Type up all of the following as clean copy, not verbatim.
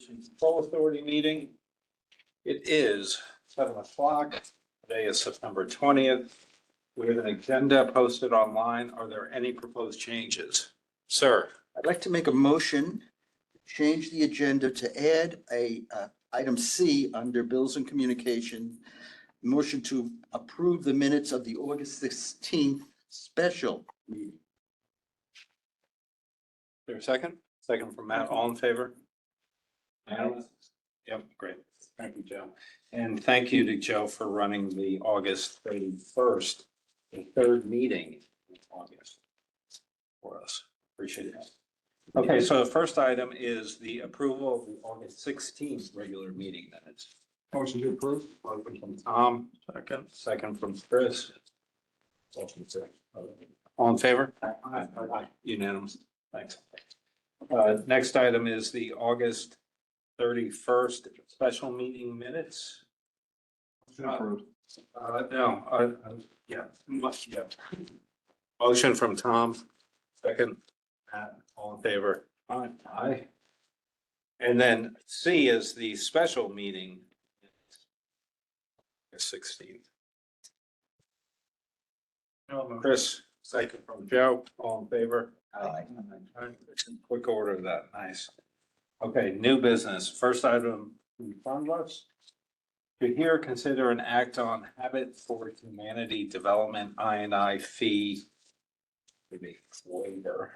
Control Authority meeting. It is 7 o'clock. Today is September 20th. We have an agenda posted online. Are there any proposed changes? Sir, I'd like to make a motion, to change the agenda to add item C under Bills and Communication. Motion to approve the minutes of the August 16th special meeting. there a second? Second from Matt, all in favor? Unanimous? Yep, great. Thank you, Joe. And thank you to Joe for running the August 31st, the third meeting in August for us. Appreciate it. Okay, so the first item is the approval of the August 16th regular meeting minutes. Motion to approve. Motion from Tom, second from Chris. All in favor? Aye. Unanimous. Thanks. Next item is the August 31st special meeting minutes. Yeah. Motion from Tom, second. All in favor? Aye. And then C is the special meeting. 16th. Chris, second from Joe, all in favor? Aye. Quick order of that, nice. Okay, new business, first item in front of us. To hear, consider an act on Habit for Humanity Development INI fee. Maybe waiver.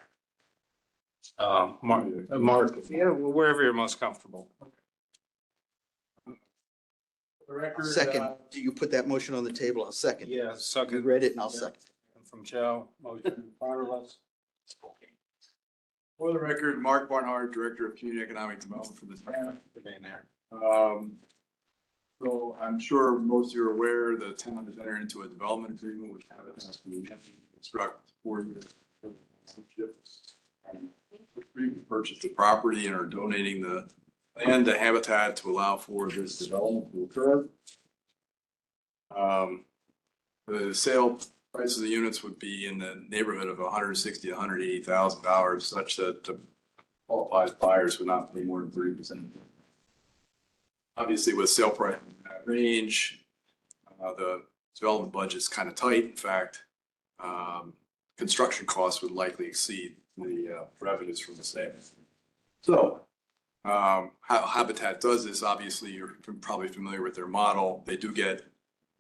Mark, yeah, wherever you're most comfortable. The record. Second, do you put that motion on the table? I'll second. Yeah, You second read it and I'll second. from Joe, motion in front of us. For the record, Mark Barnhart, Director of Community Economic Development for the town. For being there. So I'm sure most of you are aware the town has entered into a development agreement with Habitat to construct 4 years. We purchased the property and are donating the land to Habitat to allow for this development to occur. The sale price of the units would be in the neighborhood of $160,000 to $180,000, such that the qualified buyers would not pay more than 30%. Obviously, with sale price in that range, the development budget is kind of tight. In fact, construction costs would likely exceed the revenues from the sale. So, how Habitat does this, obviously, you're probably familiar with their model. They do get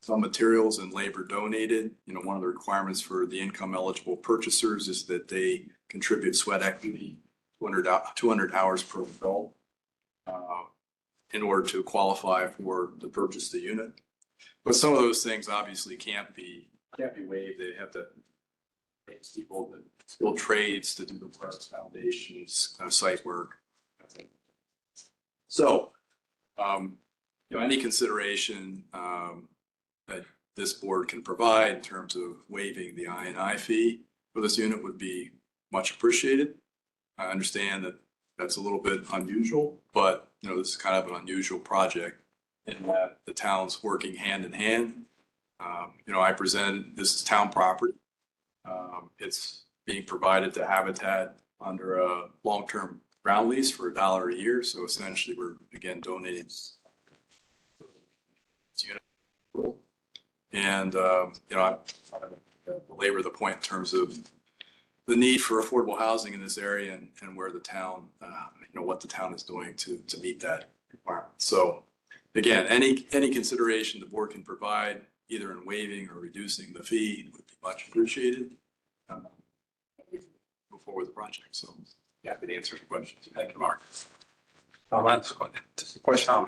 some materials and labor donated. You know, one of the requirements for the income eligible purchasers is that they contribute sweat equity, 200 hours per adult, in order to qualify for the purchase of the unit. But some of those things obviously can't be waived. They have to pay people, the skilled trades to do the press foundations, site work. So, any consideration that this board can provide in terms of waiving the INI fee for this unit would be much appreciated. I understand that that's a little bit unusual, but this is kind of an unusual project in that the town's working hand in hand. I presented, this is town property. It's being provided to Habitat under a long-term ground lease for $1 a year. So essentially we're again donating this unit. And, I belabor the point in terms of the need for affordable housing in this area and where the town, what the town is doing to meet that requirement. So again, any consideration the board can provide, either in waiving or reducing the fee, would be much appreciated. Move forward with the project. So happy to answer your questions. Thank you, Mark. Comments? Question?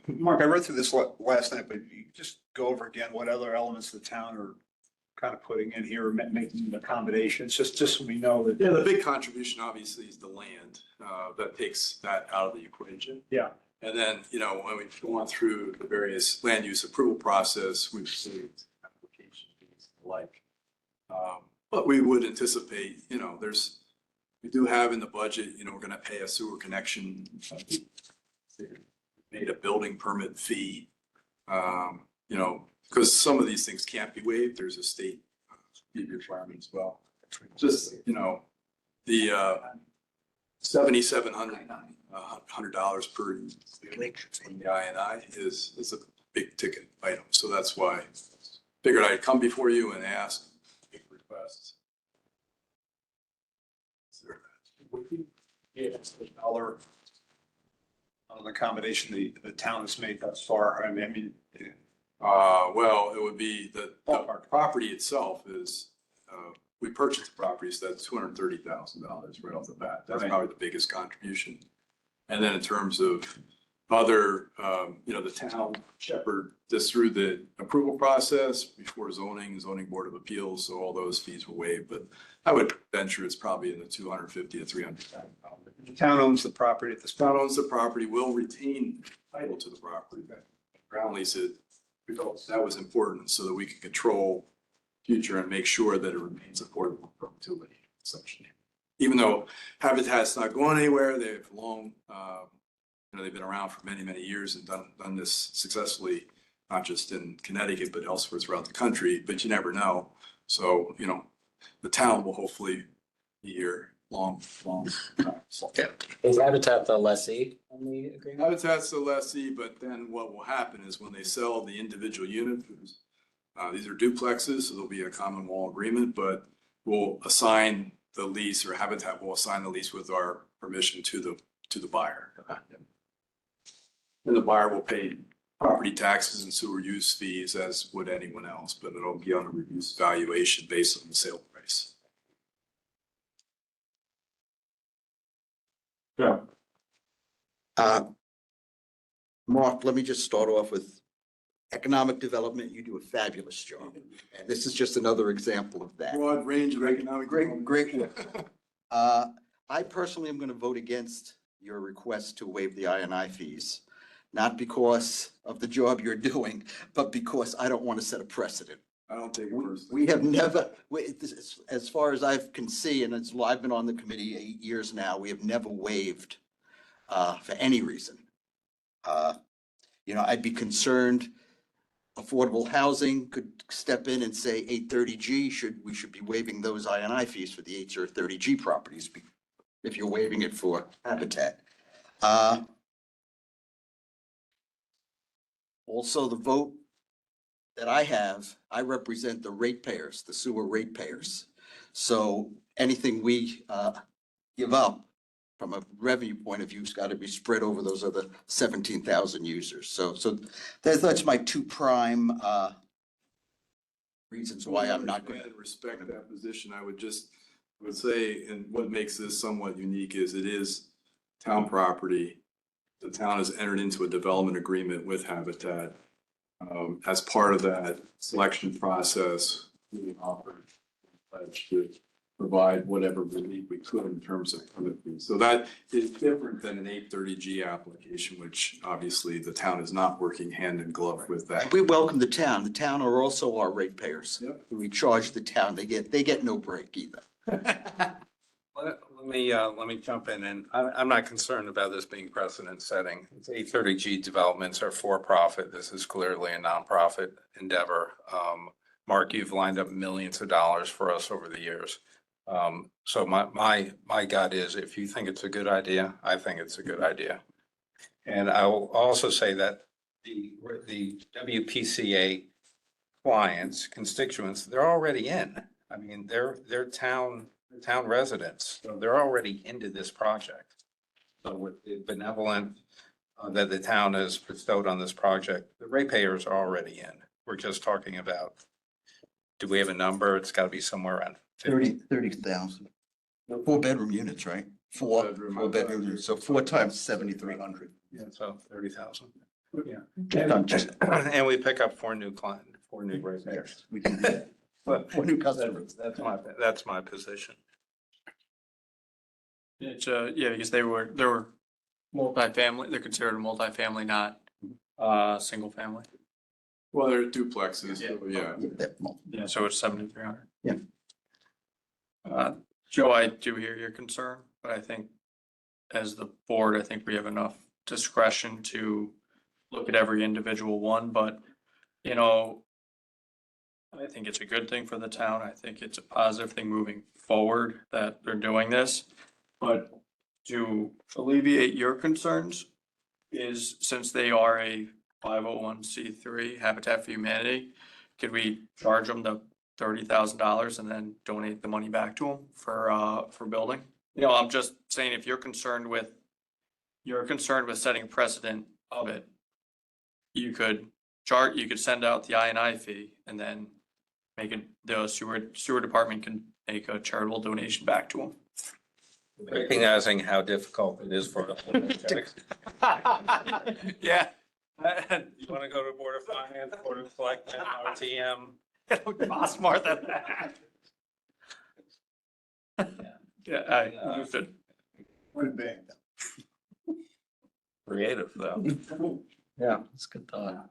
Mark, I read through this last night, but you just go over again what other elements of the town are kind of putting in here, making accommodations, just so we know that. Yeah, the big contribution obviously is the land. That takes that out of the equation. Yeah. And then, when we've gone through the various land use approval process, we've received application fees and the like. But we would anticipate, we do have in the budget, we're going to pay a sewer connection, made a building permit fee, because some of these things can't be waived. There's a state requirement as well. Just, the 7,700 $100 per in the INI is a big ticket item. So that's why I figured I'd come before you and ask, make requests. Dollar on the accommodation the town has made thus far. I mean, Well, it would be the property itself is, we purchased the property, so that's $230,000 right off the bat. That's Right. probably the biggest contribution. And then in terms of other, the town shepherd this through the approval process before zoning board of appeals, so all those fees were waived, but I would venture it's probably in the $250,000 to $300,000. the town owns the property at this Town point. owns the property, will retain title to the property. Ground lease it, we felt that was important so that we can control future and make sure that it remains affordable perpetuity, essentially. Even though Habitat's not going anywhere, they've long, they've been around for many, many years and done this successfully, not just in Connecticut, but elsewhere throughout the country, but you never know. So, the town will hopefully be here long. Is Habitat the lessee on the agreement? Habitat's the lessee, but then what will happen is when they sell the individual units, these are duplexes, so there'll be a common wall agreement, but we'll assign the lease, or Habitat will assign the lease with our permission to the buyer. And the buyer will pay property taxes and sewer use fees as would anyone else, but it'll be on a reduced valuation based on the sale price. Yeah. Mark, let me just start off with economic development. You do a fabulous job. And this is just another example of that. Broad range of economic. Great work. I personally am going to vote against your request to waive the INI fees, not because of the job you're doing, but because I don't want to set a precedent. I don't take it personally. We have never, as far as I can see, and I've been on the committee 8 years now, we have never waived for any reason. I'd be concerned, affordable housing could step in and say 830G, we should be waiving those INI fees for the 830G properties if you're waiving it for Habitat. Also, the vote that I have, I represent the ratepayers, the sewer ratepayers. So anything we give up from a revenue point of view has got to be spread over those other 17,000 users. So that's my two prime reasons why I'm not going to. Respect that position. I would say, and what makes this somewhat unique is it is town property. The town has entered into a development agreement with Habitat. As part of that selection process, we offered pledge to provide whatever relief we could in terms of permit fees. So that is different than an 830G application, which obviously the town is not working hand in glove with that. We welcome the town. The town are also our ratepayers. Yep. We charge the town. They get no break either. Let me jump in, and I'm not concerned about this being precedent setting. 830G developments are for profit. This is clearly a nonprofit endeavor. Mark, you've lined up millions of dollars for us over the years. So my gut is, if you think it's a good idea, I think it's a good idea. And I will also say that the WPCA clients, constituents, they're already in. I mean, they're town residents, so they're already into this project. So with the benevolent that the town has bestowed on this project, the ratepayers are already in. We're just talking about, do we have a number? It's got to be somewhere around 30,000. 4-bedroom units, right? Four bedroom units. So 4 times 7,300. Yeah, so 30,000. Yeah. Just- And we pick up 4 new ratepayers. We can do that. 4 new customers. That's my position. It's, because they were multifamily, they're considered a multifamily, not, single family. Well, they're duplexes, so yeah. Yeah, so it's 7,300. Yeah. Joe, I do hear your concern, but I think as the board, I think we have enough discretion to look at every individual one, but, I think it's a good thing for the town. I think it's a positive thing moving forward that they're doing this. But to alleviate your concerns is, since they are a 501c3 Habitat for Humanity, could we charge them the $30,000 and then donate the money back to them for building? You know, I'm just saying, if you're concerned with setting precedent of it, you could send out the I&I fee and then the sewer department can make a charitable donation back to them. Recognizing how difficult it is for us. Yeah. You want to go to Board of Finance, Board of Selectmen, RTM? It would cost more than that. Yeah, I understood. Would be. Creative, though. Yeah, that's good thought.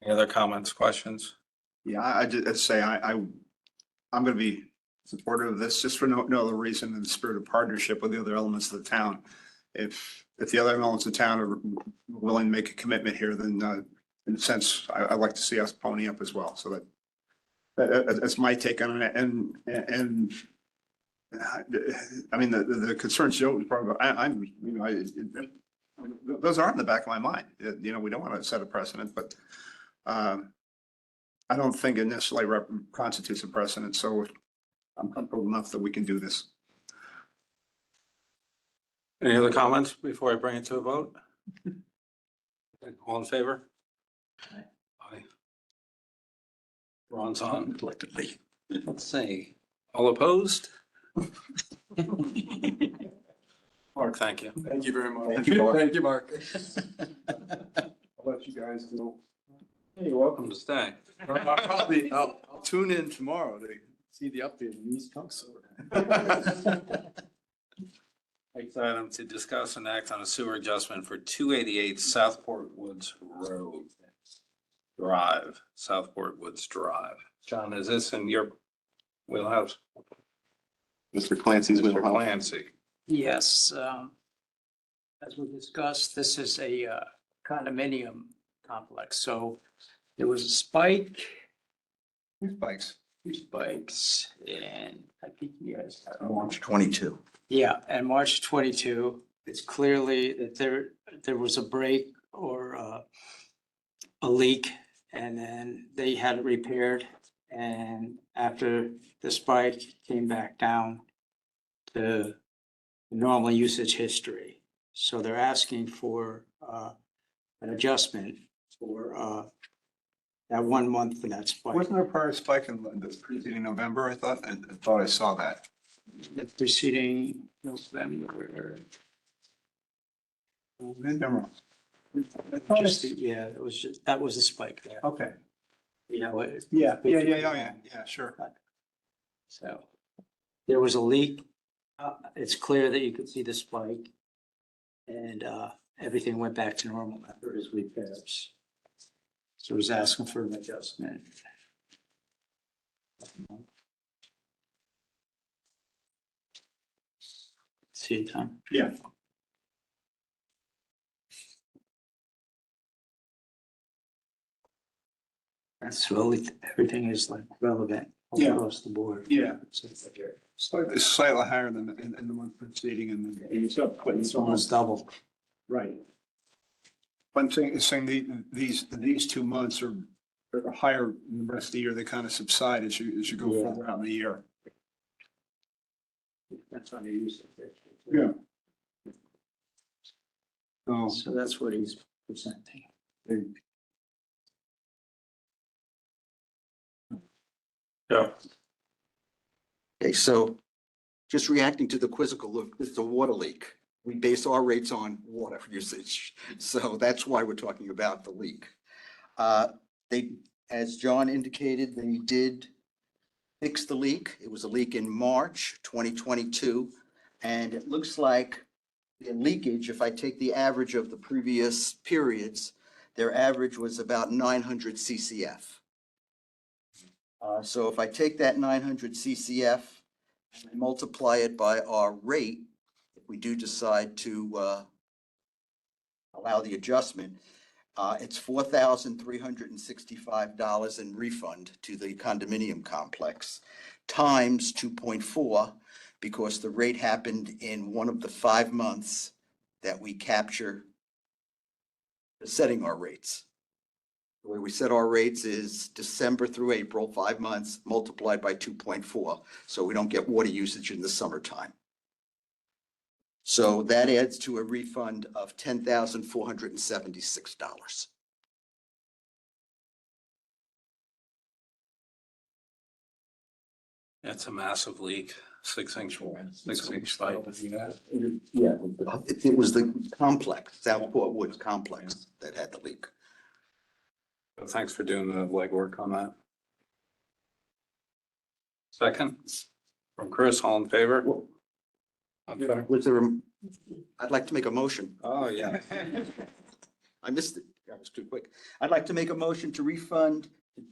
Any other comments, questions? Yeah, I just say I'm gonna be supportive of this just for no other reason than the spirit of partnership with the other elements of the town. If the other elements of town are willing to make a commitment here, then in a sense, I'd like to see us pony up as well. So that's my take on it. And I mean, the concerns Joe was probably, those are in the back of my mind. You know, we don't want to set a precedent, but I don't think it necessarily constitutes a precedent. So I'm comfortable enough that we can do this. Any other comments before I bring it to a vote? All in favor? Aye. Ron's on. Collectively. Let's see. All opposed? Mark, thank you. Thank you very much. Thank you, Mark. Thank you, Mark. I'll let you guys go. You're welcome to stay. I'll tune in tomorrow to see the update on East Council. Next item to discuss and act on a sewer adjustment for 288 Southport Woods Road. Southport Woods Drive. John, is this in your wheelhouse? Mr. Clancy's Mr. Clancy. Yes, as we discussed, this is a condominium complex, so there was a spike, Bikes. two spikes, and I think you guys have. March 22. Yeah, and March 22, it's clearly that there was a break or a leak, and then they had it repaired, and after the spike came back down to normal usage history. So they're asking for an adjustment for that 1 month for that spike. Wasn't there a prior spike in the preceding November? I thought I saw that. The preceding November. November. Just, yeah, it was just, that was a spike there. Okay. You know, Yeah, sure. So there was a leak. It's clear that you could see the spike. And everything went back to normal after his repairs. So he's asking for an adjustment. See it, Tom? Yeah. That's really, everything is like relevant all Yeah. across the board. Yeah. So it's like you're- It's slightly higher than in the month preceding and then it's up. But It's almost double. Right. But I'm saying these 2 months are higher than the rest of the year. They kind of subside as you go Yeah. further out in the year. That's on the use of it. Yeah. So So that's what he's presenting. Yeah. Okay, so just reacting to the quizzical, look, it's a water leak. We base our rates on water usage. So that's why we're talking about the leak. They, as John indicated, they did fix the leak. It was a leak in March 2022. And it looks like the leakage, if I take the average of the previous periods, their average was about 900 CCF. So if I take that 900 CCF and multiply it by our rate, if we do decide to allow the adjustment, it's $4,365 in refund to the condominium complex times 2.4, because the rate happened in one of the 5 months that we capture setting our rates. The way we set our rates is December through April, 5 months multiplied by 2.4, so we don't get water usage in the summertime. So that adds to a refund of $10,476. It's a massive leak, 6-inch pipe. Yeah. It was the complex, Southport Woods complex that had the leak. So thanks for doing the legwork on that. Second, from Chris, all in favor? Okay. Was there, I'd like to make a motion. Oh, yeah. I missed it. That was too quick. I'd like to make a motion to refund the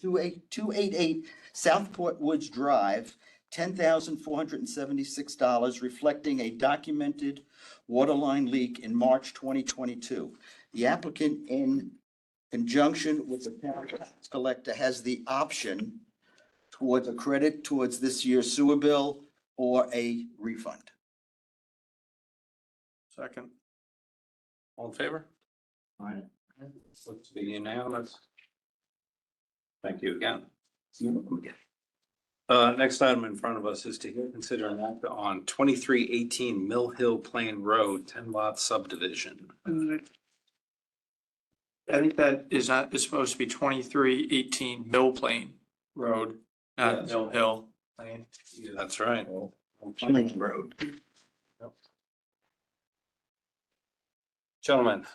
288 Southport Woods Drive, $10,476, reflecting a documented water line leak in March 2022. The applicant, in conjunction with the town tax collector, has the option towards a credit towards this year's sewer bill or a refund. Second. All in favor? Aye. Looks to be unanimous. Thank you again. Next item in front of us is to consider an act on 2318 Mill Hill Plain Road, 10-lot subdivision. I think that is supposed to be 2318 Mill Plain Road, not Yes. Mill Hill Lane. Yeah, that's right. Plain Road. Gentlemen,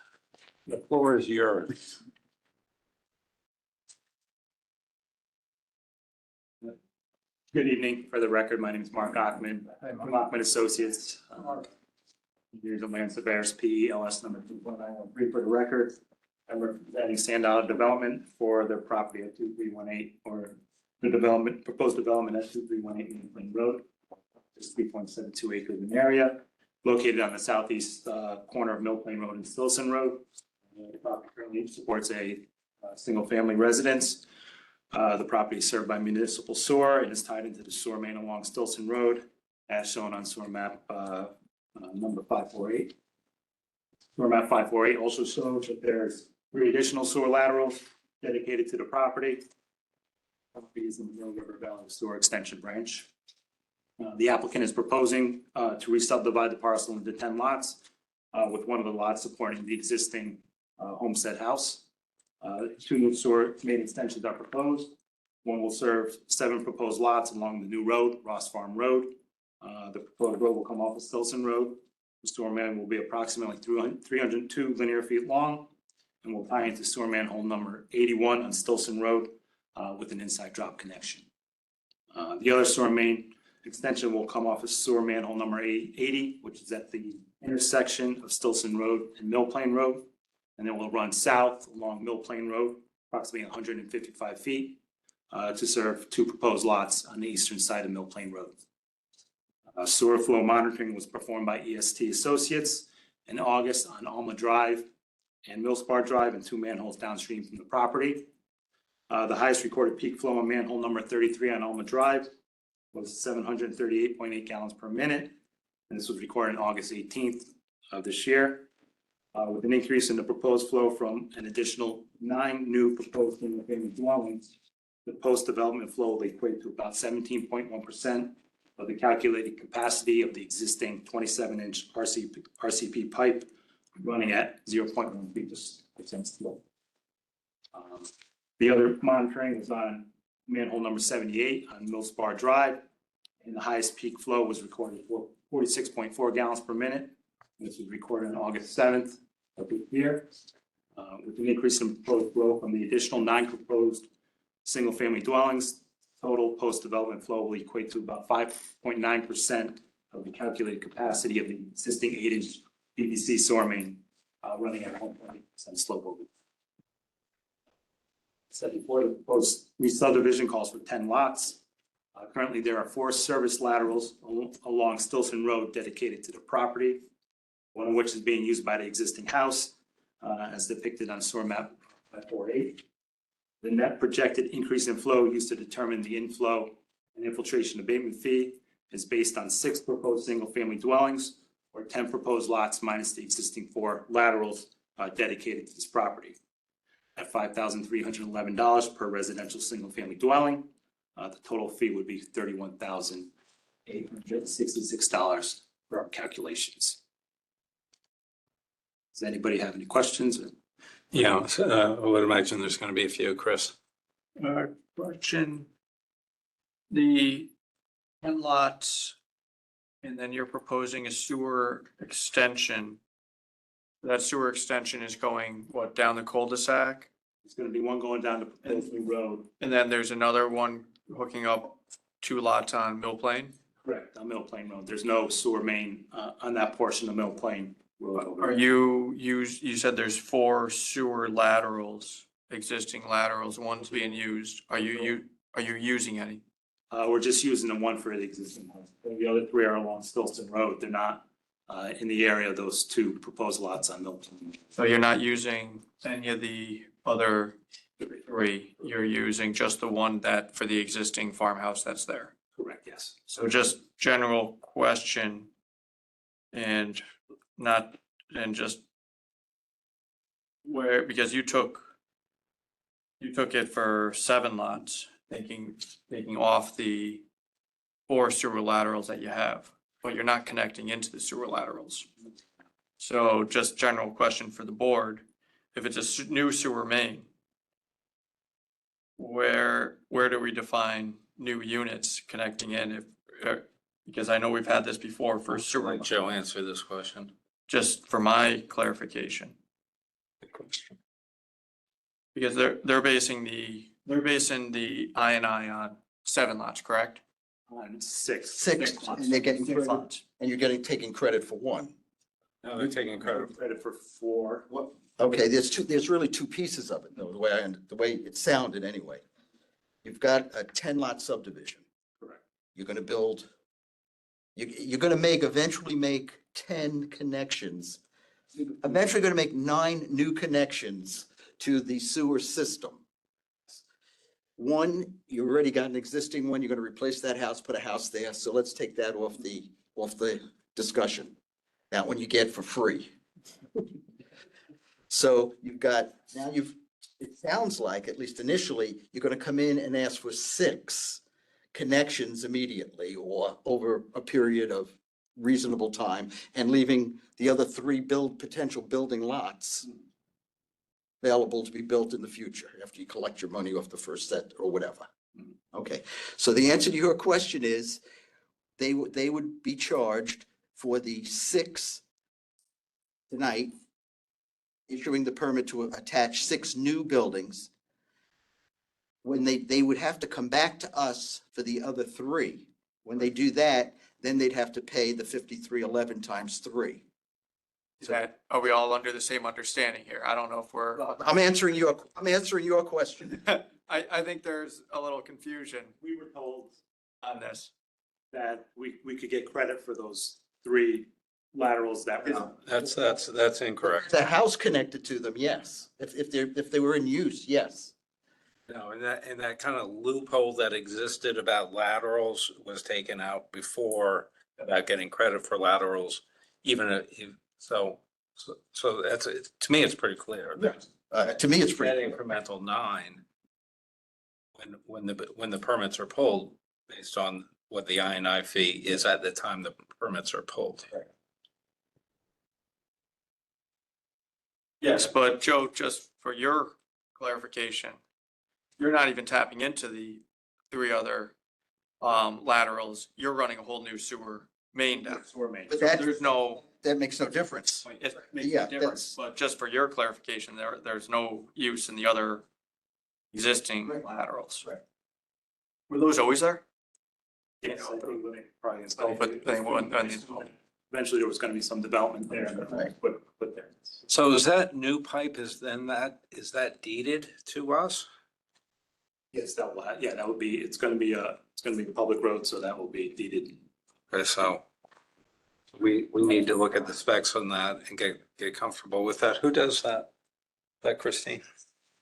the floor is yours. Good evening. For the record, my name is Mark Achman. I'm from Achman Associates. Here's a land surveyors P LS number 2.913 for the record. I'm representing Sandala Development for their property at 2318 or the development, proposed development at 2318 Mill Plain Road. Just 3.72 acres in area, located on the southeast corner of Mill Plain Road and Stilson Road. The property currently supports a single-family residence. The property is served by municipal sewer and is tied into the sewer main along Stilson Road, as shown on sewer map number 548. Sewer map 548 also shows that there's 3 additional sewer laterals dedicated to the property. Property is in the Mill River Valley Sewer Extension Branch. The applicant is proposing to re-subdivide the parcel into 10 lots, with one of the lots supporting the existing homestead house. 2 new sewer main extensions are proposed. One will serve 7 proposed lots along the new road, Ross Farm Road. The proposed road will come off of Stilson Road. The sewer main will be approximately 302 linear feet long and will tie into sewer manhole number 81 on Stilson Road with an inside drop connection. The other sewer main extension will come off of sewer manhole number 80, which is at the intersection of Stilson Road and Mill Plain Road. And then we'll run south along Mill Plain Road, approximately 155 feet, to serve 2 proposed lots on the eastern side of Mill Plain Road. Sewer flow monitoring was performed by EST Associates in August on Alma Drive and Millspar Drive and 2 manholes downstream from the property. The highest recorded peak flow on manhole number 33 on Alma Drive was 738.8 gallons per minute. And this was recorded on August 18th of this year. With an increase in the proposed flow from an additional 9 new proposed single-family dwellings, the post-development flow will equate to about 17.1% of the calculated capacity of the existing 27-inch RCP pipe running at 0.13% flow. The other monitoring was on manhole number 78 on Millspar Drive, and the highest peak flow was recorded for 46.4 gallons per minute. This was recorded on August 7th of this year. With an increase in proposed flow from the additional 9 proposed single-family dwellings, total post-development flow will equate to about 5.9% of the calculated capacity of the existing 8-inch PVC sewer main running at 1.8% slope over. Said before, the proposed re-subdivision calls for 10 lots. Currently, there are 4 service laterals along Stilson Road dedicated to the property, one of which is being used by the existing house, as depicted on sewer map 548. The net projected increase in flow used to determine the inflow and infiltration abatement fee is based on 6 proposed single-family dwellings or 10 proposed lots minus the existing 4 laterals dedicated to this property. At $5,311 per residential single-family dwelling, the total fee would be $31,866 for our calculations. Does anybody have any questions? Yeah, I would imagine there's going to be a few, Chris. Question. The 10 lots, and then you're proposing a sewer extension. That sewer extension is going, what, down the cul-de-sac? It's gonna be one going down to Paisley Road. And then there's another one hooking up 2 lots on Mill Plain? Correct, on Mill Plain Road. There's no sewer main on that portion of Mill Plain Road. Are you said there's 4 sewer laterals, existing laterals, one's being used. Are you using any? We're just using the one for the existing home. The other 3 are along Stilson Road. They're not in the area of those 2 proposed lots on Mill Plain. So you're not using any of the other 3, you're using just the one that for the existing farmhouse that's there? Correct, yes. So just general question and not, and just where, because you took it for 7 lots, taking off the 4 sewer laterals that you have, but you're not connecting into the sewer laterals. So just general question for the board, if it's a new sewer main, where do we define new units connecting in if, because I know we've had this before for sewer. Let Joe answer this question. Just for my clarification. Because they're basing the I and I on 7 lots, correct? On 6. 6, lots. and they're getting 6 credit, lots. and you're taking credit for 1. No, they're taking credit. Credit for 4. Okay, there's really 2 pieces of it, though, the way it sounded anyway. You've got a 10-lot subdivision. Correct. You're gonna build, you're gonna eventually make 10 connections. Eventually gonna make 9 new connections to the sewer system. 1, you already got an existing one, you're gonna replace that house, put a house there, so let's take that off the discussion. That one you get for free. So it sounds like, at least initially, you're gonna come in and ask for 6 connections immediately or over a period of reasonable time and leaving the other 3 potential building lots available to be built in the future after you collect your money off the first set or whatever. Okay, so the answer to your question is they would be charged for the 6 tonight, issuing the permit to attach 6 new buildings. When they would have to come back to us for the other 3. When they do that, then they'd have to pay the 5311 times 3. Is that, are we all under the same understanding here? I don't know if we're, I'm answering your question. I think there's a little confusion We were told on this. that we could get credit for those 3 laterals that were. That's incorrect. The house connected to them, yes. If they were in use, yes. No, and that kind of loophole that existed about laterals was taken out before about getting credit for laterals, so that's, to me, it's pretty clear. To me, it's That pretty. incremental 9, when the permits are pulled, based on what the I&I fee is at the time the permits are pulled. Yes, but Joe, just for your clarification, you're not even tapping into the 3 other laterals. You're running a whole new sewer main down. Sewer main. But So there's no, that makes no difference. it makes Yeah, a difference, but just for your clarification, there's no use in the other existing laterals. Right. Were those always there? Yes, I think when they probably Oh, installed but it. they wouldn't, Eventually, there was gonna be some development there. Right. Put there. So is that new pipe, is that deeded to us? Yes, that would be, it's gonna be a public road, so that will be deeded. Okay, so we need to look at the specs on that and get comfortable with that. Who does that? That Christine?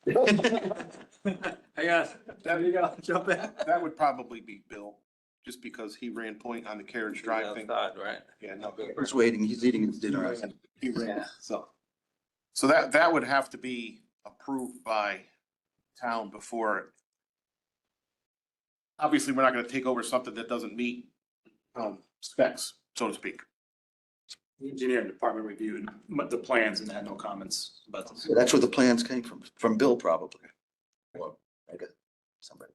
Hang on, there you go, jump in. That would probably be Bill. just because he ran point on the carriage drive thing. Outside, right? Yeah, no, good. He's waiting, he's eating his dinner. He ran, so that would have to be approved by town before. Obviously, we're not gonna take over something that doesn't meet, specs, so to speak. The engineering department reviewed the plans and had no comments about this. That's where the plans came from Bill probably. Or, okay, somebody.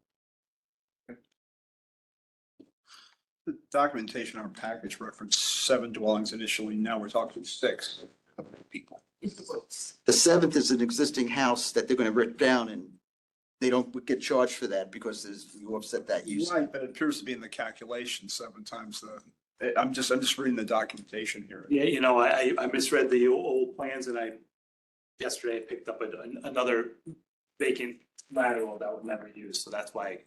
The documentation in our package referenced 7 dwellings initially. Now we're talking 6 people. The seventh is an existing house that they're gonna rip down and they don't get charged for that because you offset that use. Right, but it appears to be in the calculation 7 times I'm just reading the documentation here. Yeah, I misread the old plans and yesterday I picked up another vacant lateral that was never used, so that's why.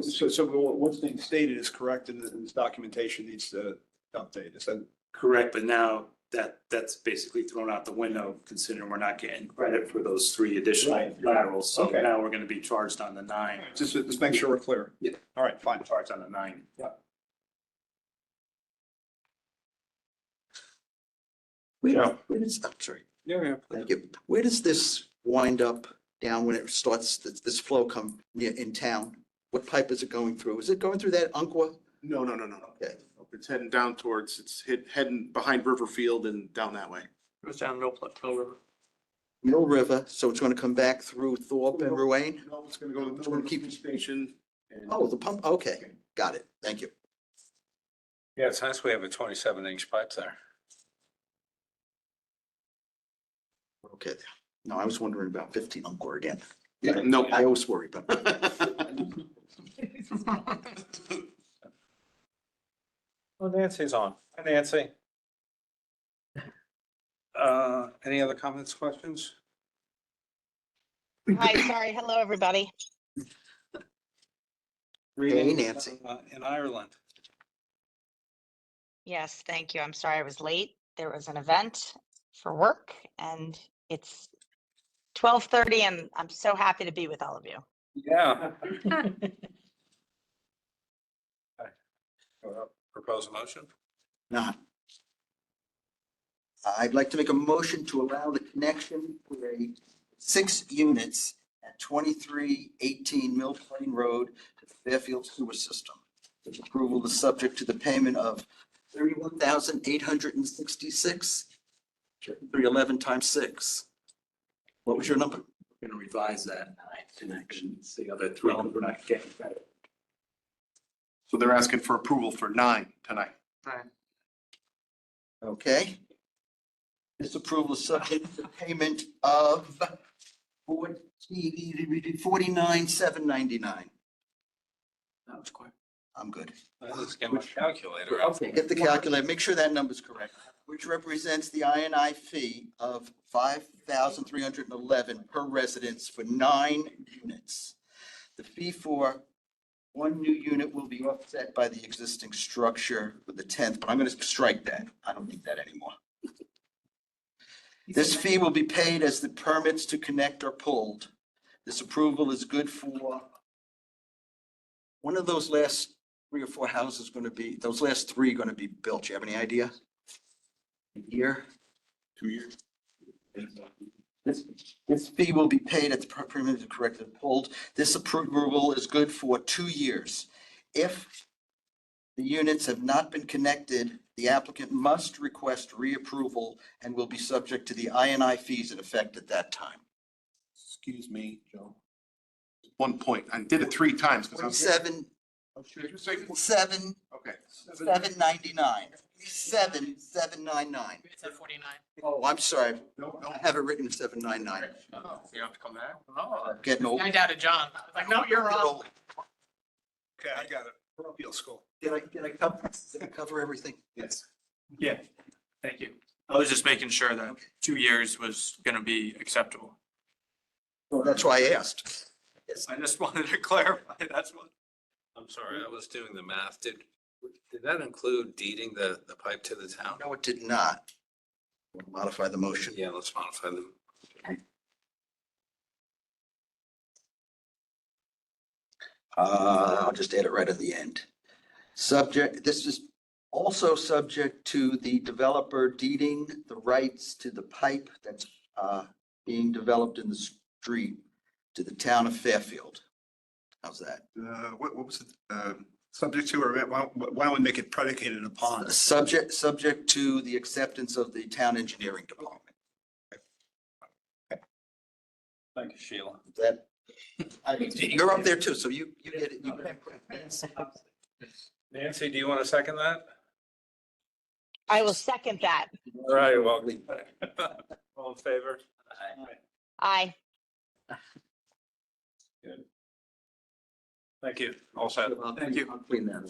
So what's being stated is correct and this documentation needs to update. Is that? Correct, but now that's basically thrown out the window, considering we're not getting credit for those 3 additional Right. laterals. So Okay. now we're gonna be charged on the 9. Just make sure we're clear. Yeah. All right, fine. Charged on the 9. I'm sorry. Yeah. Thank you. Where does this wind up down when it starts, this flow come in town? What pipe is it going through? Is it going through that Umpqua? No. Okay. It's heading down towards, heading behind Riverfield and down that way. Goes down Mill River. Mill River, so it's gonna come back through Thorpe and Ruane? No, it's gonna go to It's gonna the keep- keep station. And Oh, the pump, okay, got it. Thank you. Yeah, it's nice we have a 27-inch pipe there. Okay. No, I was wondering about 15 Umpqua again. No. I always worry about that. Oh, Nancy's on. Hi, Nancy. Any other comments, questions? Hi, sorry. Hello, everybody. Greetings, Nancy. In Ireland. Yes, thank you. I'm sorry I was late. There was an event for work and it's 12:30 and I'm so happy to be with all of you. Yeah. Propose a motion? Not. I'd like to make a motion to allow the connection for 6 units at 2318 Mill Plain Road to the Fairfield Sewer System. This approval is subject to the payment of 31,866. 311 times 6. What was your number? We're gonna revise that. Connections, the other 3, we're not getting credit. So they're asking for approval for 9 tonight. Okay. This approval is subject to payment of 49,799. That was quick. I'm good. Let's get my calculator out. Okay, get the calculator, make sure that number's correct, which represents the INI fee of 5,311 per residence for 9 units. The fee for 1 new unit will be offset by the existing structure for the 10th, but I'm going to strike that. I don't need that anymore. This fee will be paid as the permits to connect are pulled. This approval is good for one of those last 3 or 4 houses going to be, those last 3 going to be built. Do you have any idea? A year? 2 years. This fee will be paid at the permit to correct and pulled. This approval is good for 2 years. If the units have not been connected, the applicant must request reapproval and will be subject to the INI fees in effect at that time. Excuse me, Joe. 1 point. I did it 3 times because I'm. 7, Okay. 799. 799. It's at 49. Oh, I'm sorry. No. I have it written as 799. Oh, you have to come back? Oh. Getting old. I doubted John. I was like, no, you're wrong. Okay, I got it. Parochial school. Did I cover everything? Yes. Yeah, thank you. I was just making sure that 2 years was gonna be acceptable. Well, that's why I asked. I just wanted to clarify, that's what. I'm sorry, I was doing the math. Did that include deeding the pipe to the town? No, it did not. We'll modify the motion. Yeah, let's modify them. I'll just add it right at the end. This is also subject to the developer deeding the rights to the pipe that's being developed in the street to the town of Fairfield. How's that? What was it, subject to, or why don't we make it predicated upon? Subject to the acceptance of the town engineering department. Thank you, Sheila. That, you're up there too, so you get it. You get it. Nancy, do you want to second that? I will second that. All right, well, all in favor? Aye. Good. Thank you. All set. Thank you. I'll clean that up.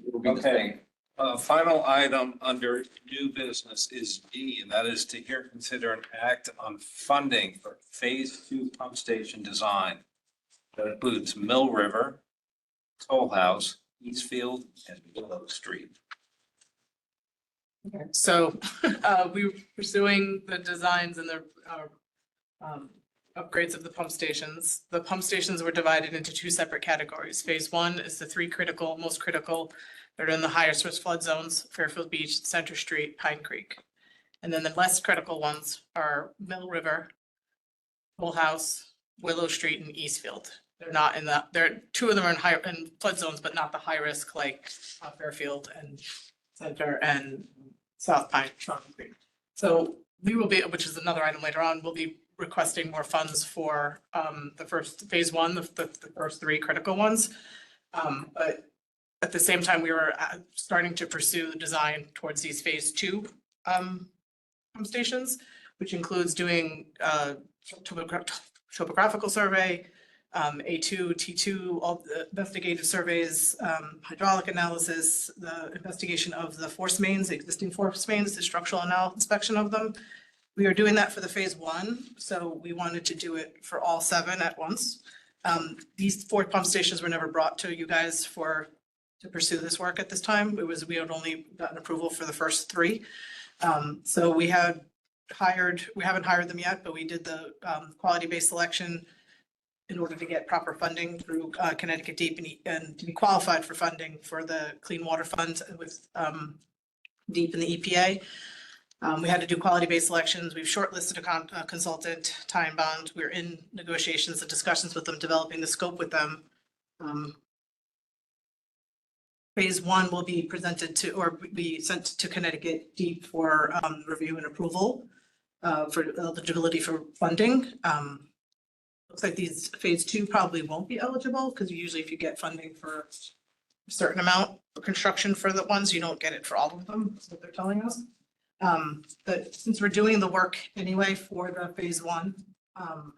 It'll be the same. Okay, final item under new business is D, and that is to hear, consider, and act on funding for phase 2 pump station design. That includes Mill River, Toll House, Eastfield, and Willow Street. So we were pursuing the designs and the upgrades of the pump stations. The pump stations were divided into 2 separate categories. Phase 1 is the 3 most critical that are in the highest risk flood zones: Fairfield Beach, Center Street, Pine Creek. And then the less critical ones are Mill River, Toll House, Willow Street, and Eastfield. They're not in the, 2 of them are in flood zones, but not the high risk like Fairfield and Center and South Pine Creek. So we will be, which is another item later on, we'll be requesting more funds for the first phase 1, the first 3 critical ones. But at the same time, we were starting to pursue the design towards these phase 2 pump stations, which includes doing topographical survey, A2, T2, all the investigative surveys, hydraulic analysis, the investigation of the force mains, the existing force mains, the structural inspection of them. We are doing that for the phase 1, so we wanted to do it for all 7 at once. These 4 pump stations were never brought to you guys to pursue this work at this time. We had only gotten approval for the first 3. So we haven't hired them yet, but we did the quality-based selection in order to get proper funding through Connecticut Deep and to be qualified for funding for the Clean Water Fund with Deep and the EPA. We had to do quality-based selections. We've shortlisted a consultant, Time Bond. We're in negotiations and discussions with them, developing the scope with them. Phase 1 will be presented to, or be sent to Connecticut Deep for review and approval for eligibility for funding. Looks like these phase 2 probably won't be eligible because usually if you get funding for a certain amount for construction for the ones, you don't get it for all of them, that's what they're telling us. But since we're doing the work anyway for the phase 1,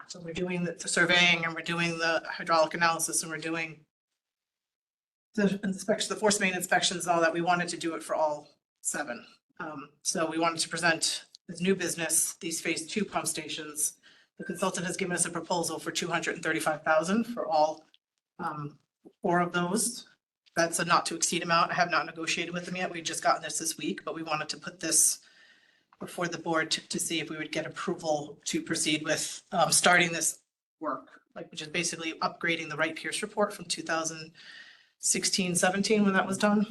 so we're doing the surveying and we're doing the hydraulic analysis and we're doing the inspection, the force main inspections and all that, we wanted to do it for all 7. So we wanted to present as new business, these phase 2 pump stations. The consultant has given us a proposal for $235,000 for all 4 of those. That's a not to exceed amount. I have not negotiated with them yet. We've just gotten this week, but we wanted to put this before the board to see if we would get approval to proceed with starting this work, which is basically upgrading the Wright Pierce report from 2016-17 when that was done.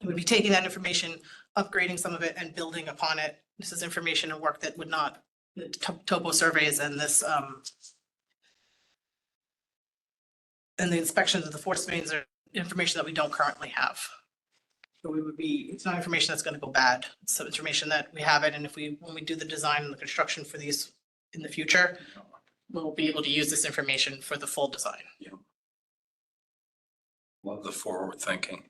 It would be taking that information, upgrading some of it and building upon it. This is information and work that would not, the topo surveys and this and the inspections of the force mains are information that we don't currently have. So it's not information that's going to go bad. It's some information that we have it. And when we do the design and the construction for these in the future, we'll be able to use this information for the full design. Love the forward thinking.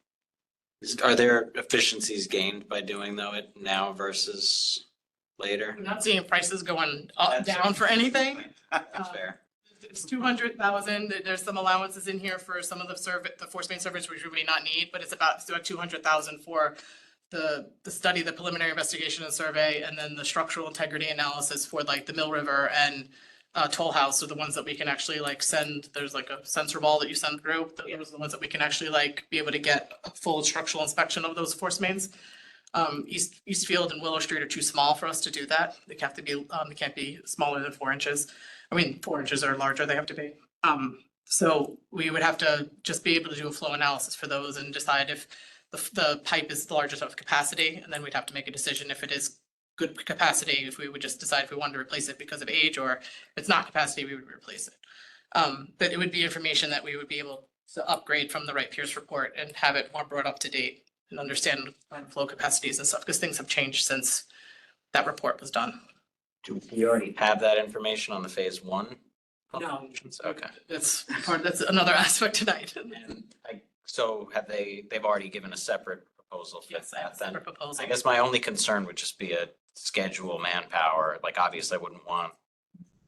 Are there efficiencies gained by doing it now versus later? I'm not seeing prices going up, down for anything. That's fair. It's 200,000. There's some allowances in here for some of the force main surveys, which we may not need, but it's about 200,000 for the study, the preliminary investigation and survey, and then the structural integrity analysis for like the Mill River and Toll House are the ones that we can actually send. There's a sensor ball that you send through. Those are the ones that we can actually be able to get a full structural inspection of those force mains. Eastfield and Willow Street are too small for us to do that. They have to be, they can't be smaller than 4 inches. I mean, 4 inches or larger, they have to be. So we would have to just be able to do a flow analysis for those and decide if the pipe is large enough capacity, and then we'd have to make a decision if it is good capacity, if we would just decide if we wanted to replace it because of age, or if it's not capacity, we would replace it. But it would be information that we would be able to upgrade from the Wright Pierce report and have it more brought up to date and understand flow capacities and stuff, because things have changed since that report was done. Do we already have that information on the phase one? No. Okay. That's another aspect tonight. And so they've already given a separate proposal for Yes, I have that a then? separate proposal. I guess my only concern would just be a schedule manpower. Like, obviously I wouldn't want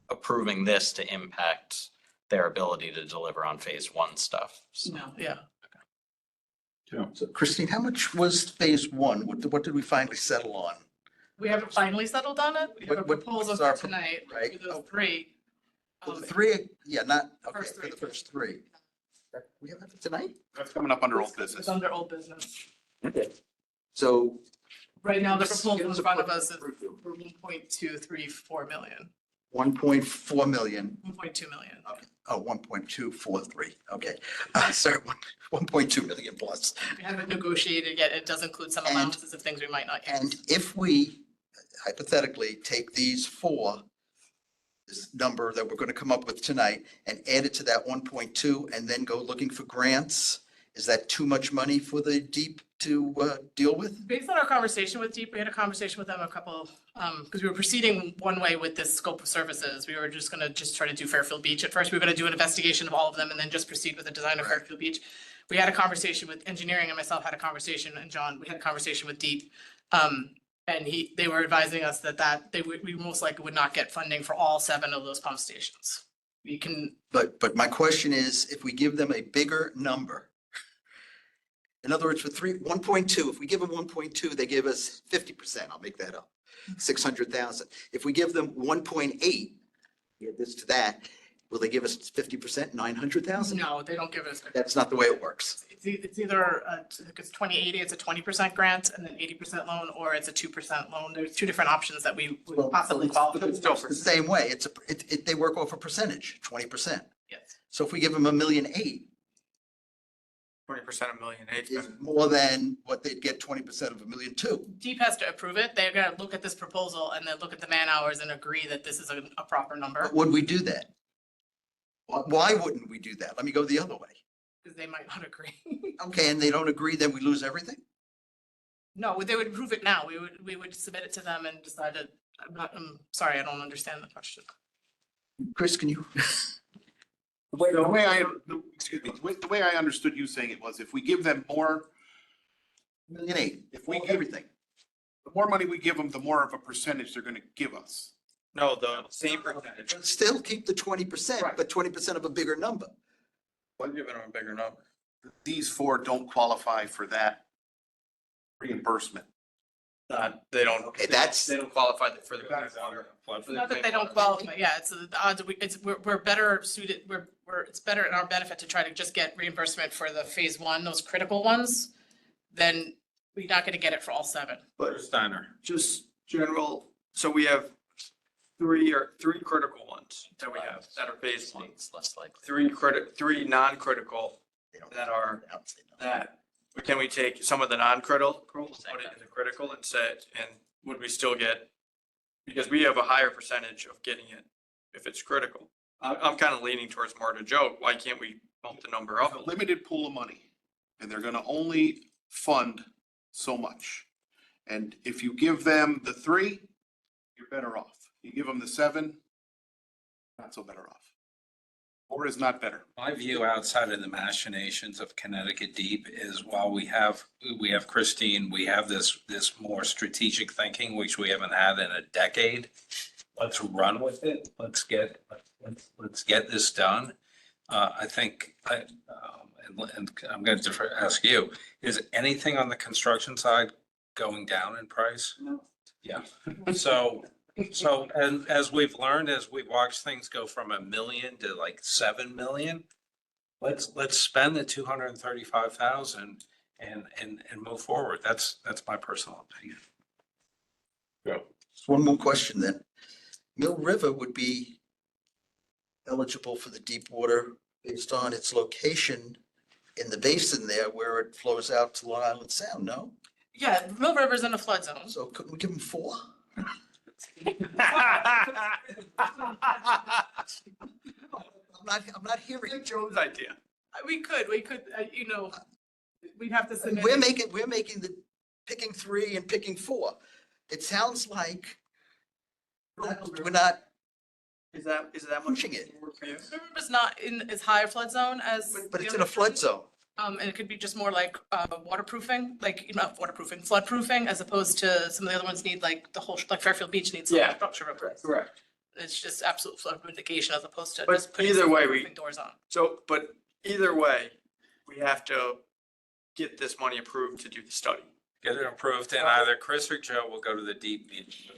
approving this to impact their ability to deliver on phase one stuff. So No, yeah. So Christine, how much was phase one? What did we finally settle on? We haven't finally settled on it. We have a What- proposal what's our for tonight right? for those three. For the Um, three, yeah, not, The okay, first for three. the first three. We have that tonight? That's coming up under old It's business. under old business. So. Right now, the proposal Give in us a front of quick us is overview. for 1.234 million, 1.4 million. 1.2 million. Oh, 1.243, okay. Sorry, 1.2 million plus. We haven't negotiated yet. It does include some And- allowances of things we might not use. And if we hypothetically take these four, this number that we're going to come up with tonight, and add it to that 1.2 and then go looking for grants, is that too much money for the deep to deal with? Based on our conversation with Deep, we had a conversation with them because we were proceeding one way with this scope of services. We were just gonna try to do Fairfield Beach at first. We were gonna do an investigation of all of them and then just proceed with the design of Fairfield Beach. We had a conversation with engineering, and myself had a conversation, and John, we had a conversation with Deep. And they were advising us that we most likely would not get funding for all 7 of those pump stations. We can, But my question is, if we give them a bigger number, in other words, for 1.2, if we give them 1.2, they give us 50%, I'll make that up, 600,000. If we give them 1.8, add this to that, will they give us 50%, 900,000? no, they don't give us. That's not the way it works. It's either, it's 2080, it's a 20% grant and then 80% loan, or it's a 2% loan. There's 2 different options that we would possibly qualify. It's the same way. They work off a percentage, 20%. Yes. So if we give them $1.8 million, 20% of $1.8 million. is more than what they'd get 20% of $1.2 million. Deep has to approve it. They're gonna look at this proposal and then look at the man hours and agree that this is a proper number, But would we do that? Why wouldn't we do that? Let me go the other way. because they might not agree. Okay, and they don't agree, then we lose everything? No, they would approve it now. We would submit it to them and decide to, I'm sorry, I don't understand the question. Chris, can you? Excuse me, the way I understood you saying it was if we give them more, $1.8 million, if we give, everything. the more money we give them, the more of a percentage they're gonna give us. No, the same percentage. But still keep the 20%, Right. but 20% of a bigger number. We're giving them a bigger number. These 4 don't qualify for that reimbursement. They don't. Okay, that's- They don't qualify for the. Not that they don't qualify, yeah, it's the odds, we're better suited, it's better in our benefit to try to just get reimbursement for the phase 1, those critical ones. Then we're not gonna get it for all 7. But Steiner. just general, so we have three critical ones that we have that are phase 1. it's less likely. 3 non-critical They don't- that are I would say no. that. But can we take some of the non-critical, put it in the critical and say, and would we still get? Because we have a higher percentage of getting it if it's critical. I'm kind of leaning towards more to joke. Why can't we bump the number up? A limited pool of money, and they're gonna only fund so much. And if you give them the 3, you're better off. You give them the 7, not so better off. Or is not better. My view outside of the machinations of Connecticut Deep is while we have Christine, we have this more strategic thinking, which we haven't had in a decade. Let's run with it. Let's get this done. I think, and I'm going to ask you, is anything on the construction side going down in price? No. Yeah. So, and as we've learned, as we've watched things go from $1 million to like 7 million, let's spend the 235,000 and move forward. That's my personal opinion. Just one more question then. Mill River would be eligible for the deep water based on its location in the basin there where it flows out to Long Island Sound, no? Yeah, Mill River's in a flood zone. So couldn't we give them 4? I'm not hearing. Joe's idea. We could, we'd have to submit. We're making the picking 3 and picking 4. It sounds like we're not Is that much? pushing it, work for you? Mill River's not in as high a flood zone as. but the it's in a other flood zones. zone. And it could be just more like waterproofing, like, not waterproofing, floodproofing, as opposed to some of the other ones need like the whole, like Fairfield Beach needs some Yeah. structure replaced. Correct. It's just absolute flood mitigation as opposed to But just putting either some way, roofing doors on. So, but either way, we have to get this money approved to do the study. Get it approved and either Chris or Joe will go to the deep beach.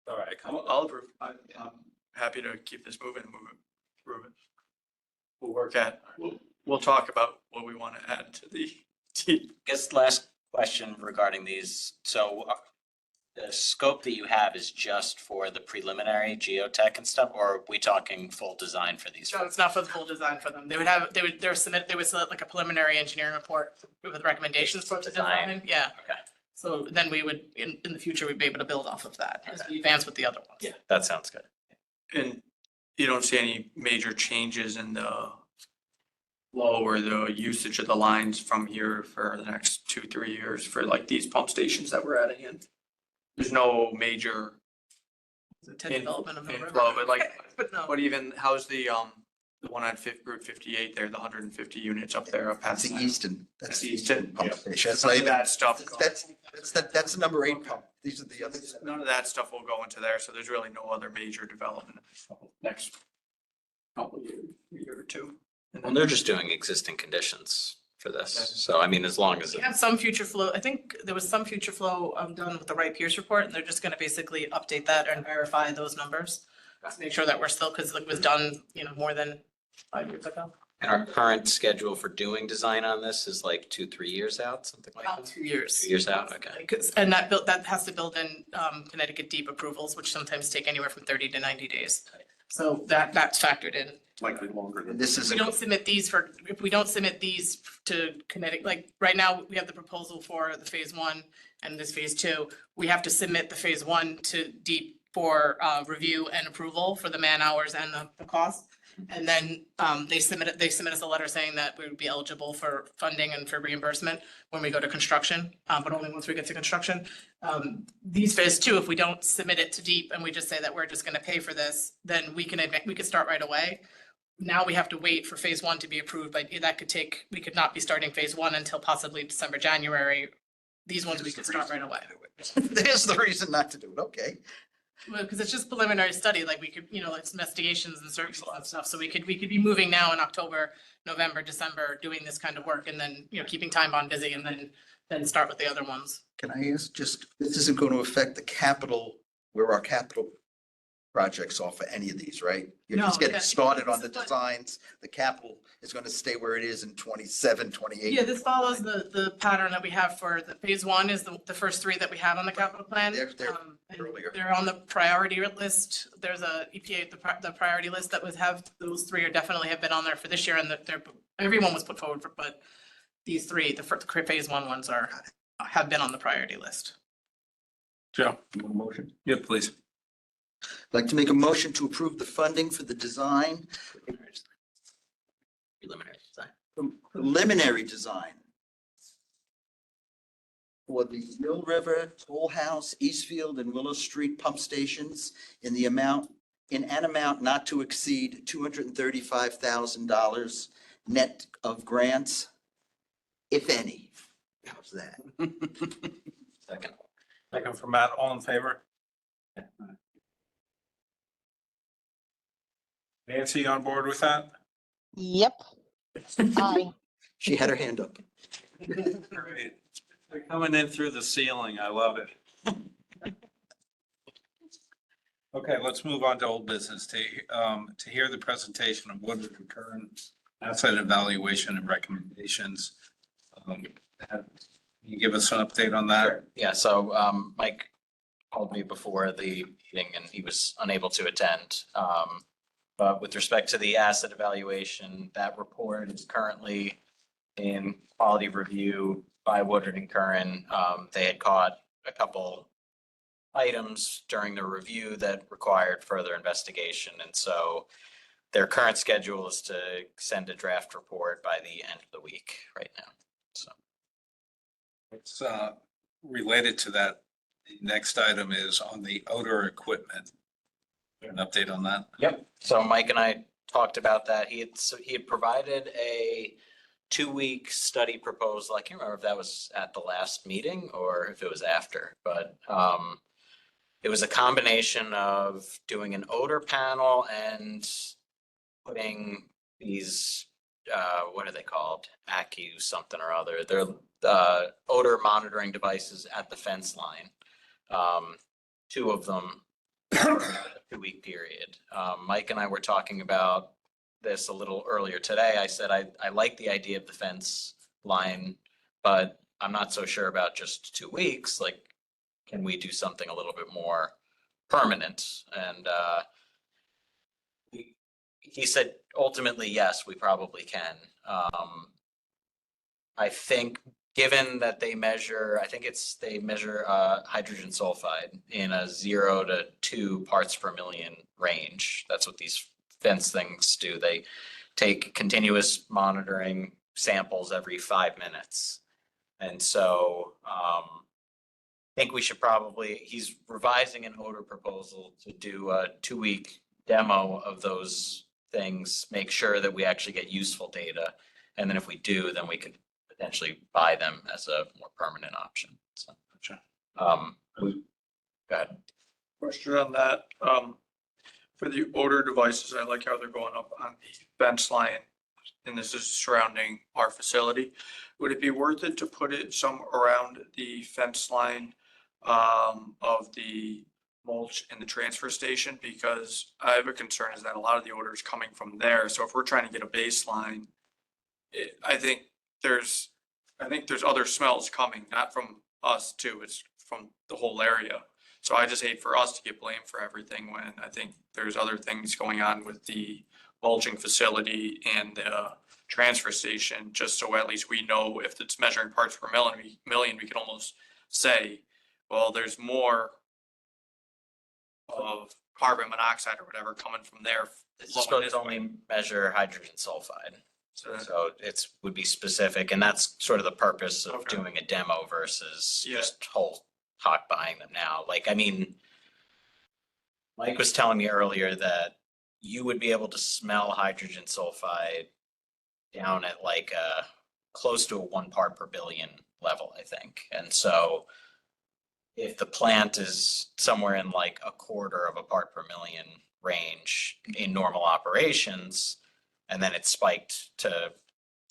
All right, come on. I'll approve. I'm happy to keep this moving and approve it. We'll work at, we'll talk about what we want to add to the team. Guess last question regarding these. So the scope that you have is just for the preliminary geotech and stuff, or are we talking full design for these? No, it's not for the full design for them. They would submit like a preliminary engineering report with recommendations for the design. Yeah. Okay. So then we would, in the future, we'd be able to build off of that as we advance with the other ones. Yeah, that sounds good. And you don't see any major changes in the flow or the usage of the lines from here for the next 2-3 years for like these pump stations that we're adding in? There's no major To development of the river. inflow, but like, But no. but even, how's the one on Route 58 there, the 150 units up there up That's past? the Easton. That's the Easton. Pump station. That's None not of even, that stuff, that's the number 8 pump. These are the others. none of that stuff will go into there, so there's really no other major development next couple years, year or two. And Well, then they're just doing existing conditions for this. So I mean, as long as, We have some future flow. I think there was some future flow done with the Wright Pierce report, and they're just gonna basically update that and verify those numbers. To make sure that we're still, because it was done, more than 5 years ago. and our current schedule for doing design on this is like 2-3 years out, something like About that? 2 years. 2 years out, okay. And that has to build in Connecticut deep approvals, which sometimes take anywhere from 30 to 90 days. So that's factored in. Likely longer than. And this is If we don't submit these to Connecticut, like right now, we have the proposal for the phase 1 and this phase 2. We have to submit the phase 1 to deep for review and approval for the man hours and the cost. And then they submit us a letter saying that we would be eligible for funding and for reimbursement when we go to construction, but only once we get to construction. These phase 2, if we don't submit it to deep and we just say that we're just gonna pay for this, then we can start right away. Now we have to wait for phase 1 to be approved, but we could not be starting phase 1 until possibly December, January. These ones we could start right away. There's the reason not to do it. Okay. Well, because it's just preliminary study, like we could, it's investigations and search and stuff, so we could be moving now in October, November, December, doing this kind of work and then, keeping time bond busy and then start with the other ones. Can I ask this isn't going to affect the capital, where our capital projects are for any of these, right? You're just No, getting started on the but- designs. The capital is going to stay where it is in 27, 28. Yeah, this follows the pattern that we have for the phase 1 is the first 3 that we have on the capital plan. They're And earlier. They're on the priority list. There's a EPA, the priority list that those 3 are definitely have been on there for this year and everyone was put forward for, but these 3, the phase 1 ones have been on the priority list. Joe? Motion. Yeah, please. I'd like to make a motion to approve the funding for the design, Preliminary design. preliminary design for the Mill River, Toll House, Eastfield, and Willow Street pump stations in an amount not to exceed $235,000 net of grants, if any. How's that? Second. Second from Matt, all in favor? Nancy, on board with that? Yep. Aye. She had her hand up. Great. They're coming in through the ceiling. I love it. Okay, let's move on to old business to hear the presentation of Woodward and Kern asset evaluation and recommendations. Can you give us an update on that? Yeah, so Mike called me before the meeting and he was unable to attend. But with respect to the asset evaluation, that report is currently in quality review by Woodard and Curran. They had caught a couple items during the review that required further investigation. And so their current schedule is to send a draft report by the end of the week right now. So. It's related to that. The next item is on the odor equipment. An update on that? Yep. So Mike and I talked about that. He had provided a 2-week study proposal. I can't remember if that was at the last meeting or if it was after, but it was a combination of doing an odor panel and putting these, what are they called? ACU something or other. They're odor monitoring devices at the fence line. 2 of them, a 2-week period. Mike and I were talking about this a little earlier today. I said, I like the idea of the fence line, but I'm not so sure about just 2 weeks. Like, can we do something a little bit more permanent? And he said, ultimately, yes, we probably can. I think given that they measure, they measure hydrogen sulfide in a 0 to 2 parts per million range. That's what these fence things do. They take continuous monitoring samples every 5 minutes. And so I think we should probably, he's revising an odor proposal to do a 2-week demo of those things, make sure that we actually get useful data. And then if we do, then we could potentially buy them as a more permanent option. So, go ahead. Question on that, for the odor devices, I like how they're going up on the fence line, and this is surrounding our facility. Would it be worth it to put it some around the fence line of the mulch in the transfer station? Because I have a concern is that a lot of the odor is coming from there. So if we're trying to get a baseline, I think there's other smells coming, not from us too, it's from the whole area. So I just hate for us to get blamed for everything when I think there's other things going on with the mulching facility and the transfer station, just so at least we know if it's measuring parts per million, we can almost say, well, there's more of carbon monoxide or whatever coming from there. It's supposed to only measure hydrogen sulfide. So it's would be specific, and that's sort of the purpose of Okay. doing a demo versus Yeah. just whole hot buying them now. Like, I mean, Mike was telling me earlier that you would be able to smell hydrogen sulfide down at like close to a 1 part per billion level, I think. And so if the plant is somewhere in like 1/4 of a part per million range in normal operations, and then it spiked to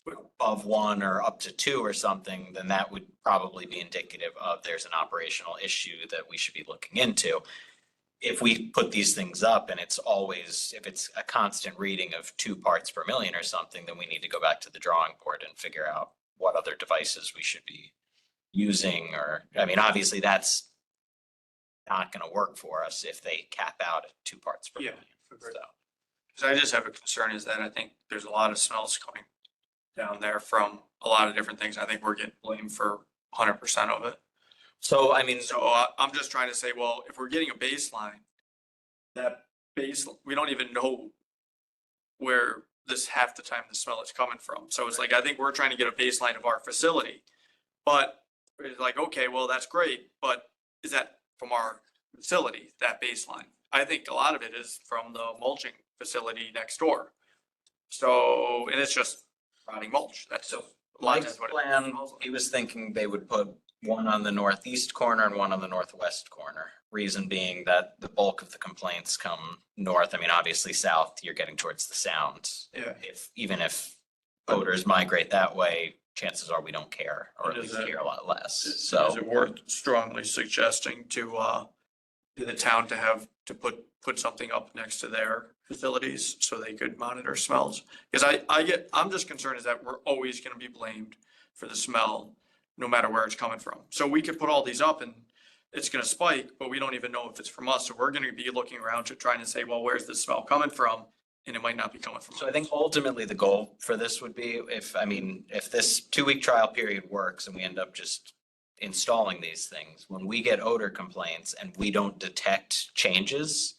above 1 or up to 2 or something, then that would probably be indicative of there's an operational issue that we should be looking into. If we put these things up and it's always, if it's a constant reading of 2 parts per million or something, then we need to go back to the drawing board and figure out what other devices we should be using. Or, I mean, obviously that's not going to work for us if they cap out at 2 parts per Yeah, million. agreed. So, Because I just have a concern is that I think there's a lot of smells coming down there from a lot of different things. I think we're getting blamed for 100% of it. so I mean, So I'm just trying to say, well, if we're getting a baseline, that we don't even know where this half the time the smell is coming from. So it's like, I think we're trying to get a baseline of our facility. But it's like, okay, well, that's great, but is that from our facility, that baseline? I think a lot of it is from the mulching facility next door. So, and it's just rotting mulch. That's a lot Mike's of what plan, it smells like. he was thinking they would put one on the northeast corner and one on the northwest corner. Reason being that the bulk of the complaints come north. I mean, obviously south, you're getting towards the sound. Yeah. Even if odors migrate that way, chances are we don't care, or at Does least it- care a lot less. Is So it worth strongly suggesting to the town to have to put something up next to their facilities so they could monitor smells? Because I'm just concerned is that we're always gonna be blamed for the smell, no matter where it's coming from. So we could put all these up and it's gonna spike, but we don't even know if it's from us. So we're gonna be looking around to trying to say, well, where's the smell coming from? And it might not be coming from us. So I think ultimately the goal for this would be if this 2-week trial period works and we end up just installing these things, when we get odor complaints and we don't detect changes,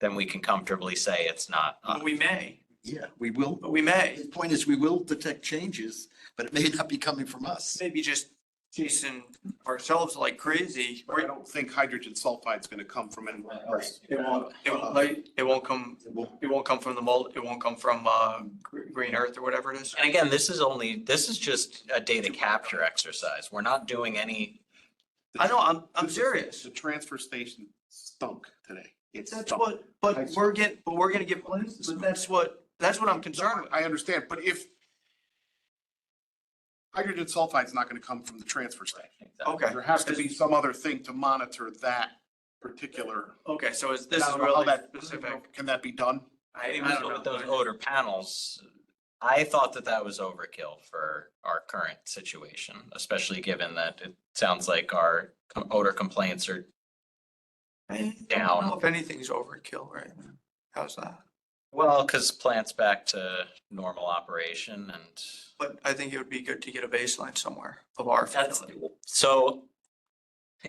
then we can comfortably say it's not us. But we may, Yeah, we will. but we may. The point is, we will detect changes, but it may not be coming from us. Maybe just chasing ourselves like crazy. But I don't think hydrogen sulfide's gonna come from anywhere else. It won't come from the mold, it won't come from Green Earth or whatever it is. And again, this is just a data capture exercise. We're not doing any, I know, I'm serious. The transfer station stunk today. It That's stunk. what, but we're gonna get, but that's what I'm concerned with. I understand, but if hydrogen sulfide's not gonna come from the transfer station. Okay. There has to be some other thing to monitor that particular. Okay, so this I is don't know how really that- specific. Can that be done? I don't know with those odor panels. I thought that was overkill for our current situation, especially given that it sounds like our odor complaints are I don't down. know if anything's overkill right now. How's that? Well, because plant's back to normal operation and But I think it would be good to get a baseline somewhere of our that's, facility. so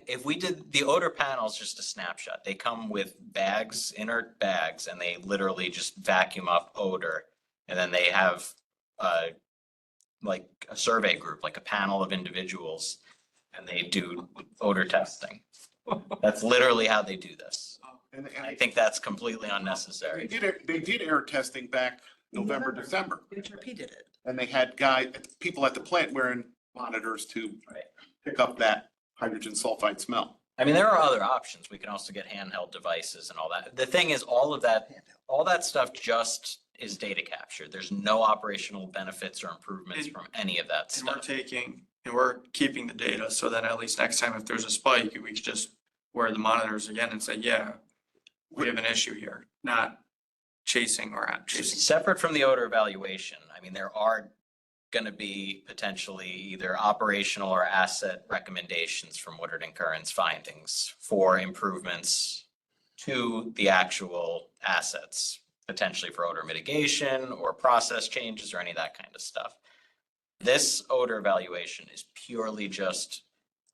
if we did, the odor panel's just a snapshot. They come with bags, inert bags, and they literally just vacuum up odor. And then they have like a survey group, like a panel of individuals, and they do odor testing. That's literally how they do this. And I think that's completely unnecessary. They did air testing back November, December, HRP did it. and they had people at the plant wearing monitors to Right. pick up that hydrogen sulfide smell. I mean, there are other options. We can also get handheld devices and all that. The thing is, all that stuff just is data capture. There's no operational benefits or improvements from any of that And we're stuff. we're keeping the data, so then at least next time if there's a spike, we can just wear the monitors again and say, yeah, we have an issue here, not chasing or at chasing. Separate from the odor evaluation, I mean, there are gonna be potentially either operational or asset recommendations from Woodard and Curran's findings for improvements to the actual assets, potentially for odor mitigation or process changes or any of that kind of stuff. This odor evaluation is purely just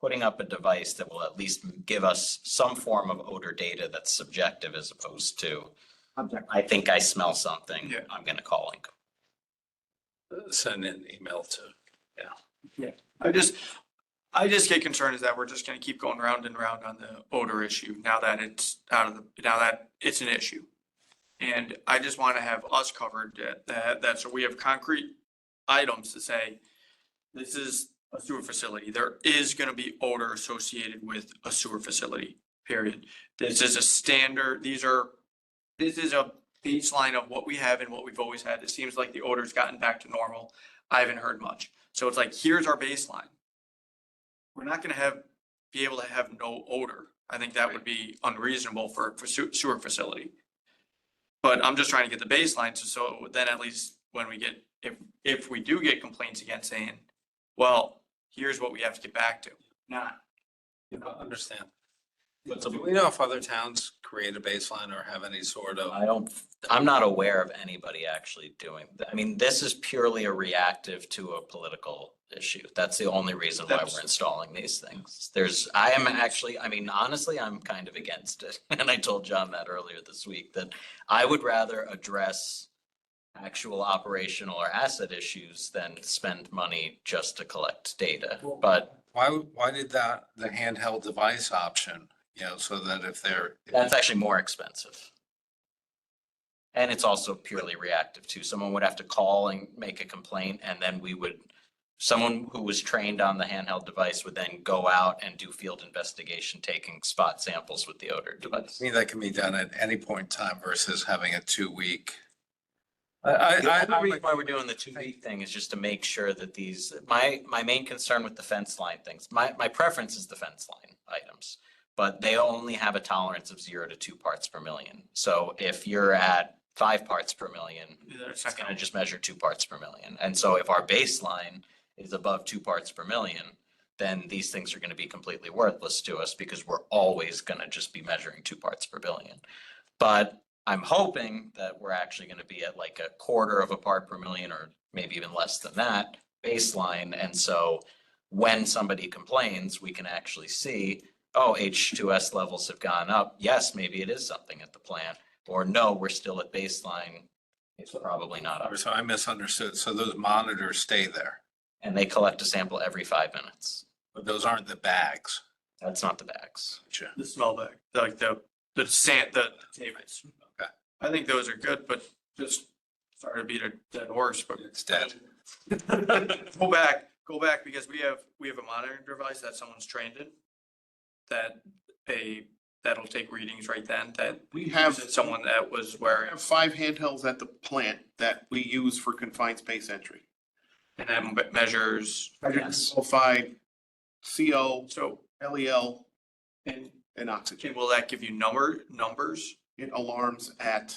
putting up a device that will at least give us some form of odor data that's subjective as opposed to, I think I smell something, Yeah. I'm gonna call and Send an email to. I just get concerned is that we're just gonna keep going round and round on the odor issue now that it's now that it's an issue. And I just wanna have us covered that so we have concrete items to say, this is a sewer facility. There is gonna be odor associated with a sewer facility, period. This is a standard, this is a baseline of what we have and what we've always had. It seems like the odor's gotten back to normal. I haven't heard much. So it's like, here's our baseline. We're not gonna be able to have no odor. I think that would be unreasonable for sewer facility. But I'm just trying to get the baseline, so then at least when we get, if we do get complaints again saying, well, here's what we have to get back to, not. Understand. But do we know if other towns create a baseline or have any sort of? I'm not aware of anybody actually doing, I mean, this is purely a reactive to a political issue. That's the only reason why we're installing these things. I mean, honestly, I'm kind of against it. And I told John that earlier this week, that I would rather address actual operational or asset issues than spend money just to collect data. But Why did the handheld device option, so that if they're. that's actually more expensive. And it's also purely reactive too. Someone would have to call and make a complaint, and then someone who was trained on the handheld device would then go out and do field investigation, taking spot samples with the odor device. I mean, that can be done at any point in time versus having a 2-week. The only reason why we're doing the 2-week thing is just to make sure that my main concern with the fence line things, my preference is the fence line items. But they only have a tolerance of 0 to 2 parts per million. So if you're at 5 parts per million, it's gonna just measure 2 parts per million. And so if our baseline is above 2 parts per million, then these things are gonna be completely worthless to us because we're always gonna just be measuring 2 parts per billion. But I'm hoping that we're actually gonna be at like a quarter of a part per million or maybe even less than that baseline. And so when somebody complains, we can actually see, oh, H2S levels have gone up. Yes, maybe it is something at the plant, or no, we're still at baseline. It's probably not up. So I misunderstood. So those monitors stay there, And they collect a sample every 5 minutes. but those aren't the bags. That's not the bags. Gotcha. The smell bag, like the tables. Okay. I think those are good, but just, sorry to beat a dead horse, but It's dead. go back because we have a monitoring device that someone's trained in. That'll take readings right then, that We have, someone that was we wearing, have 5 handhelds at the plant that we use for confined space entry. and that measures. Yes. Sulfide, CO, So, LEL, and and oxygen. will that give you numbers? It alarms at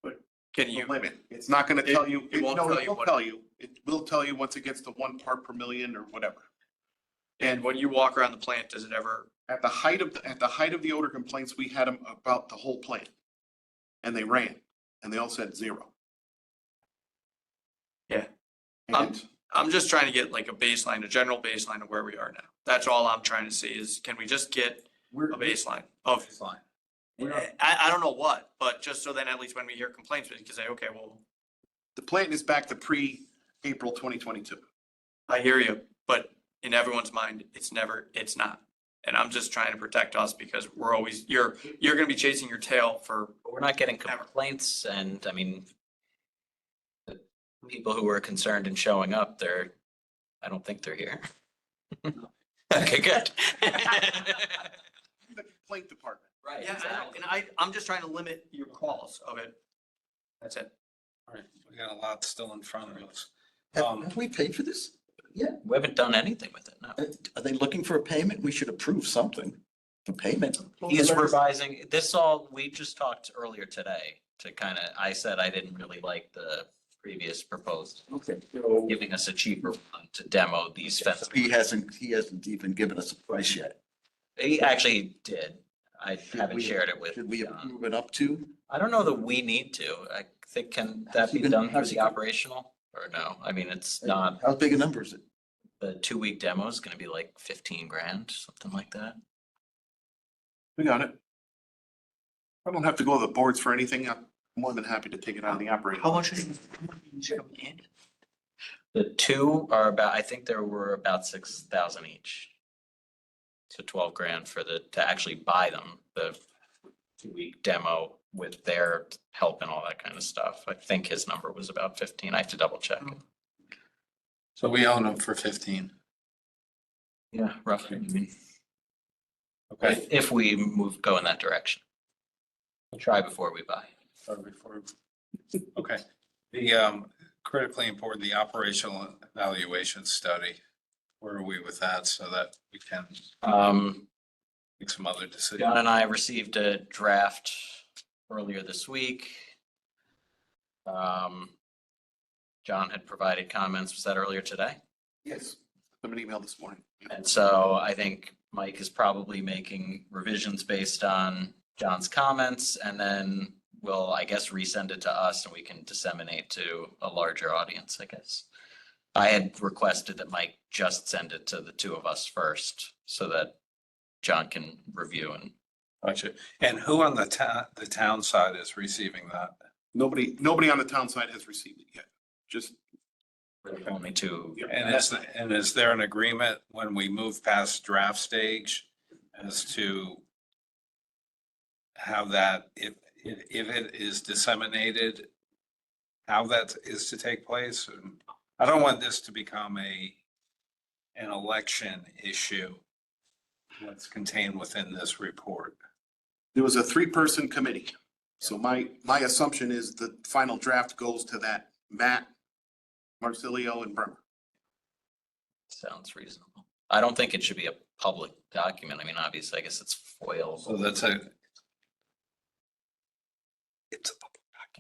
Can the you, limit. It's not gonna tell you. it won't no, tell you will what- tell you. It will tell you once it gets to 1 part per million or whatever. and when you walk around the plant, does it ever, At the height of the odor complaints, we had them about the whole plant. And they ran, and they all said 0. Yeah. And I'm just trying to get like a general baseline of where we are now. That's all I'm trying to see is, can we just get we're, a baseline of, Baseline. I don't know what, but just so then at least when we hear complaints, we can say, okay, well, the plant is back to pre-April 2022. I hear you, but in everyone's mind, it's not. And I'm just trying to protect us because we're always, you're gonna be chasing your tail for, But we're not getting complaints, and I mean, the people who were concerned and showing up, I don't think they're here. Okay, good. The complaint department. Right, yeah, I know, and I'm just trying to limit your calls of it. That's it. All right, we got a lot still in front of us. Have we paid for this? We haven't done anything with it, no. Are they looking for a payment? We should approve something for payment. He's revising, we just talked earlier today to kind of, I said I didn't really like the previous proposed, Okay. giving us a cheaper one to demo these fences. He hasn't even given us a price yet. He actually did. I Should haven't we- shared it with Should we John. approve it up to? I don't know that we need to. I think, can that be done through the operational or no? I mean, it's not, How big a number is it? the 2-week demo is gonna be like 15 grand, something like that. We got it. I don't have to go to the boards for anything. I'm more than happy to take it out of the operating. How much is it? The 2 are about, I think there were about 6,000 each. So 12 grand to actually buy them, the 2-week demo with their help and all that kind of stuff. I think his number was about 15. I have to double check. So we own them for 15. Yeah, roughly. I mean, Okay. if we go in that direction. We'll try before we buy. Okay. The critically important, the operational evaluation study. Where are we with that so that we can make some other decisions? John and I received a draft earlier this week. John had provided comments, was that earlier today? Yes. Sent an email this morning. And so I think Mike is probably making revisions based on John's comments, and then we'll, I guess, resend it to us and we can disseminate to a larger audience, I guess. I had requested that Mike just send it to the 2 of us first so that John can review and. Gotcha. And who on the town side is receiving that? Nobody on the town side has received it yet. Just. Only 2. And is there an agreement when we move past draft stage as to how that, if it is disseminated, how that is to take place? I don't want this to become an election issue that's contained within this report. There was a 3-person committee. So my assumption is the final draft goes to that Matt, Marsilio, and Bremer. Sounds reasonable. I don't think it should be a public document. I mean, obviously, I guess it's foil. So that's it's a public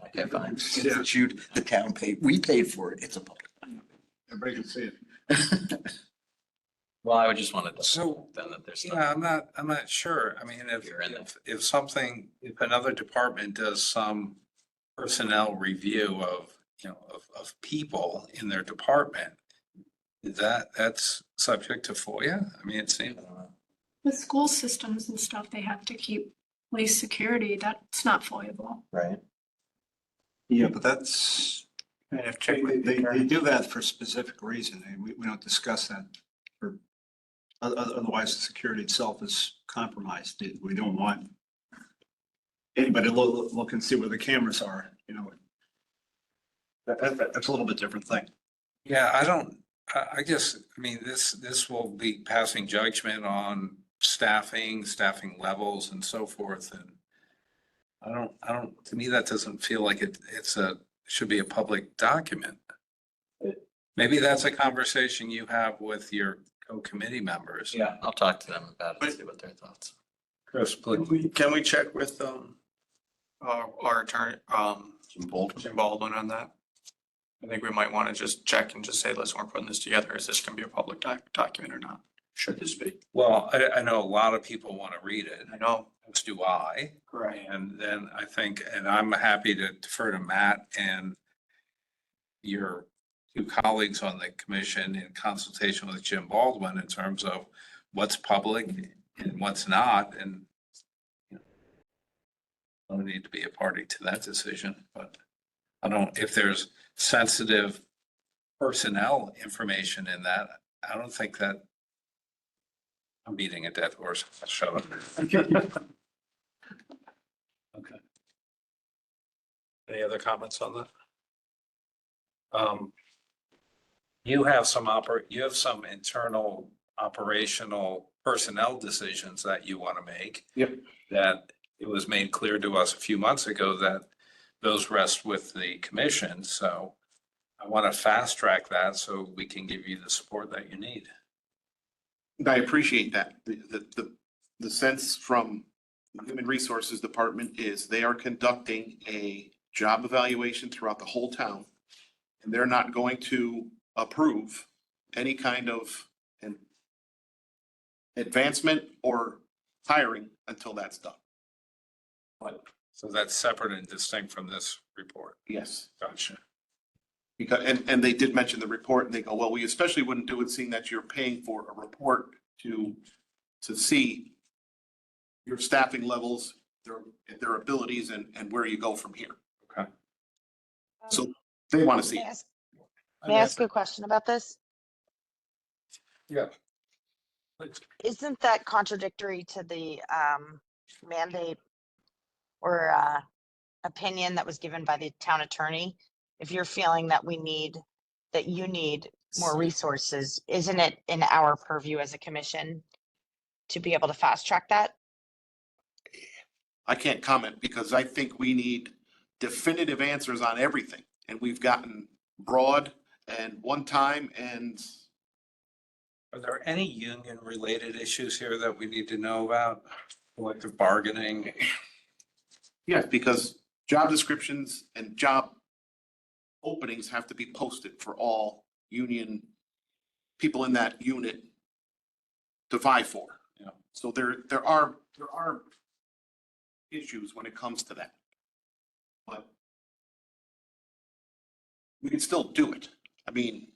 Okay, fine. It's you, the town paid, we paid for it. It's a public. Everybody can see it. Well, I would just wanted to, So, then that there's. yeah, I'm not sure. I mean, You're in there. if something, if another department does some personnel review of, you know, of people in their department, that's subject to FOIA? I mean, it seems. With school systems and stuff, they have to keep police security. That's not foiable. Right. Yeah, but that's, And if check with the they attorney. do that for a specific reason. We don't discuss that for, otherwise the security itself is compromised. We don't want anybody to look and see where the cameras are, you know. That's a little bit different thing. Yeah, I guess, I mean, this will be passing judgment on staffing levels and so forth, and to me, that doesn't feel like should be a public document. Maybe that's a conversation you have with your co-committee members. Yeah, I'll talk to them about it and see what their thoughts. Chris, please. Can we check with, our attorney, Jim Baldwin on that? I think we might want to just check and just say, listen, we're putting this together. Is this going to be a public document or not? Should this be? Well, I know a lot of people want to read it, I know. as do I. Correct. And then I think, and I'm happy to defer to Matt and your two colleagues on the commission in consultation with Jim Baldwin in terms of what's public and what's not, and you know, I don't need to be a party to that decision, but I don't, if there's sensitive personnel information in that, I don't think that I'm beating a dead horse. Shut up. Okay. Any other comments on that? You have some internal operational personnel decisions that you want to make. Yep. That it was made clear to us a few months ago that those rest with the commission, so I want to fast track that so we can give you the support that you need. I appreciate that. The sense from the Human Resources Department is they are conducting a job evaluation throughout the whole town. And they're not going to approve any kind of an advancement or hiring until that's done. So that's separate and distinct from this report. Yes. Gotcha. Because, and they did mention the report and they go, well, we especially wouldn't do it seeing that you're paying for a report to see your staffing levels, their abilities and where you go from here. Okay. So they want to see. May I ask a question about this? Yeah. Isn't that contradictory to the mandate or opinion that was given by the town attorney? If you're feeling that you need more resources, isn't it in our purview as a commission to be able to fast track that? I can't comment because I think we need definitive answers on everything. And we've gotten broad and one time and Are there any union related issues here that we need to know about? Collective bargaining? yes, because job descriptions and job openings have to be posted for all union people in that unit to vie for. Yeah. So there are issues when it comes to that. But we can still do it. I mean,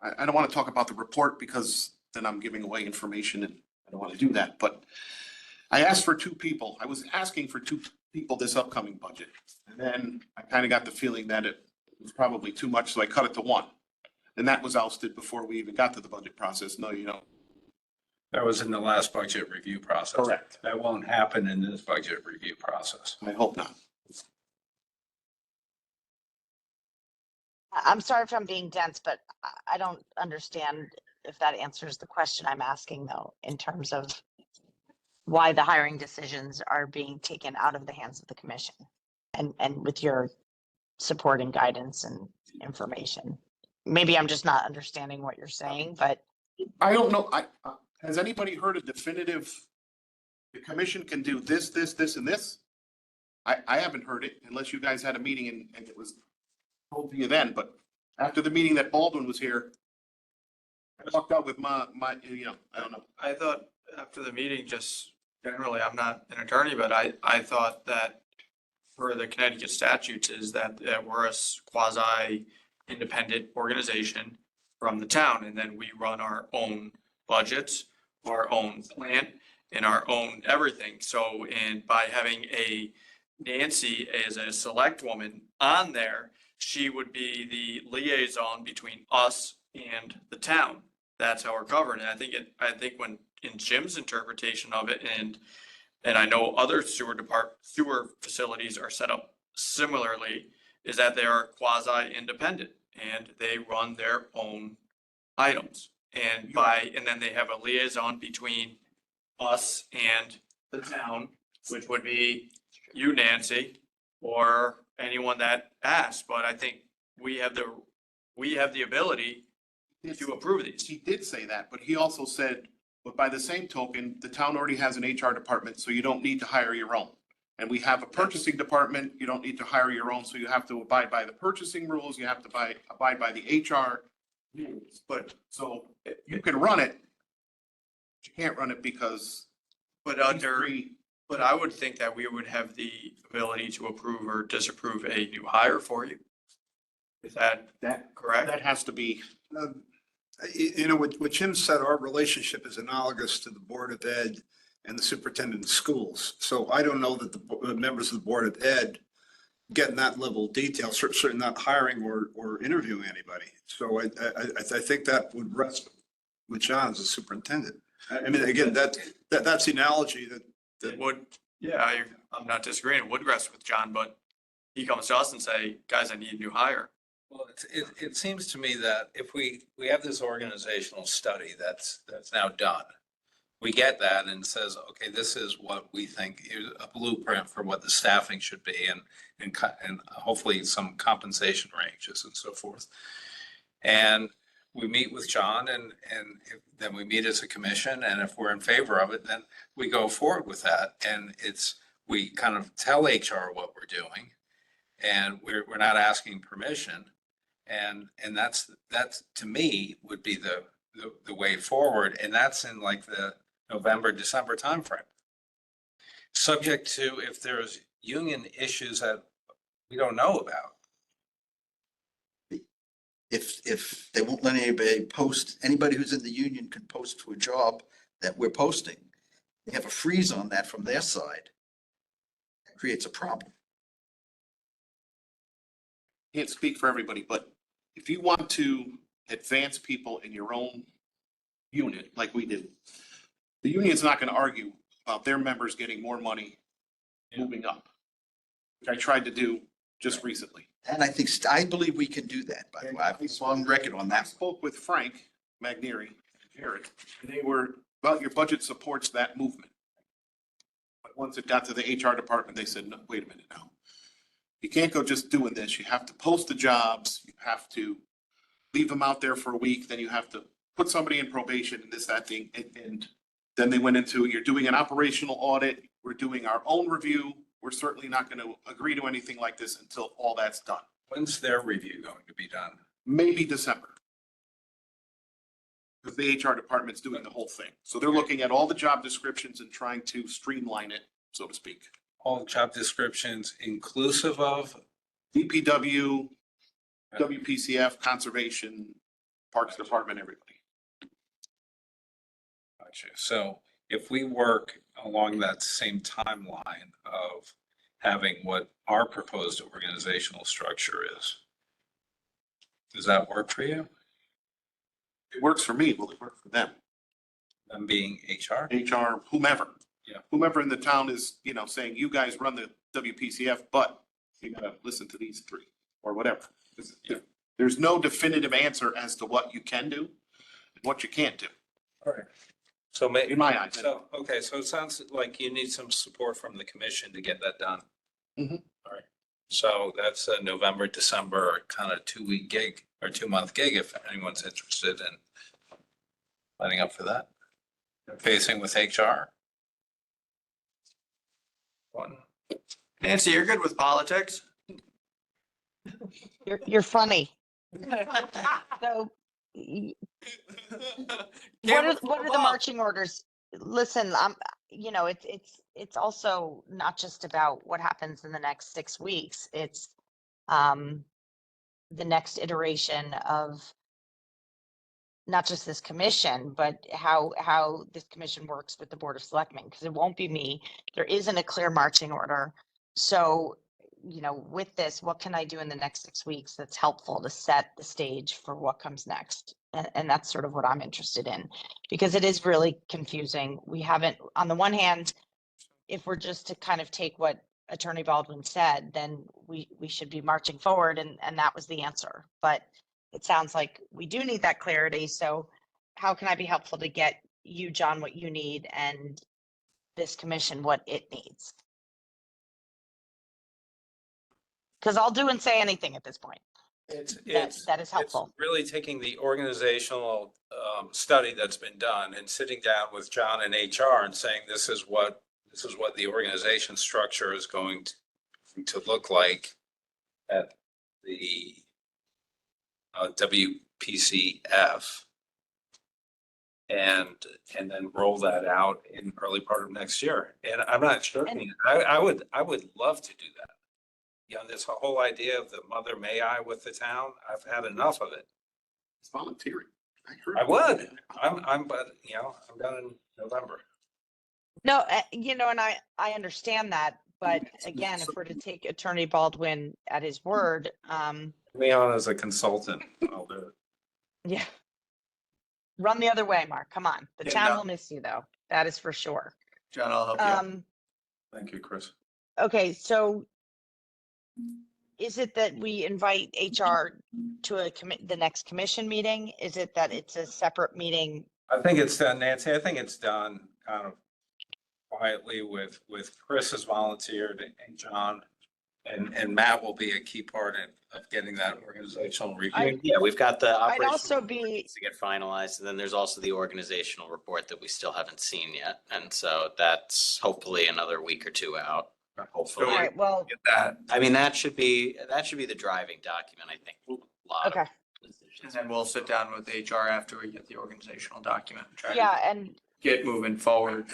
I don't want to talk about the report because then I'm giving away information and I don't want to do that, but I asked for two people. I was asking for two people this upcoming budget. And then I kind of got the feeling that it was probably too much, so I cut it to one. And that was ousted before we even got to the budget process. No, you know. That was in the last budget review process. Correct. That won't happen in this budget review process. I hope not. I'm sorry if I'm being dense, but I don't understand if that answers the question I'm asking though, in terms of why the hiring decisions are being taken out of the hands of the commission and with your support and guidance and information. Maybe I'm just not understanding what you're saying, but I don't know. Has anybody heard a definitive, the commission can do this, this, and this? I haven't heard it unless you guys had a meeting and it was told to you then, but after the meeting that Baldwin was here, I walked out with my, I don't know. I thought after the meeting, just generally, I'm not an attorney, but I thought that for the Connecticut statutes is that we're a quasi independent organization from the town, and then we run our own budgets, our own plant, and our own everything. So, and by having a Nancy as a select woman on there, she would be the liaison between us and the town. That's how we're covered. And I think when in Jim's interpretation of it, and I know other sewer facilities are set up similarly, is that they are quasi-independent and they run their own items. And then they have a liaison between us and the town, which would be you, Nancy, or anyone that asks. But I think we have the ability to approve these. He did say that, but he also said, but by the same token, the town already has an HR department, so you don't need to hire your own. And we have a purchasing department, you don't need to hire your own, so you have to abide by the purchasing rules, you have to abide by the HR rules. But, so you can run it, but you can't run it because. But but I would think that we would have the ability to approve or disapprove a new hire for you. Is that correct? That has to be, What Jim said, our relationship is analogous to the Board of Ed and the Superintendent of Schools. So I don't know that the members of the Board of Ed get in that level of detail, certainly not hiring or interviewing anybody. So I think that would rest with John as a superintendent. I mean, again, that's the analogy that It would, yeah, I'm not disagreeing. It would rest with John, but he comes to us and say, guys, I need a new hire. Well, it seems to me that if we have this organizational study that's now done, we get that and says, okay, this is what we think is a blueprint for what the staffing should be and hopefully some compensation ranges and so forth. And we meet with John and then we meet as a commission, and if we're in favor of it, then we go forward with that. And we kind of tell HR what we're doing, and we're not asking permission. And that's to me would be the way forward. And that's in like the November, December timeframe. Subject to if there's union issues that we don't know about. If they won't let anybody post, anybody who's in the union can post to a job that we're posting, they have a freeze on that from their side. That creates a problem. can't speak for everybody, but if you want to advance people in your own unit, like we did, the union's not gonna argue about their members getting more money moving up, which I tried to do just recently. And I believe we can do that, by the way. I've been on record on I that. spoke with Frank Magnieri and Jared, and they were, well, your budget supports that movement. But once it got to the HR department, they said, no, wait a minute now. You can't go just doing this. You have to post the jobs. You have to leave them out there for a week. Then you have to put somebody in probation and this, that thing. And then they went into, you're doing an operational audit. We're doing our own review. We're certainly not going to agree to anything like this until all that's done. When's their review going to be done? Maybe December. Because the HR department's doing the whole thing. So they're looking at all the job descriptions and trying to streamline it, so to speak. All job descriptions inclusive of? DPW, WPCF, Conservation, Parks Department, everybody. Gotcha. So if we work along that same timeline of having what our proposed organizational structure is, does that work for you? It works for me, will it work for them? Them being HR? HR, whomever. Yeah. Whomever in the town is, saying you guys run the WPCF, but you gotta listen to these three or whatever. Yeah. There's no definitive answer as to what you can do and what you can't do, All right. So maybe, in my eyes. so it sounds like you need some support from the commission to get that done. Mhm. All right. So that's a November, December kind of 2-week gig or 2-month gig if anyone's interested in signing up for that. Facing with HR. One. Nancy, you're good with politics? You're funny. So What are the marching orders? Listen, it's also not just about what happens in the next 6 weeks. It's the next iteration of not just this commission, but how this commission works with the Board of Selectmen, because it won't be me. There isn't a clear marching order. So, with this, what can I do in the next 6 weeks that's helpful to set the stage for what comes next? And that's sort of what I'm interested in, because it is really confusing. We haven't, on the one hand, if we're just to kind of take what Attorney Baldwin said, then we should be marching forward, and that was the answer. But it sounds like we do need that clarity. So how can I be helpful to get you, John, what you need, and this commission what it needs? Because I'll do and say anything at this point. That is helpful. It's really taking the organizational study that's been done and sitting down with John and HR and saying, this is what the organization structure is going to look like at the WPCF. And then roll that out in early part of next year. And I'm not sure, I would love to do that. This whole idea of the mother may I with the town, I've had enough of it. It's volunteering. heard I would, that. I'm done in November. No, and I understand that, but again, if we're to take Attorney Baldwin at his word, Me on as a consultant, I'll do it. yeah. Run the other way, Mark. Come on. The Yeah, town no. will miss you, though. That is for sure. John, I'll help you out. Thank you, Chris. Okay, so is it that we invite HR to the next commission meeting? Is it that it's a separate meeting? I think it's done, Nancy. I think it's done kind of quietly with Chris has volunteered and John and Matt will be a key part of getting that organizational review. Yeah, we've got the I'd operational also report be, to get finalized, and then there's also the organizational report that we still haven't seen yet. And so that's hopefully another week or two out. Hopefully. all right, well, Get that. I mean, that should be the driving document, I think. A lot of okay. And decisions. then we'll sit down with HR after we get the organizational document. and try to Yeah, and Get moving forward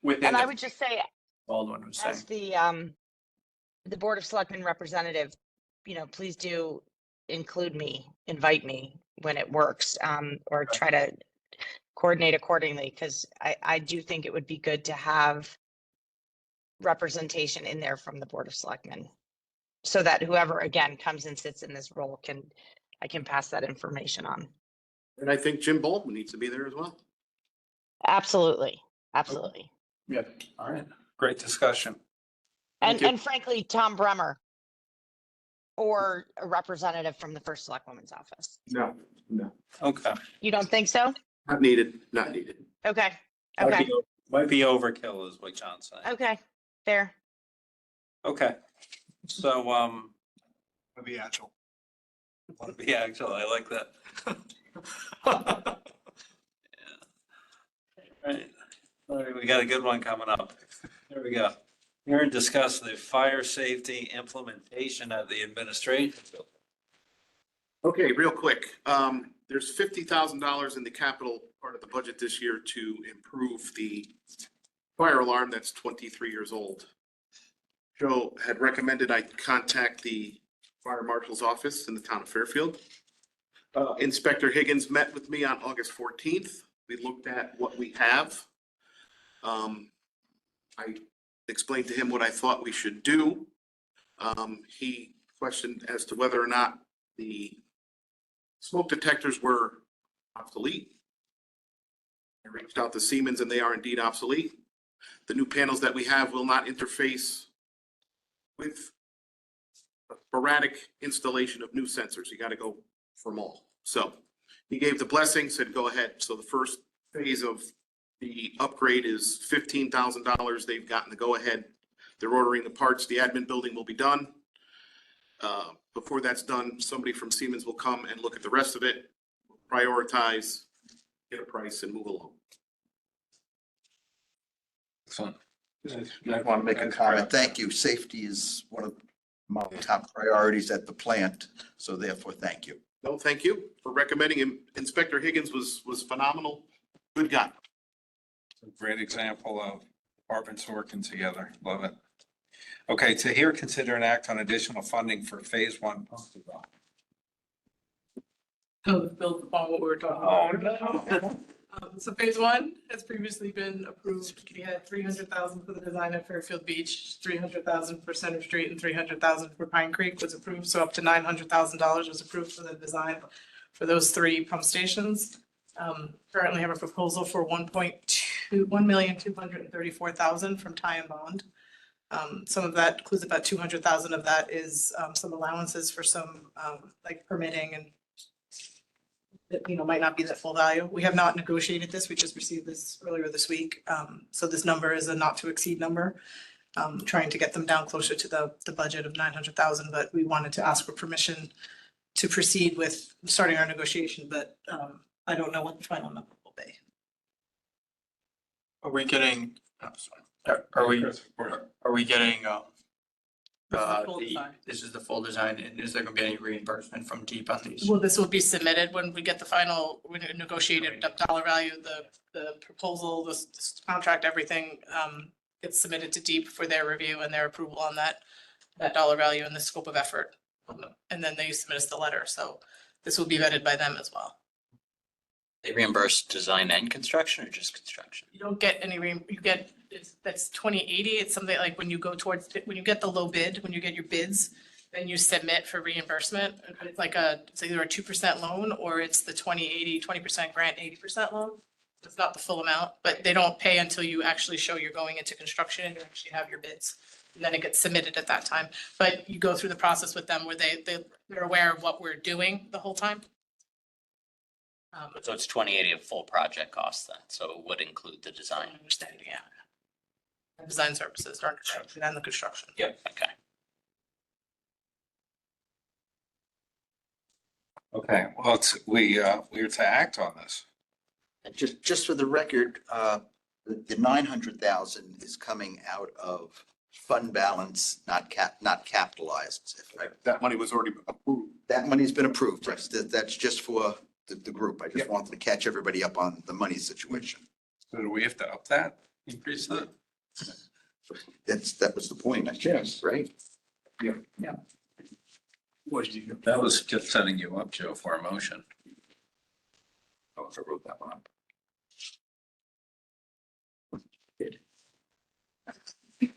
within I the would just say, Baldwin was saying. as the Board of Selectmen representative, please do include me, invite me when it works, or try to coordinate accordingly, because I do think it would be good to have representation in there from the Board of Selectmen, so that whoever again comes and sits in this role I can pass that information on. And I think Jim Baldwin needs to be there as well. Absolutely, absolutely. Yeah. All right. Great discussion. Thank you. And frankly, Tom Bremer or a representative from the First Selectwoman's office. No, Okay. You don't think so? not needed, not needed. Okay, okay, Might be overkill is what John's saying. okay, fair. Okay. So, It'll be agile. want to be actual, I like that. Right. All right, we got a good one coming up. There we go. Here and discuss the fire safety implementation of the administration. Okay, real quick. There's $50,000 in the capital part of the budget this year to improve the fire alarm that's 23 years old. Joe had recommended I contact the fire marshal's office in the town of Fairfield. Inspector Higgins met with me on August 14th. We looked at what we have. I explained to him what I thought we should do. He questioned as to whether or not the smoke detectors were obsolete. I reached out to Siemens and they are indeed obsolete. The new panels that we have will not interface with a sporadic installation of new sensors. You got to go for them all. So he gave the blessing, said, go ahead. So the first phase of the upgrade is $15,000. They've gotten the go ahead. They're ordering the parts. The admin building will be done. Before that's done, somebody from Siemens will come and look at the rest of it, prioritize, get a price and move along. Excellent. I want to make a comment. Thank you. Safety is one of my top priorities at the plant, so therefore, thank you. No, thank you for recommending him. Inspector Higgins was phenomenal. Good guy. A great example of departments working together. Love it. Okay, to hear, consider and act on additional funding for phase one pump design. Build upon what we were talking about. So phase one has previously been approved. We had 300,000 for the design at Fairfield Beach, 300,000 for Center Street, and 300,000 for Pine Creek was approved. So up to $900,000 was approved for the design for those 3 pump stations. Currently have a proposal for 1,234,000 from Ty and Bond. Some of that includes about 200,000 of that is some allowances for some like permitting and that, might not be the full value. We have not negotiated this. We just received this earlier this week. So this number is a not to exceed number. Trying to get them down closer to the budget of 900,000, but we wanted to ask for permission to proceed with starting our negotiation, but I don't know what the final number will be. Are we getting, are we getting, Full design. this is the full design, and is there gonna be any reimbursement from DEEP on these? Well, this will be submitted when we get the final, we negotiated dollar value, the proposal, this contract, everything gets submitted to DEEP for their review and their approval on that dollar value and the scope of effort. And then they submit us the letter, so this will be vetted by them as well. They reimburse design and construction or just construction? You don't get any, that's 2080, it's something like when you go towards, when you get the low bid, when you get your bids, then you submit for reimbursement. It's like it's either a 2% loan or it's the 20% grant, 80% loan. It's not the full amount, but they don't pay until you actually show you're going into construction and you actually have your bids. And then it gets submitted at that time. But you go through the process with them where they're aware of what we're doing the whole time. So it's 2080 of full project cost then, so it would include the design. Understanding, yeah. And design services, and the construction. Yep. Okay. Okay, well, we are to act on this. And just for the record, the 900,000 is coming out of fund balance, not capitalized. That money was already approved. That money's been approved, yes. That's just for the group. I just wanted to catch everybody up on the money situation. So do we have to up that, increase that? That was the point, I guess, right? That was just setting you up, Joe, for a motion. Oh, if I wrote that one up. I'd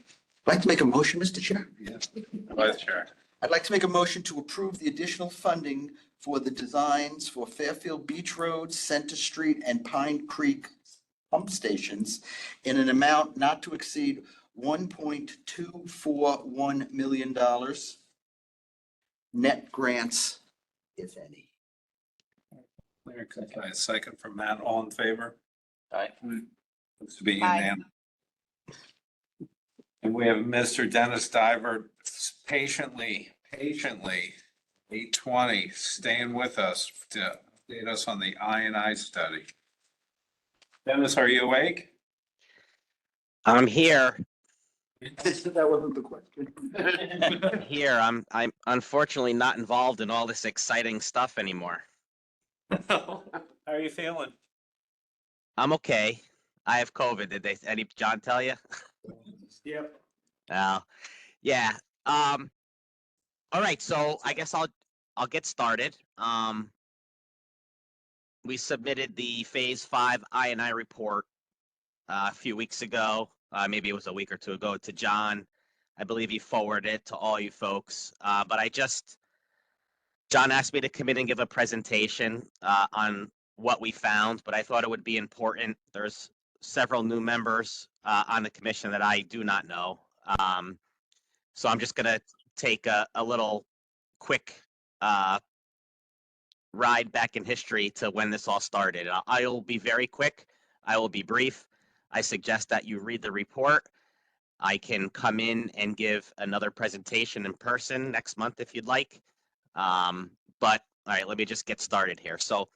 like to make a motion, Mr. Chair. Yes. Vice Chair. I'd like to make a motion to approve the additional funding for the designs for Fairfield Beach Road, Center Street, and Pine Creek pump stations in an amount not to exceed $1.241 million. Net grants, if any. Okay, a second from Matt, all in favor? Aye. Looks to be Aye. unanimous. And we have Mr. Dennis Diver patiently, 8:20, staying with us to update us on the I&I study. Dennis, are you awake? I'm here. That wasn't the question. Here. I'm unfortunately not involved in all this exciting stuff anymore. How are you feeling? I'm okay. I have COVID. Did John tell you? Yep. Yeah. All right. So I guess I'll get started. We submitted the Phase 5 I&I report a few weeks ago. Maybe it was a week or two ago to John. I believe he forwarded it to all you folks. But John asked me to come in and give a presentation on what we found, but I thought it would be important. There's several new members on the commission that I do not know. So I'm just going to take a little quick ride back in history to when this all started. I'll be very quick. I will be brief. I suggest that you read the report. I can come in and give another presentation in person next month if you'd like. But all right, let me just get started here. So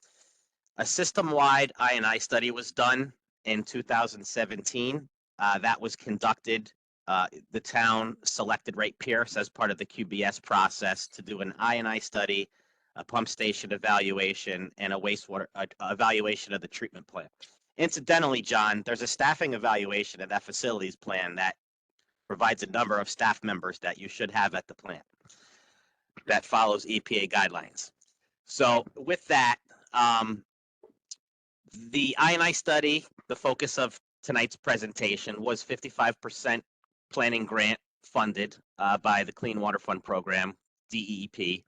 a system-wide I&I study was done in 2017. That was conducted. The town selected Wright Pierce as part of the QBS process to do an I&I study a pump station evaluation, and a wastewater evaluation of the treatment plant. Incidentally, John, there's a staffing evaluation of that facilities plan that provides a number of staff members that you should have at the plant that follows EPA guidelines. So with that, the I&I study, the focus of tonight's presentation, was 55% planning grant funded by the Clean Water Fund Program, DEEP.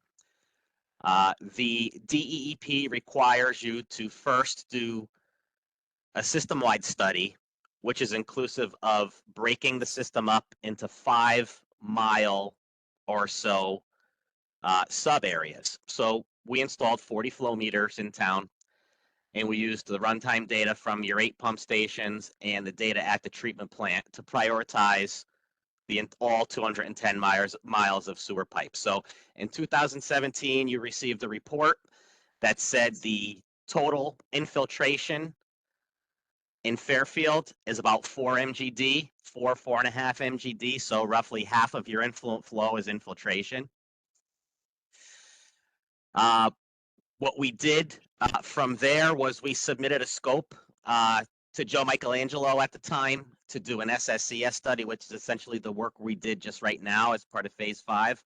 The DEEP requires you to first do a system-wide study, which is inclusive of breaking the system up into 5-mile or so sub areas. So we installed 40 flow meters in town, and we used the runtime data from your 8 pump stations and the data at the treatment plant to prioritize all 210 miles of sewer pipes. So in 2017, you received a report that said the total infiltration in Fairfield is about 4 MGD, 4.5 MGD. So roughly half of your influent flow is infiltration. What we did from there was we submitted a scope to Joe Michelangelo at the time to do an SSCS study, which is essentially the work we did just right now as part of phase 5.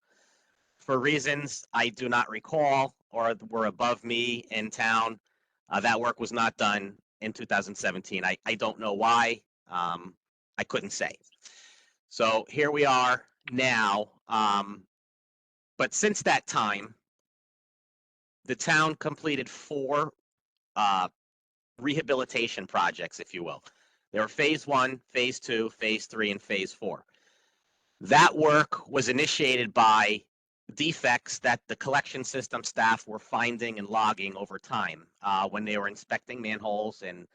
For reasons I do not recall or were above me in town, that work was not done in 2017. I don't know why. I couldn't say. So here we are now. But since that time, the town completed 4 rehabilitation projects, if you will. There were phase 1, phase 2, phase 3, and phase 4. That work was initiated by defects that the collection system staff were finding and logging over time when they were inspecting manholes, and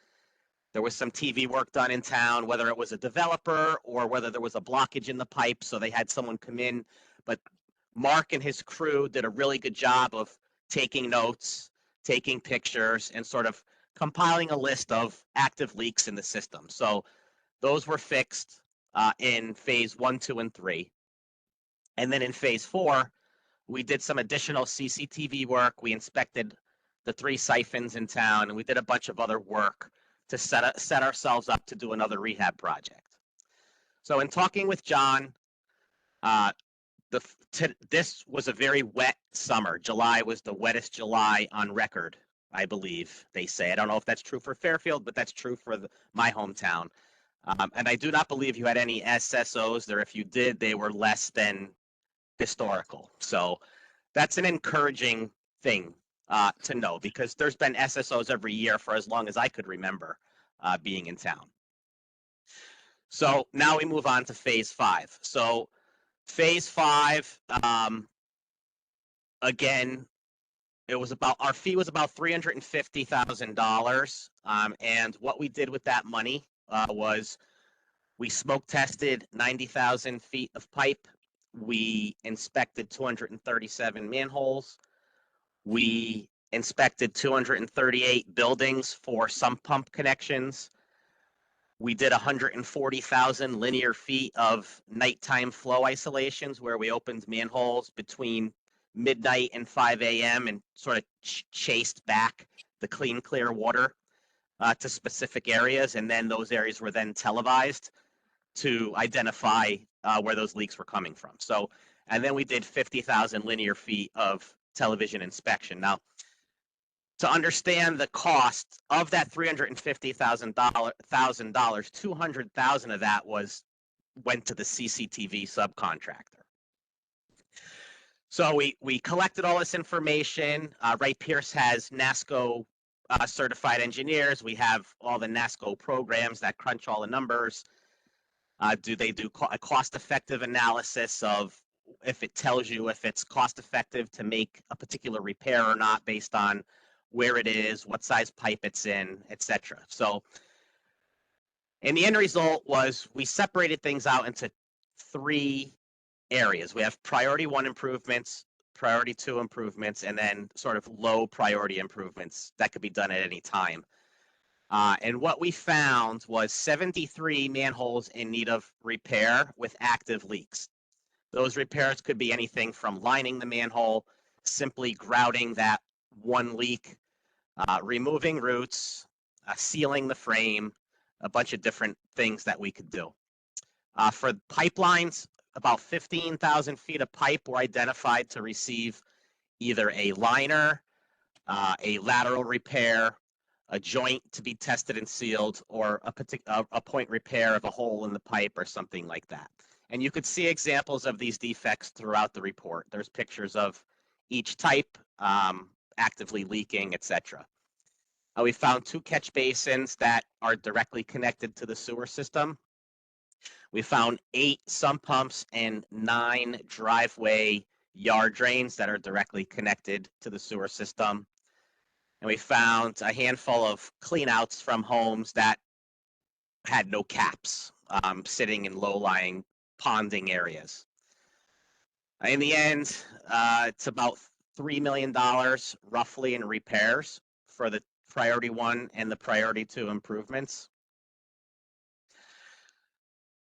there was some TV work done in town, whether it was a developer or whether there was a blockage in the pipe, so they had someone come in. But Mark and his crew did a really good job of taking notes, taking pictures, and sort of compiling a list of active leaks in the system. So those were fixed in phase 1, 2, and 3. And then in phase 4, we did some additional CCTV work. We inspected the 3 siphons in town, and we did a bunch of other work to set ourselves up to do another rehab project. So in talking with John, this was a very wet summer. July was the wettest July on record, I believe they say. I don't know if that's true for Fairfield, but that's true for my hometown. And I do not believe you had any SSOs there. If you did, they were less than historical. So that's an encouraging thing to know, because there's been SSOs every year for as long as I could remember being in town. So now we move on to phase 5. So phase 5, again, our fee was about $350,000. And what we did with that money was we smoke tested 90,000 feet of pipe. We inspected 237 manholes. We inspected 238 buildings for sump pump connections. We did 140,000 linear feet of nighttime flow isolations where we opened manholes between midnight and 5 a.m. and sort of chased back the clear water to specific areas. And then those areas were then televised to identify where those leaks were coming from. So, and then we did 50,000 linear feet of television inspection. Now, to understand the cost of that $350,000, $200,000 of that went to the CCTV subcontractor. So we collected all this information. Wright Pierce has NASCO certified engineers. We have all the NASCO programs that crunch all the numbers. They do a cost-effective analysis of if it tells you if it's cost-effective to make a particular repair or not based on where it is, what size pipe it's in, etc. So, and the end result was we separated things out into 3 areas. We have priority 1 improvements, priority 2 improvements, and then sort of low priority improvements that could be done at any time. And what we found was 73 manholes in need of repair with active leaks. Those repairs could be anything from lining the manhole, simply grouting that one leak, removing roots, sealing the frame, a bunch of different things that we could do. For pipelines, about 15,000 feet of pipe were identified to receive either a liner, a lateral repair, a joint to be tested and sealed, or a point repair of a hole in the pipe or something like that. And you could see examples of these defects throughout the report. There's pictures of each type actively leaking, etc. We found 2 catch basins that are directly connected to the sewer system. We found 8 sump pumps and 9 driveway yard drains that are directly connected to the sewer system. And we found a handful of cleanouts from homes that had no caps, sitting in low-lying ponding areas. In the end, it's about $3 million roughly in repairs for the priority 1 and the priority 2 improvements.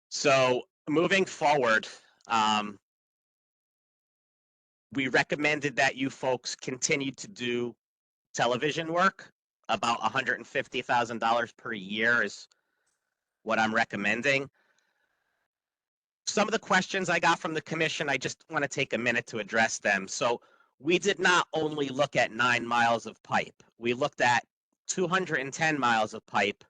So moving forward, we recommended that you folks continue to do television work. About $150,000 per year is what I'm recommending. Some of the questions I got from the commission, I just want to take a minute to address them. So we did not only look at 9 miles of pipe. We looked at 210 miles of pipe,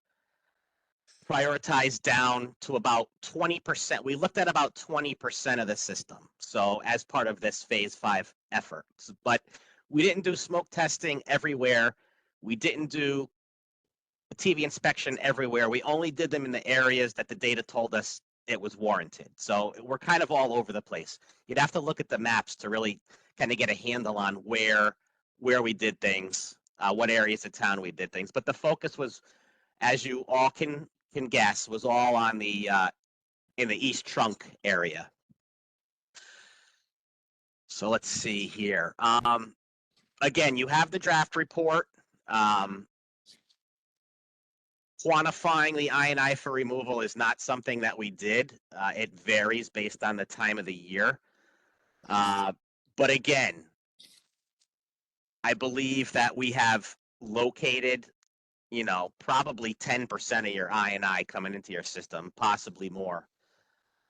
prioritized down to about 20%. We looked at about 20% of the system. So as part of this phase 5 effort, but we didn't do smoke testing everywhere. We didn't do a TV inspection everywhere. We only did them in the areas that the data told us it was warranted. So we're kind of all over the place. You'd have to look at the maps to really kind of get a handle on where we did things, what areas of town we did things. But the focus was, as you all can guess, was all on the in the East Trunk area. So let's see here. Again, you have the draft report. Quantifying the I&I for removal is not something that we did. It varies based on the time of the year. But again, I believe that we have located, probably 10% of your I&I coming into your system, possibly more,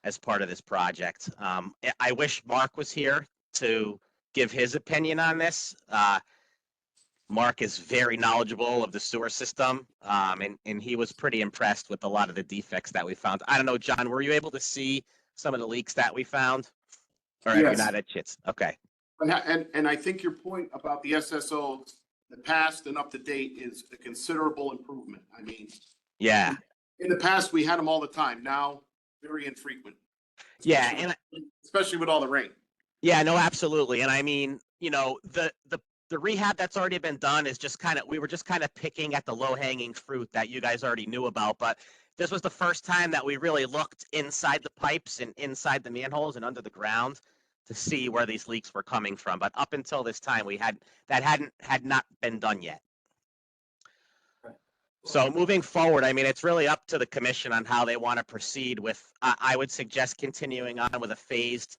as part of this project. I wish Mark was here to give his opinion on this. Mark is very knowledgeable of the sewer system, and he was pretty impressed with a lot of the defects that we found. I don't know, John, were you able to see some of the leaks that we found? Or have you Yes. not had chits? Okay. And I think your point about the SSO, the past and up to date, is a considerable improvement. I mean, Yeah. in the past, we had them all the time. Now, very infrequent. Yeah. And Especially with all the rain. yeah, no, absolutely. And I mean, the rehab that's already been done is just we were just kind of picking at the low hanging fruit that you guys already knew about. But this was the first time that we really looked inside the pipes and inside the manholes and under the ground to see where these leaks were coming from. But up until this time, had not been done yet. So moving forward, I mean, it's really up to the commission on how they want to proceed with. I would suggest continuing on with a phased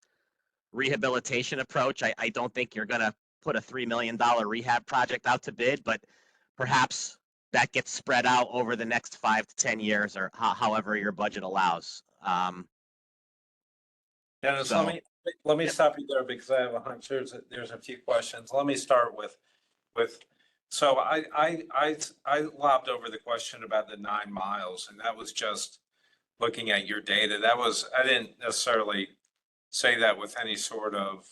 rehabilitation approach. I don't think you're going to put a $3 million rehab project out to bid, but perhaps that gets spread out over the next 5 to 10 years, or however your budget allows. Dennis, So- let me stop you there because I have a hunch there's a few questions. Let me start with, so I lobbed over the question about the 9 miles, and that was just looking at your data. I didn't necessarily say that with any sort of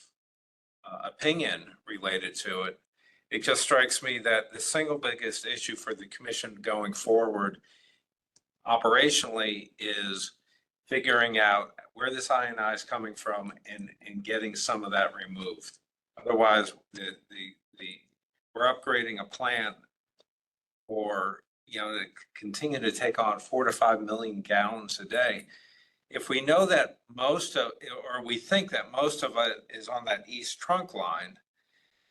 opinion related to it. It just strikes me that the single biggest issue for the commission going forward operationally is figuring out where this I&I is coming from and getting some of that removed. Otherwise, we're upgrading a plant to continue to take on 4 to 5 million gallons a day. If we know that we think that most of it is on that East Trunk line,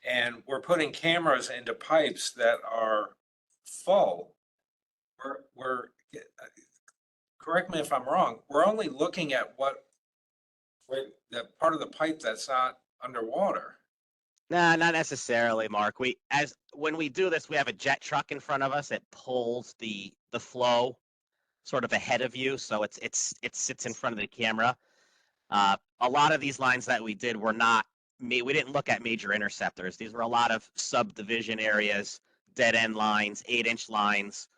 and we're putting cameras into pipes that are full, we're correct me if I'm wrong, we're only looking at the part of the pipe that's not underwater. Nah, not necessarily, Mark. When we do this, we have a jet truck in front of us. It pulls the flow sort of ahead of you, so it sits in front of the camera. A lot of these lines that we did were not we didn't look at major interceptors. These were a lot of subdivision areas, dead end lines, 8-inch lines.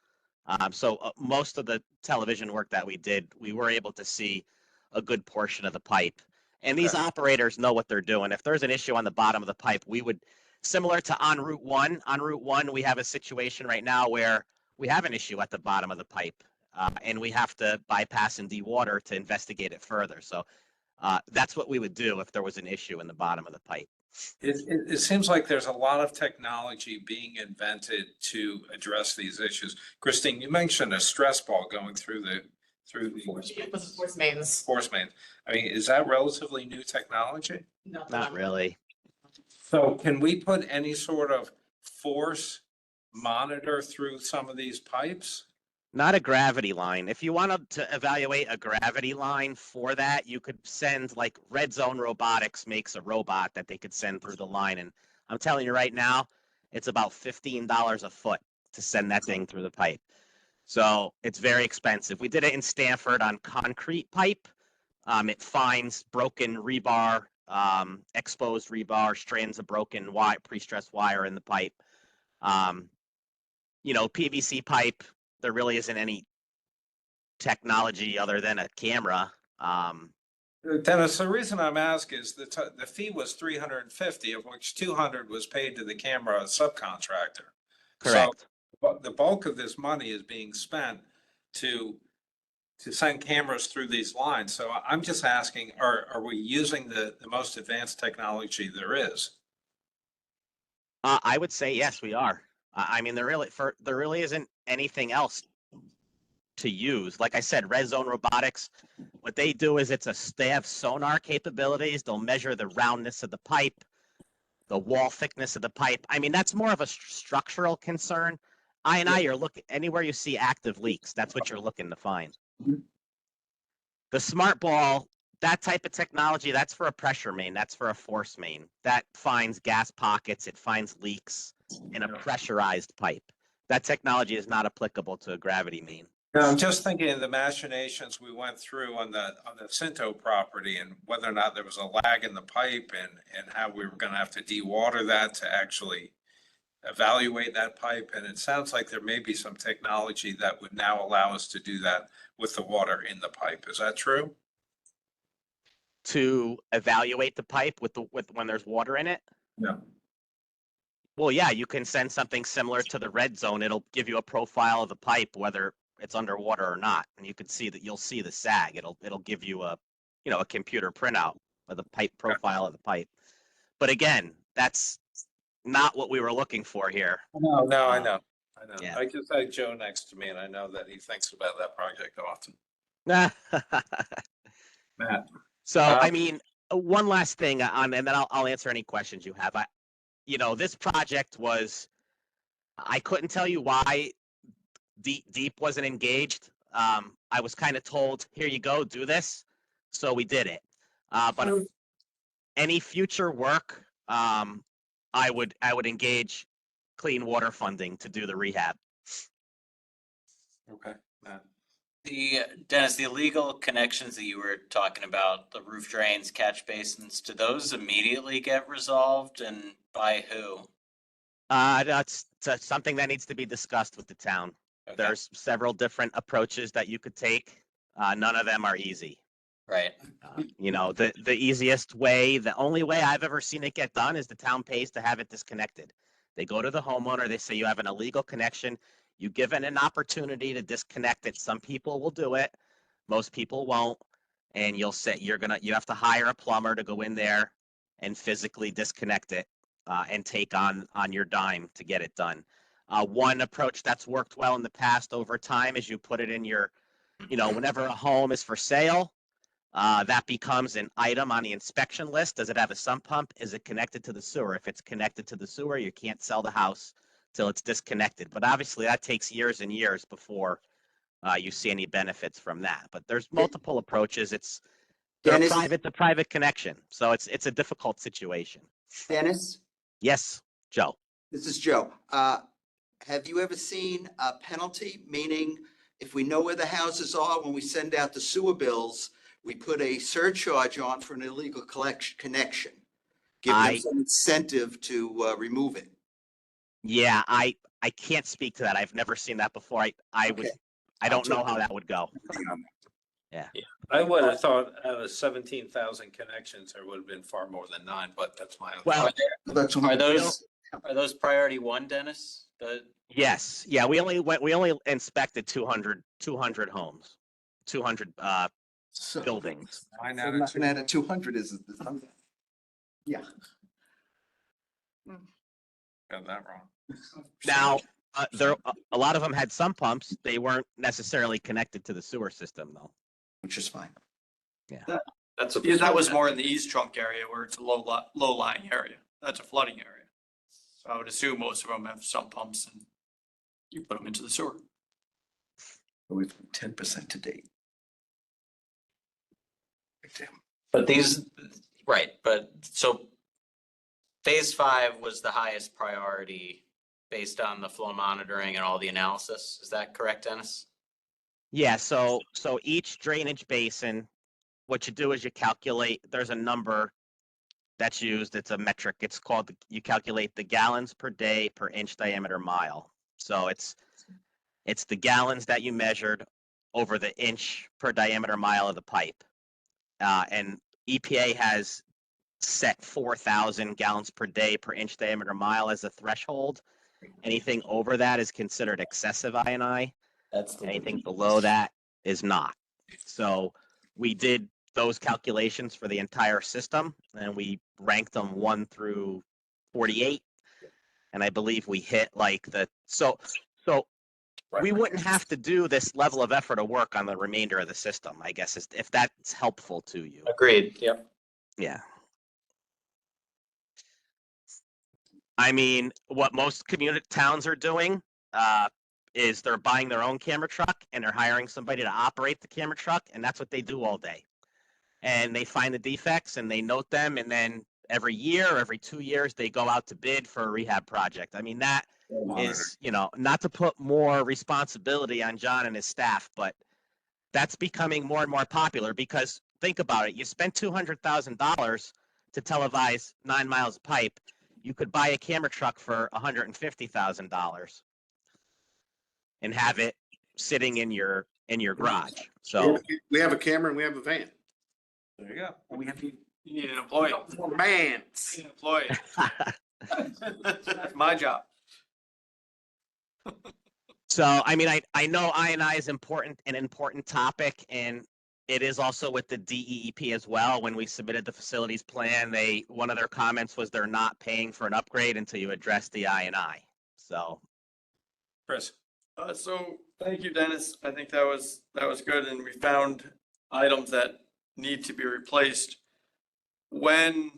So most of the television work that we did, we were able to see a good portion of the pipe. And these operators know what they're doing. If there's an issue on the bottom of the pipe, we would, similar to on Route 1, we have a situation right now where we have an issue at the bottom of the pipe, and we have to bypass and dewater to investigate it further. So that's what we would do if there was an issue in the bottom of the pipe. It seems like there's a lot of technology being invented to address these issues. Christine, you mentioned a stress ball going through the Force mains. force main. I mean, is that relatively new technology? Not really. So can we put any sort of force monitor through some of these pipes? Not a gravity line. If you wanted to evaluate a gravity line for that, you could send, like, Red Zone Robotics makes a robot that they could send through the line. And I'm telling you right now, it's about $15 a foot to send that thing through the pipe. So it's very expensive. We did it in Stanford on concrete pipe. It finds broken rebar, exposed rebar, strands of broken wire, pre-stressed wire in the pipe. PVC pipe, there really isn't any technology other than a camera. Dennis, the reason I'm asking is the fee was $350, of which $200 was paid to the camera subcontractor. Correct. But the bulk of this money is being spent to send cameras through these lines. So I'm just asking, are we using the most advanced technology there is? I would say yes, we are. I mean, there really isn't anything else to use. Like I said, Red Zone Robotics, what they do is they have sonar capabilities. They'll measure the roundness of the pipe, the wall thickness of the pipe. I mean, that's more of a structural concern. You're looking anywhere you see active leaks. That's what you're looking to find. The smart ball, that type of technology, that's for a pressure main. That's for a force main. That finds gas pockets. It finds leaks in a pressurized pipe. That technology is not applicable to a gravity main. I'm just thinking of the machinations we went through on the Cinto property and whether or not there was a lag in the pipe and how we were going to have to dewater that to actually evaluate that pipe. And it sounds like there may be some technology that would now allow us to do that with the water in the pipe. Is that true? To evaluate the pipe with when there's water in it? No. Well, yeah, you can send something similar to the Red Zone. It'll give you a profile of the pipe, whether it's underwater or not, and you can see that you'll see the sag. It'll give you a computer printout of the pipe profile of the pipe. But again, that's not what we were looking for here. No, I know. Yeah. I just had Joe next to me and I know that he thinks about that project often. Matt. So, I mean, one last thing and then I'll answer any questions you have. This project I couldn't tell you why Deep wasn't engaged. I was kind of told, here you go, do this. So we did it. But any future work, I would engage clean water funding to do the rehab. Okay, Matt. Dennis, the illegal connections that you were talking about, the roof drains, catch basins, do those immediately get resolved and by who? That's something that needs to be discussed with the town. Okay. There's several different approaches that you could take. None of them are easy. Right. The easiest way, the only way I've ever seen it get done is the town pays to have it disconnected. They go to the homeowner, they say you have an illegal connection. You give it an opportunity to disconnect it. Some people will do it. Most people won't. And you'll say you have to hire a plumber to go in there and physically disconnect it and take on your dime to get it done. One approach that's worked well in the past over time is you put it in your, whenever a home is for sale, that becomes an item on the inspection list. Does it have a sump pump? Is it connected to the sewer? If it's connected to the sewer, you can't sell the house till it's disconnected. But obviously that takes years and years before you see any benefits from that. But there's multiple approaches. It's Dennis? private connection. So it's a difficult situation. Dennis, Yes, Joe. This is Joe. Have you ever seen a penalty? Meaning, if we know where the houses are, when we send out the sewer bills, we put a surcharge on for an illegal connection. Give them I- some incentive to remove it. Yeah, I can't speak to that. I've never seen that before. I would, Okay. I don't I'll know talk how to that would go. I would have thought out of 17,000 connections, there would have been far more than 9, but that's my own. Well, That's Are those priority one, Dennis? yes, yeah, we only inspected 200 homes, 200 so. buildings. Nothing out of 200 is. Yeah. Got that wrong. Now, a lot of them had sump pumps. They weren't necessarily connected to the sewer system though. Which is fine. That's, yeah, that was more in the East Trunk area where it's a low lying area. That's a flooding area. So I would assume most of them have sump pumps and you put them into the sewer. We've 10% to date. But these, right, but so phase 5 was the highest priority based on the flow monitoring and all the analysis. Is that correct, Dennis? Yeah, so each drainage basin, what you do is you calculate, there's a number that's used, it's a metric, it's called, you calculate the gallons per day per inch diameter mile. So it's the gallons that you measured over the inch per diameter mile of the pipe. And EPA has set 4,000 gallons per day per inch diameter mile as a threshold. Anything over that is considered excessive INI. Anything below that is not. So we did those calculations for the entire system and we ranked them 1 through 48. And I believe we hit like so we wouldn't have to do this level of effort of work on the remainder of the system, I guess, if that's helpful to you. Agreed, yep. Yeah. I mean, what most community towns are doing is they're buying their own camera truck and they're hiring somebody to operate the camera truck, and that's what they do all day. And they find the defects and they note them, and then every year, every 2 years, they go out to bid for a rehab project. I mean, that is, not to put more responsibility on John and his staff, but that's becoming more and more popular because think about it. You spend $200,000 to televise 9 miles of pipe. You could buy a camera truck for $150,000 and have it sitting in your garage. So We have a camera and we have a van. There you go. We have You need an employee. Man. You need an employee. That's my job. So, I mean, I know INI is an important topic, and it is also with the DEEP as well. When we submitted the facilities plan, one of their comments was they're not paying for an upgrade until you address the INI. So, Chris. So thank you, Dennis. I think that was good, and we found items that need to be replaced. When,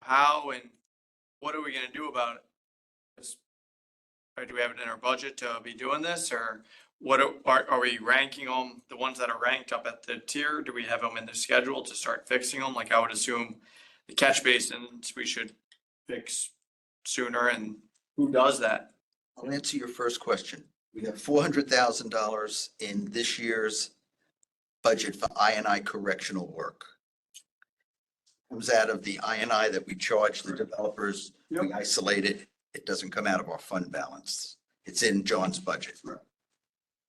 how, and what are we gonna do about it? Or do we have it in our budget to be doing this, or what are we ranking them, the ones that are ranked up at the tier? Do we have them in the schedule to start fixing them? Like I would assume the catch basins we should fix sooner, and who does that? I'll answer your first question. We have $400,000 in this year's budget for INI correctional work. Comes out of the INI that we charge the developers, we isolate it. It doesn't come out of our fund balance. It's in John's budget.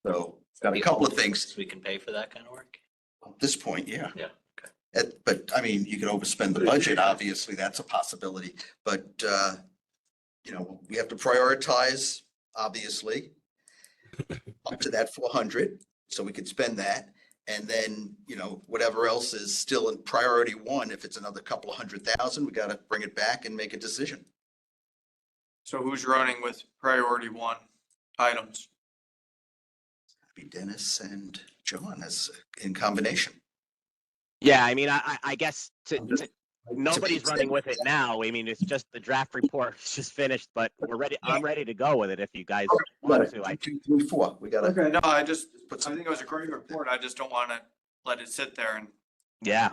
So got a couple of things. We can pay for that kind of work. At this point, yeah. Yeah, But I mean, you could overspend the budget, obviously, that's a possibility, but, we have to prioritize, obviously, up to that 400, so we could spend that. And then, whatever else is still in priority 1, if it's another couple of $100,000, we got to bring it back and make a decision. So who's running with priority 1 items? Be Dennis and John as in combination. yeah, I mean, I guess nobody's running with it now. I mean, it's just the draft report is just finished, but I'm ready to go with it if you guys want to. 1, 2, 3, 4. We got to. Okay, no, I think it was a great report. I just don't want to let it sit there, and Yeah.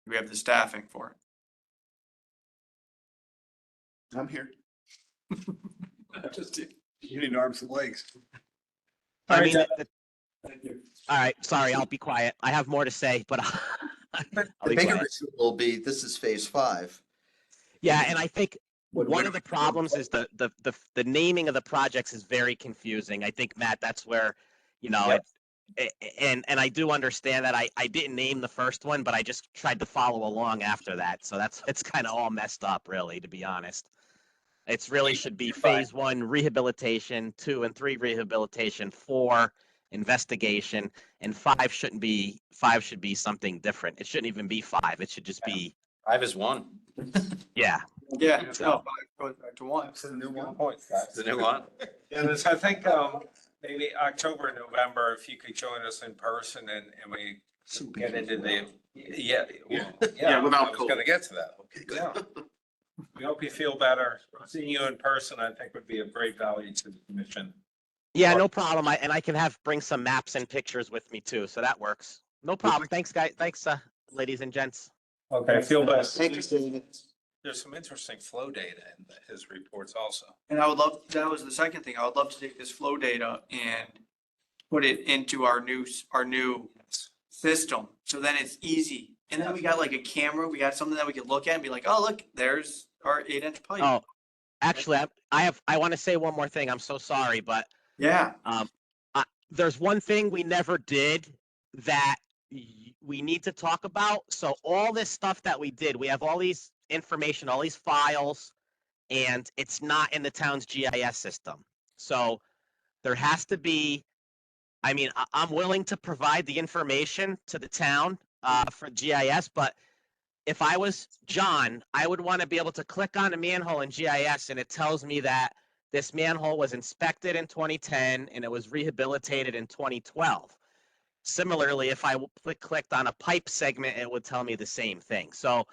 we have the staffing for it. I'm here. Just, you need arms and legs. I mean, Thank you. all right, sorry, I'll be quiet. I have more to say, but I'll The be bigger quiet. issue will be, this is phase 5. Yeah, and I think When- one when- of the problems is the naming of the projects is very confusing. I think, Matt, that's where, you know, Yep. and I do understand that I didn't name the first one, but I just tried to follow along after that. So it's kind of all messed up, really, to be honest. It's really should be phase 1 rehabilitation, 2 and 3 rehabilitation, 4 investigation, and 5 should be something different. It shouldn't even be 5. It should just be, 5 is 1. yeah. Yeah, So- no, goes back to one. It's a new one. It's a new one. Yeah, this, I think, maybe October, November, if you could join us in person and we get into the, yeah. Yeah, without I was COVID. gonna get to that. Yeah. We hope you feel better. Seeing you in person, I think would be of great value to the commission. Yeah, no problem. I can bring some maps and pictures with me too, so that works. No problem. Thanks, guys. Thanks, ladies and gents. Okay, feel better. Thank you, David. There's some interesting flow data in his reports also. And I would love, that was the second thing, I would love to take this flow data and put it into our new system, so then it's easy. And then we got like a camera, we got something that we could look at and be like, oh, look, there's our 8-inch pipe. Oh, actually, I want to say one more thing. I'm so sorry, but Yeah, there's one thing we never did that we need to talk about. So all this stuff that we did, we have all these information, all these files, and it's not in the town's GIS system. So there has to be, I mean, I'm willing to provide the information to the town for GIS, but if I was John, I would want to be able to click on a manhole in GIS and it tells me that this manhole was inspected in 2010 and it was rehabilitated in 2012. Similarly, if I clicked on a pipe segment, it would tell me the same thing. So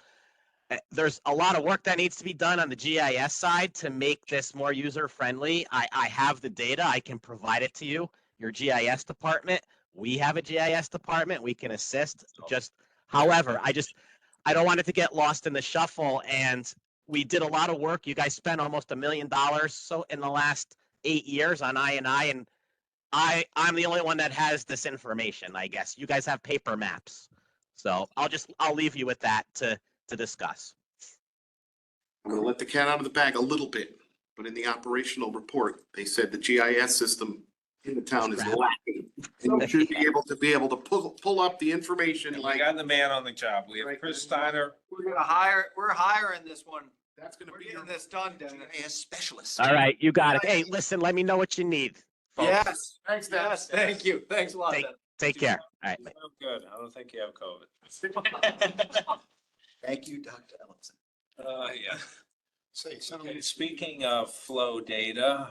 there's a lot of work that needs to be done on the GIS side to make this more user friendly. I have the data. I can provide it to you, your GIS department. We have a GIS department. We can assist. Just, however, I don't want it to get lost in the shuffle. And we did a lot of work. You guys spent almost $1 million so in the last 8 years on I&I, and I'm the only one that has this information, I guess. You guys have paper maps. So I'll leave you with that to discuss. I'm gonna let the cat out of the bag a little bit, but in the operational report, they said the GIS system in the town is Crap. lacking. And you should be able to pull up the information And we like, got the man on the job. We have Chris Steiner. we're hiring this one. that's gonna We're be getting your this done, Dennis. GIS specialist. All right, you got it. Hey, listen, let me know what you need. folks. Yes, Thanks, Dennis. yes, thank you. Thanks a lot, Take- Dennis. Take care. All right. Oh, good. I don't think you have COVID. Thank you, Dr. Ellison. Yeah. Say, Okay, speaking of flow data,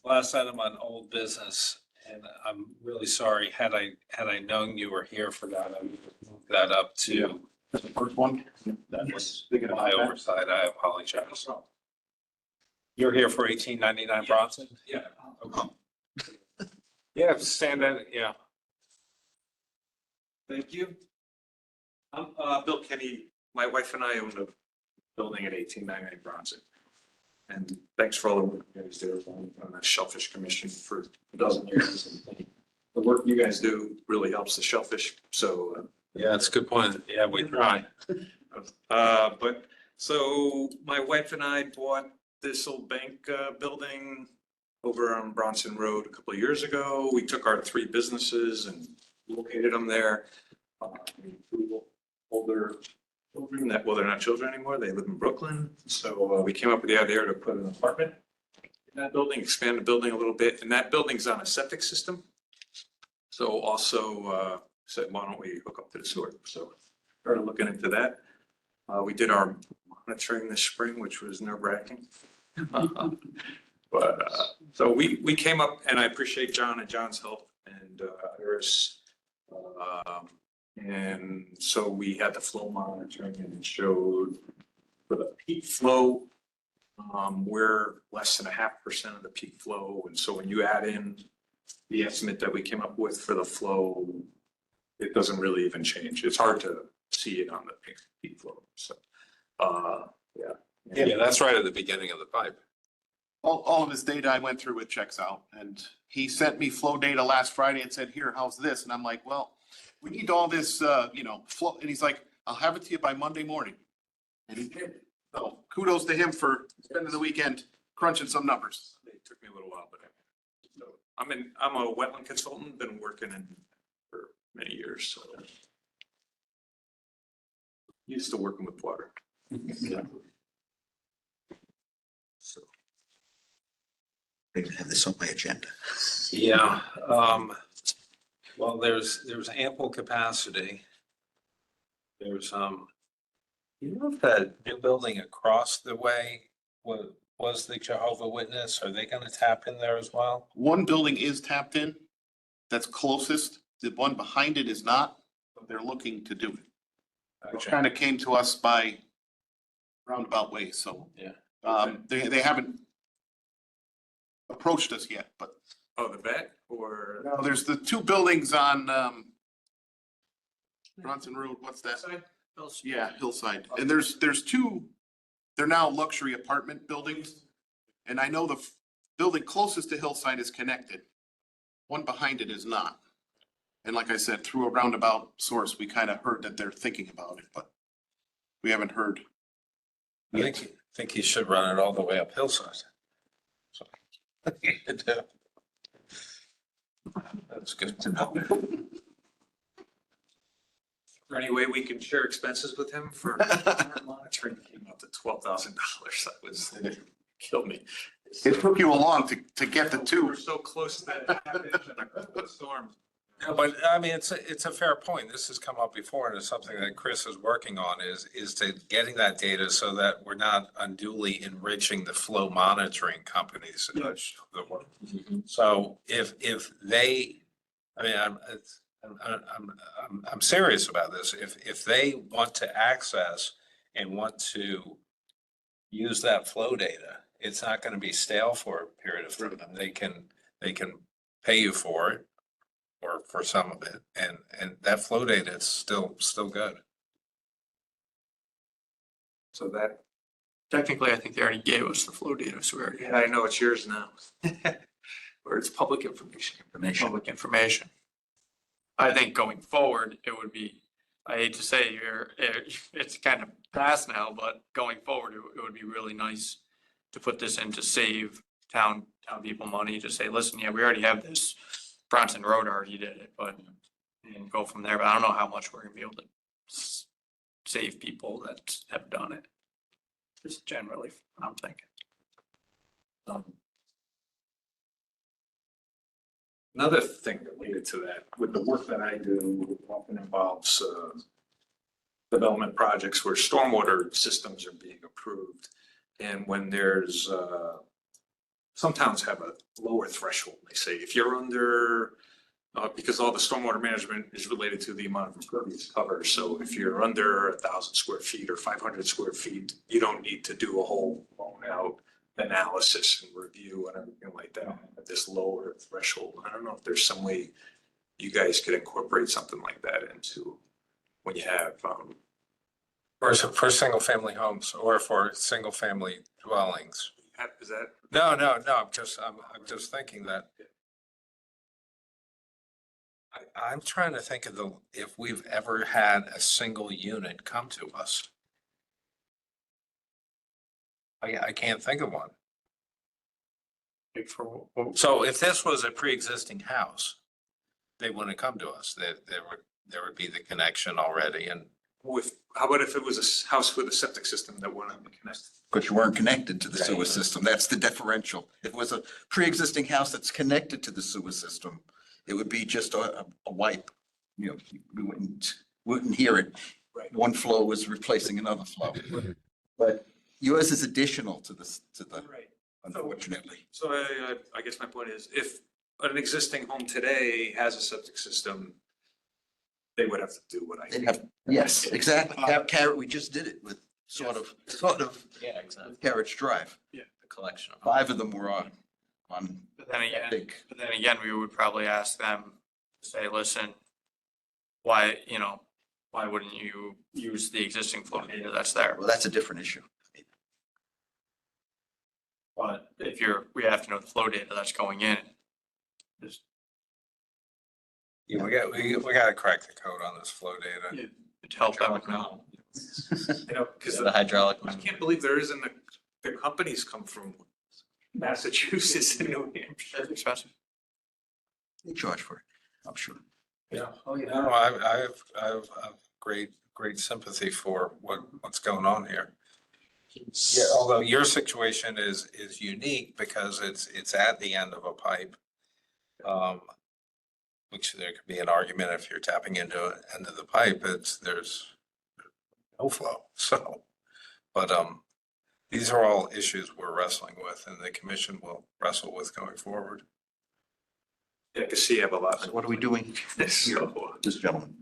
last item on old business, and I'm really sorry, had I known you were here for that, I would have moved that up to, The first one. that was my oversight, I apologize. You're here for 1899 Bronson? Yeah. Okay. Yeah, stand at, yeah. Thank you. I'm Bill Kenny. My wife and I own a building at 1899 Bronson. And thanks for all the work you guys do on the Shellfish Commission for a dozen years. And the work you guys do really helps the shellfish. So, Yeah, that's a good point. Yeah, we try. but so my wife and I bought this old bank building over on Bronson Road a couple of years ago. We took our 3 businesses and located them there. Older children that, well, they're not children anymore. They live in Brooklyn. So we came up with the idea to put an apartment in that building, expand the building a little bit. And that building's on a septic system. So also said, why don't we hook up to the sewer? So started looking into that. We did our monitoring this spring, which was nerve wracking. But so we came up, and I appreciate John and John's help and Iris. And so we had the flow monitoring, and it showed for the peak flow, we're less than 0.5% of the peak flow. And so when you add in the estimate that we came up with for the flow, it doesn't really even change. It's hard to see it on the peak flow. So, yeah. Yeah, that's right at the beginning of the pipe. All of his data I went through, it checks out, and he sent me flow data last Friday and said, here, how's this? And I'm like, well, we need all this, flow, and he's like, I'll have it to you by Monday morning. And he did. So kudos to him for spending the weekend crunching some numbers. It took me a little while, but so I'm a wetland consultant, been working in for many years, so. Used to working with water. So. I didn't have this on my agenda. Yeah, well, there's ample capacity. There's, you know, if that new building across the way was the Jehovah Witness, are they gonna tap in there as well? One building is tapped in, that's closest. The one behind it is not, but they're looking to do it. Which kind of came to us by roundabout ways, so. Yeah. They haven't approached us yet, but Oh, the vet or? no, there's the two buildings on, Bronson Road, what's that? Yeah, Hillside. And there's two, they're now luxury apartment buildings. And I know the building closest to Hillside is connected. One behind it is not. And like I said, through a roundabout source, we kind of heard that they're thinking about it, but we haven't heard. I think he should run it all the way up Hillside. So, that's good to know. Is there any way we can share expenses with him for monitoring? It came up to $12,000. That was, killed me. It took you along to get the We're two. so close to that storm. Yeah, but I mean, it's a fair point. This has come up before and it's something that Chris is working on is to getting that data so that we're not unduly enriching the flow monitoring companies. So if they, I mean, I'm serious about this. If they want to access and want to use that flow data, it's not going to be stale for a period of time. They can pay you for it or for some of it, and that flow data is still good. So that, Technically, I think they already gave us the flow data, so we already yeah, I know it's yours now. Or it's public information. public information. I think going forward, it would be, I hate to say it's kind of past now, but going forward, it would be really nice to put this in to save town people money, to say, listen, yeah, we already have this. Bronson Road already did it, but, and go from there, but I don't know how much we're gonna be able to save people that have done it. Just generally, I'm thinking. Another thing related to that, with the work that I do, often involves development projects where stormwater systems are being approved. And when there's, some towns have a lower threshold. They say if you're under, because all the stormwater management is related to the amount of impervious cover. So if you're under 1,000 square feet or 500 square feet, you don't need to do a whole blown out analysis and review and everything like that at this lower threshold. I don't know if there's some way you guys could incorporate something like that into when you have, For single family homes or for single family dwellings. is that? No, I'm just thinking that. I'm trying to think of if we've ever had a single unit come to us. I can't think of one. So if this was a pre-existing house, they wouldn't come to us. There would be the connection already and. How about if it was a house with a septic system that wouldn't have been connected? Because you weren't connected to the sewer system. That's the differential. If it was a pre-existing house that's connected to the sewer system, it would be just a wipe. You know, we wouldn't hear it. Right. One flow was replacing another flow. But yours is additional to the, Right. unfortunately. So I guess my point is, if an existing home today has a septic system, they would have to do what I They'd do. have, yes, exactly. Carrot, we just did it with sort of Yeah, exactly. Carriage Drive. The collection of. 5 of them were on But then again, big. we would probably ask them, say, listen, why wouldn't you use the existing flow data that's there? Well, that's a different issue. But if we have to know the flow data that's going in. Just Yeah, we gotta crack the code on this flow data. to help them know. You know, because The hydraulic. I can't believe there isn't the companies come from Massachusetts and New Hampshire. That's expensive. They charge for it, I'm sure. Yeah. Oh, yeah. No, I have great sympathy for what's going on here. Yeah, although your situation is unique because it's at the end of a pipe. Which there could be an argument if you're tapping into the pipe, there's no flow, so. But, these are all issues we're wrestling with and the commission will wrestle with going forward. Yeah, because see, I have a lot. So what are we doing? This, This gentleman.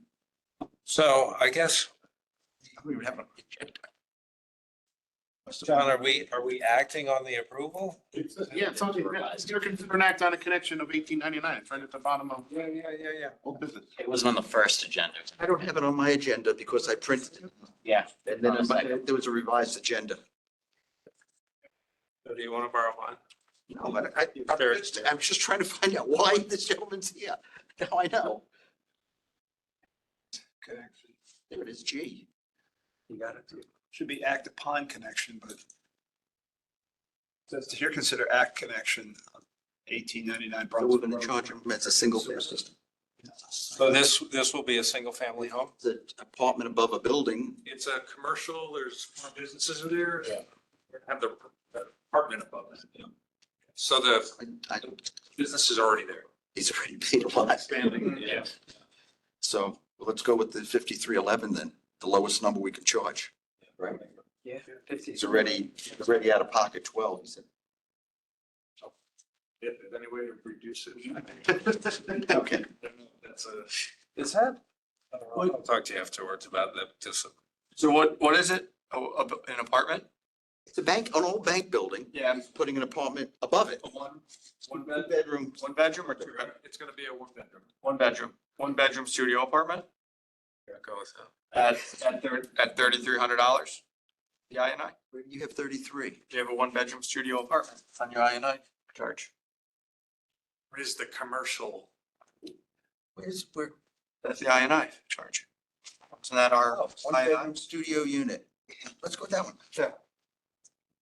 So I guess, We would have an agenda. John, are we acting on the approval? Yeah, it's something, you're considering an act on a connection of 1899. It's right at the bottom of Yeah. old business. It wasn't on the first agenda. I don't have it on my agenda because I printed it. Yeah. And then there was a revised agenda. So do you want to borrow mine? No, but I'm just trying to find out why this gentleman's here. Now I know. There it is, G. You got it. Should be act upon connection, but says to here consider act connection, 1899. So we're gonna charge him, it's a single family system. So this will be a single family home? It's an apartment above a building. It's a commercial, there's more businesses in there. Yeah. Have the apartment above it. So the I business is already there. he's already paid a lot. Expanding, yeah. So let's go with the 5311 then, the lowest number we can charge. Right? Yeah. He's already out of pocket 12, he said. If there's any way to reduce it. Okay. That's Is that? I'll talk to you afterwards about that, just. So what is it? Oh, an apartment? It's a bank, an old bank building. Yeah. He's putting an apartment above it. One Bedroom. bedroom or two bedroom? It's gonna be a one bedroom. One bedroom studio apartment Go with that. at $3,300. The INI. You have 33. You have a one bedroom studio apartment on your INI charge. What is the commercial? Where? That's the INI charge. Isn't that our One INI? bedroom studio unit. Let's go with that one. Yeah.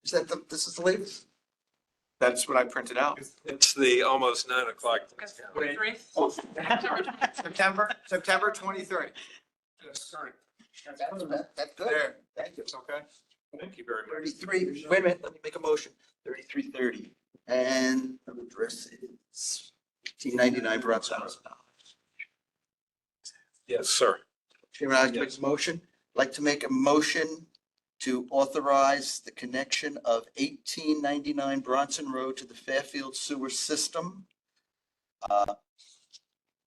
Is that this is the latest? That's what I printed out. It's the almost 9 o'clock. Wait. September 23. Sorry. That's good. There. Thank you. It's okay. Thank you very much. 33, wait a minute, let me make a motion. 3330. And the address is 1899 Bronson Road. Yes, sir. Chairman, I'd like to make a motion. I'd like to make a motion to authorize the connection of 1899 Bronson Road to the Fairfield sewer system.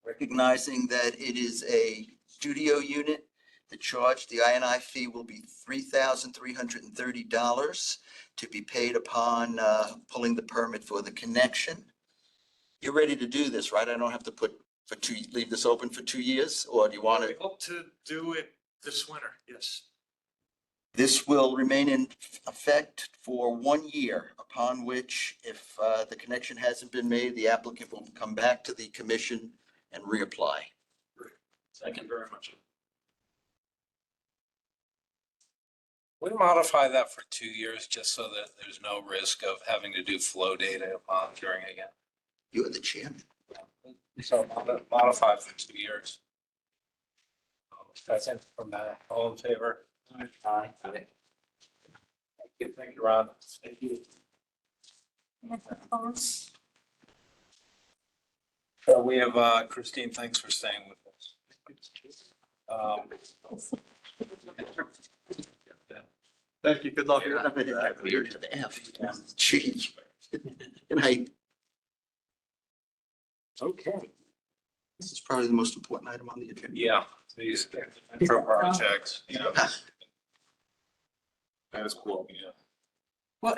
Recognizing that it is a studio unit, the charge, the INI fee will be $3,330 to be paid upon pulling the permit for the connection. You're ready to do this, right? I don't have to leave this open for 2 years, or do you want We to? hope to do it this winter, yes. This will remain in effect for 1 year, upon which, if the connection hasn't been made, the applicant will come back to the commission and reapply. Thank you very much. We modify that for 2 years just so that there's no risk of having to do flow data monitoring again. You're the chairman. So modify for 2 years. That's it from that. All in favor? Aye. Thank you, Ron. Thank you. So we have Christine, thanks for staying with us. Thank you. Good luck. You're to the F. Gee. Good night. Okay. This is probably the most important item on the agenda. Yeah, these intro projects, yeah. That's cool, yeah. Well,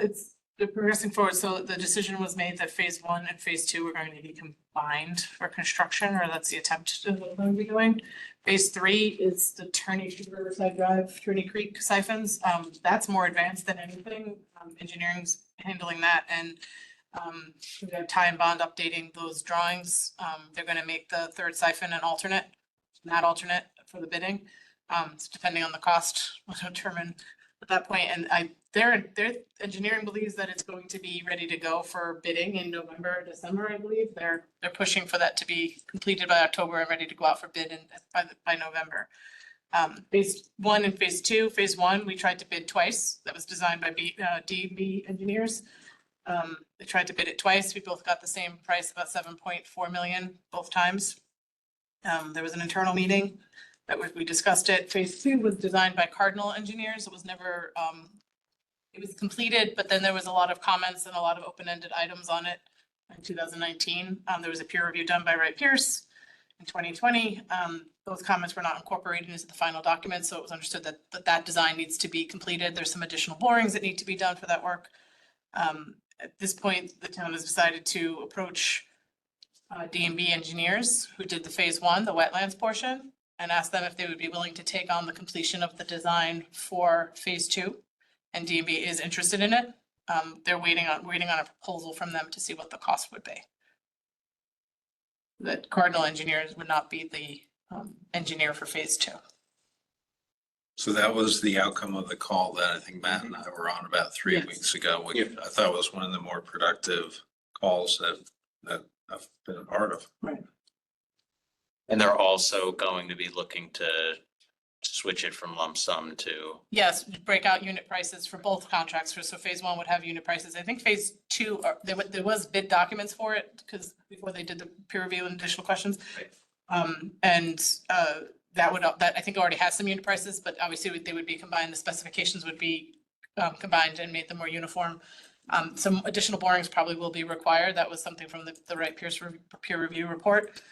they're progressing forward. So the decision was made that phase 1 and phase 2 are going to be combined for construction, or that's the attempt of what we're going to be doing. Phase 3 is the Turney to Riverside Drive, Turney Creek siphons. That's more advanced than anything. handling that, and we have Ty and Bond updating those drawings. They're gonna make the third siphon an alternate, not alternate for the bidding. So depending on the cost, we'll determine at that point, and their engineering believes that it's going to be ready to go for bidding in November, December, I believe. They're pushing for that to be completed by October and ready to go out for bid by November. Phase 1 and phase 2. Phase 1, we tried to bid twice. That was designed by DB engineers. They tried to bid it twice. We both got the same price, about 7.4 million both times. There was an internal meeting we discussed it. Phase 2 was designed by Cardinal Engineers. It was never, it was completed, but then there was a lot of comments and a lot of open-ended items on it in 2019. There was a peer review done by Wright Pierce in 2020. Those comments were not incorporated into the final document, so it was understood that that design needs to be completed. There's some additional borings that need to be done for that work. At this point, the town has decided to approach D&B engineers who did the phase 1, the wetlands portion, and ask them if they would be willing to take on the completion of the design for phase 2. And D&B is interested in it. They're waiting on a proposal from them to see what the cost would be. That Cardinal Engineers would not be the engineer for phase 2. So that was the outcome of the call that I think Matt and I were on about 3 Yes. weeks ago, which I thought was one of the more productive calls that I've been a part of. And they're also going to be looking to switch it from lump sum to, Yes, break out unit prices for both contracts. So phase 1 would have unit prices. I think phase 2, there was bid documents for it because before they did the peer review and additional questions. That I think already has some unit prices, but obviously they would be combined. The specifications would be combined and made them more uniform. Some additional borings probably will be required. That was something from the Wright Pierce peer review report.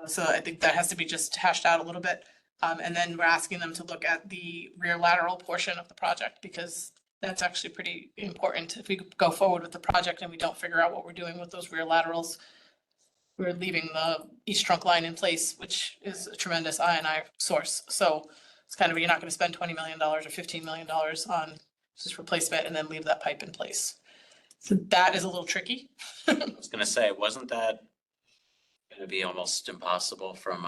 So I think that has to be just hashed out a little bit. And then we're asking them to look at the rear lateral portion of the project because that's actually pretty important. If we go forward with the project and we don't figure out what we're doing with those rear laterals, we're leaving the east trunk line in place, which is a tremendous I&I source. So it's kind of, you're not going to spend $20 million or $15 million on just replacement and then leave that pipe in place. So that is a little tricky. I was gonna say, wasn't that gonna be almost impossible from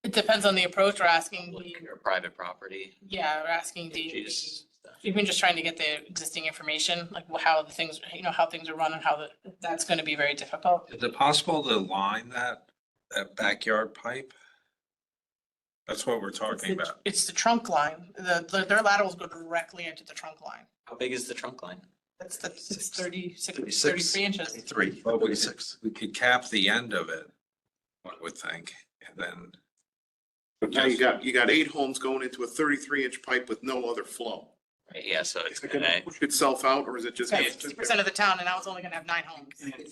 It depends on the approach. We're asking, your private property? we're asking Geez. even just trying to get the existing information, like how the things, how things are run and that's going to be very difficult. Is it possible to line that backyard pipe? That's what we're talking about. It's the trunk line. Their laterals go directly into the trunk line. How big is the trunk line? That's 33 inches. Three. But we could cap the end of it, one would think, and then. But now you got 8 homes going into a 33-inch pipe with no other flow. Right, yeah, so it's Is it gonna gonna, push itself out or is it just? 60% of the town and now it's only going to have 9 homes. Really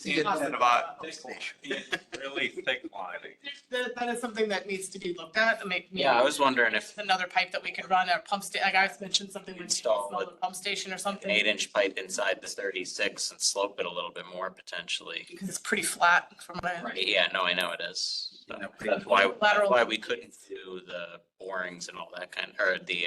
thick lining. That is something that needs to be looked at and yeah, I was wondering if another pipe that we could run a pump station. Like I mentioned something like Install a pump station or an something. 8-inch pipe inside the 36 and slope it a little bit more potentially. Because it's pretty flat from what I. Right, yeah, no, I know it is. Yeah. That's why we couldn't do the borings and all that or the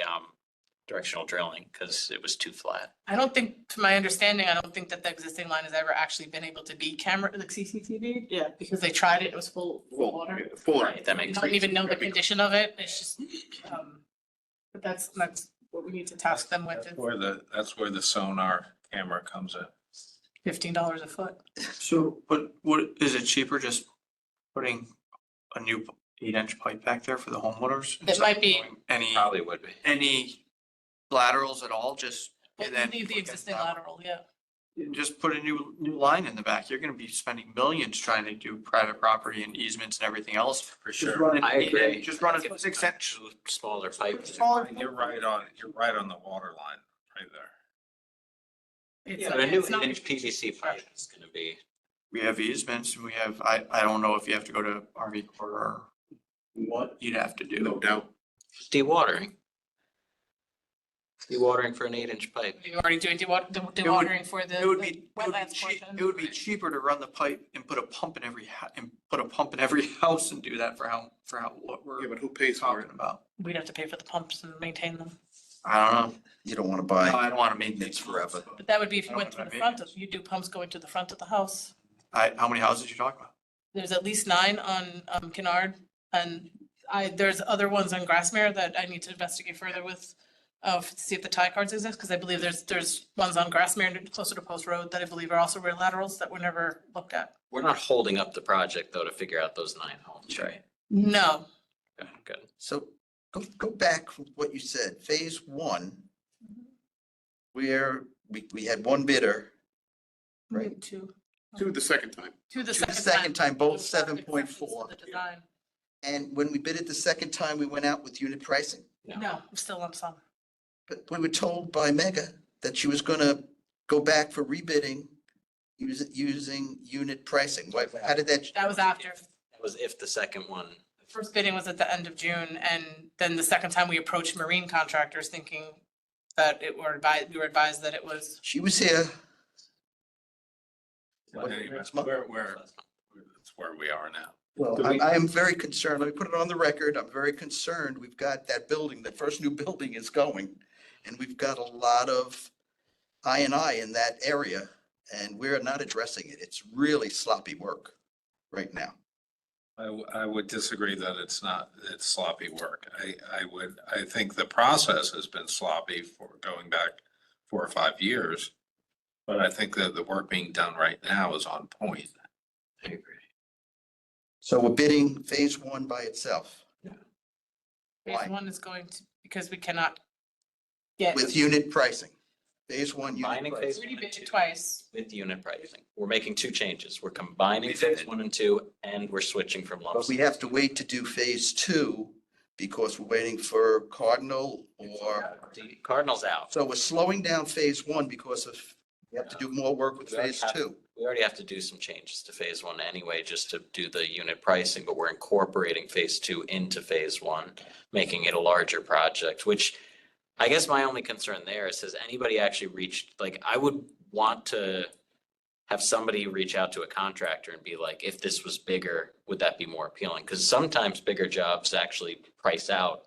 directional drilling, because it was too flat. I don't think, to my understanding, I don't think that the existing line has ever actually been able to be camera, like CCTV. Yeah. Because they tried it, it was full of water. Full. Right, that We makes don't sense. even know the condition of it. It's just, but that's what we need to task them with, That's where the sonar camera comes in. $15 a foot. So, but what, is it cheaper just putting a new 8-inch pipe back there for the homeowners? It might be. Any, Probably would be. any laterals at all, just, and then. Leave the existing lateral, yeah. Just put a new line in the back. You're gonna be spending millions trying to do private property and easements and everything else. For Just sure. run it- I agree. Just run a 6-inch. Smaller pipe. You're right on the water line, right there. It's, But a new it's not- 8-inch PVC pipe is gonna be, We have easements and we have, I don't know if you have to go to Army Corps or what you'd have to No do. doubt. dewatering. Dewatering for an 8-inch pipe. You're already doing dewatering for the It would be, wetlands portion. it would be cheaper to run the pipe and put a pump in every, house and do that for what Yeah, we're but who pays for it? talking about. We'd have to pay for the pumps and maintain them. I don't know. You don't want to No, buy I don't want to maintain units forever. But that would be if I you don't went want through that the front of, maintenance. you do pumps going to the front of the house. How many houses you talking about? There's at least 9 on Kennard, and there's other ones on Grassmere that I need to investigate further with. To see if the tie cards exist, because I believe there's ones on Grassmere closer to Post Road that I believe are also rear laterals that were never looked at. We're not holding up the project though to figure out those 9 homes, right? No, Okay, good. So go back from what you said, phase one, where we had one bidder, right? two, To the second time. to the To the second time. second time, both With acceptance 7.4. of the design. And when we bid it the second time, we went out with unit pricing. No, I'm still on some. But we were told by Mega that she was gonna go back for rebidding using unit pricing. How did that? That was after. That was if the second one, First bidding was at the end of June, and then the second time we approached marine contractors thinking that we were advised that it was. She was here. That's where we are now. Well, I am very concerned. Let me put it on the record. I'm very concerned. We've got that building, the first new building is going. And we've got a lot of I in that area, and we're not addressing it. It's really sloppy work right now. I would disagree that it's sloppy work. I think the process has been sloppy for going back 4 or 5 years. But I think that the work being done right now is on point. I agree. So we're bidding phase one by itself Phase Why? 1 is going to, because we cannot get. with unit pricing. Phase one unit Combining pricing. phase Already 1 bid and it 2 twice. with unit pricing. We're making 2 changes. We're combining We did phase it. 1 and 2, and we're switching from lump But we sum. have to wait to do phase two because we're waiting for Cardinal or, Cardinal's out. so we're slowing down phase one because of, we have to do more work with We already phase have- two. We already have to do some changes to phase 1 anyway, just to do the unit pricing, but we're incorporating phase 2 into phase 1, making it a larger project, which I guess my only concern there is, has anybody actually reached, like, I would want to have somebody reach out to a contractor and be like, if this was bigger, would that be more appealing? Because sometimes bigger jobs actually price out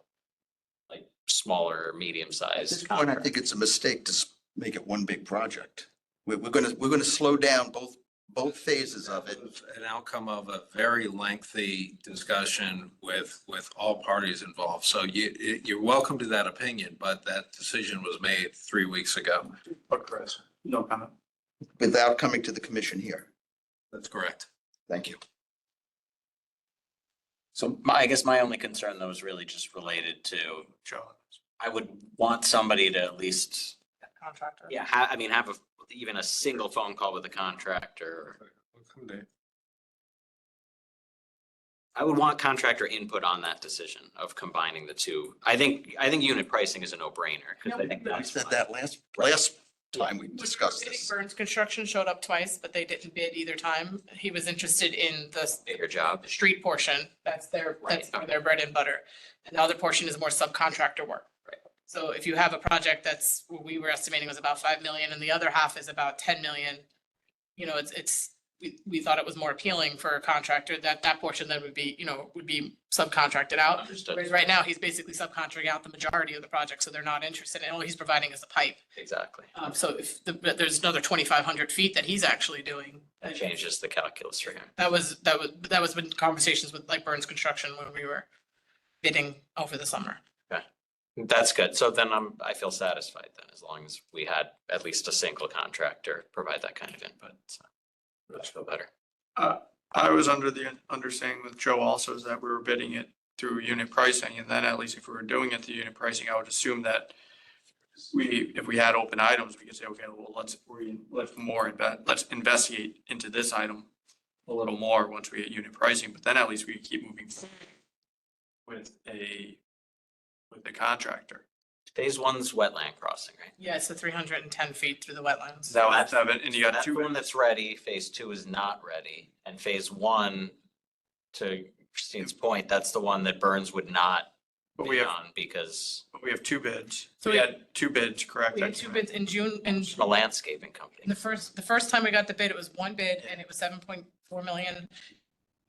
like smaller, At medium-sized this point, I contracts. think it's a mistake to make it one big project. We're gonna slow down both phases of it. An outcome of a very lengthy discussion with all parties involved. So you're welcome to that opinion, but that decision was made 3 weeks ago. But Chris, no comment. Without coming to the commission here. That's correct. Thank you. So I guess my only concern though is really just related to, Joe. I would want somebody to at least, Contractor. yeah, have even a single phone call with a contractor. I would want contractor input on that decision of combining the two. I think unit pricing is a no-brainer, because I think We that's. said that last time we discussed this. Burns Construction showed up twice, but they didn't bid either time. He was interested in the Bigger job. street portion. That's Right. their bread and butter. And the other portion is more subcontractor work. Right. So if you have a project that's, what we were estimating was about 5 million and the other half is about 10 million, you know, we thought it was more appealing for a contractor that portion then would be subcontracted out. Understood. Whereas right now, he's basically subcontracting out the majority of the project, so they're not interested in, all he's providing is a pipe. Exactly. So if there's another 2,500 feet that he's actually doing. That changes the calculus for him. That was in conversations with like Burns Construction when we were bidding over the summer. That's good. So then I feel satisfied then, as long as we had at least a single contractor provide that kind of input. So I feel better. I was under the understanding with Joe also is that we were bidding it through unit pricing, and then at least if we were doing it through unit pricing, I would assume that if we had open items, we could say, okay, well, let's investigate into this item a little more once we get unit pricing, but then at least we could keep moving forward with the contractor. Phase 1's wetland crossing, right? Yeah, so 310 feet through the wetlands. That was seven, and you got That's two. the one that's ready. Phase 2 is not ready. And phase 1, to Christine's point, that's the one that Burns would not But we bid have, on because we have 2 bids. So We we- had 2 bids, correct? We had 2 bids in June, and it's from a landscaping company. the first time we got the bid, it was 1 bid and it was 7.4 million.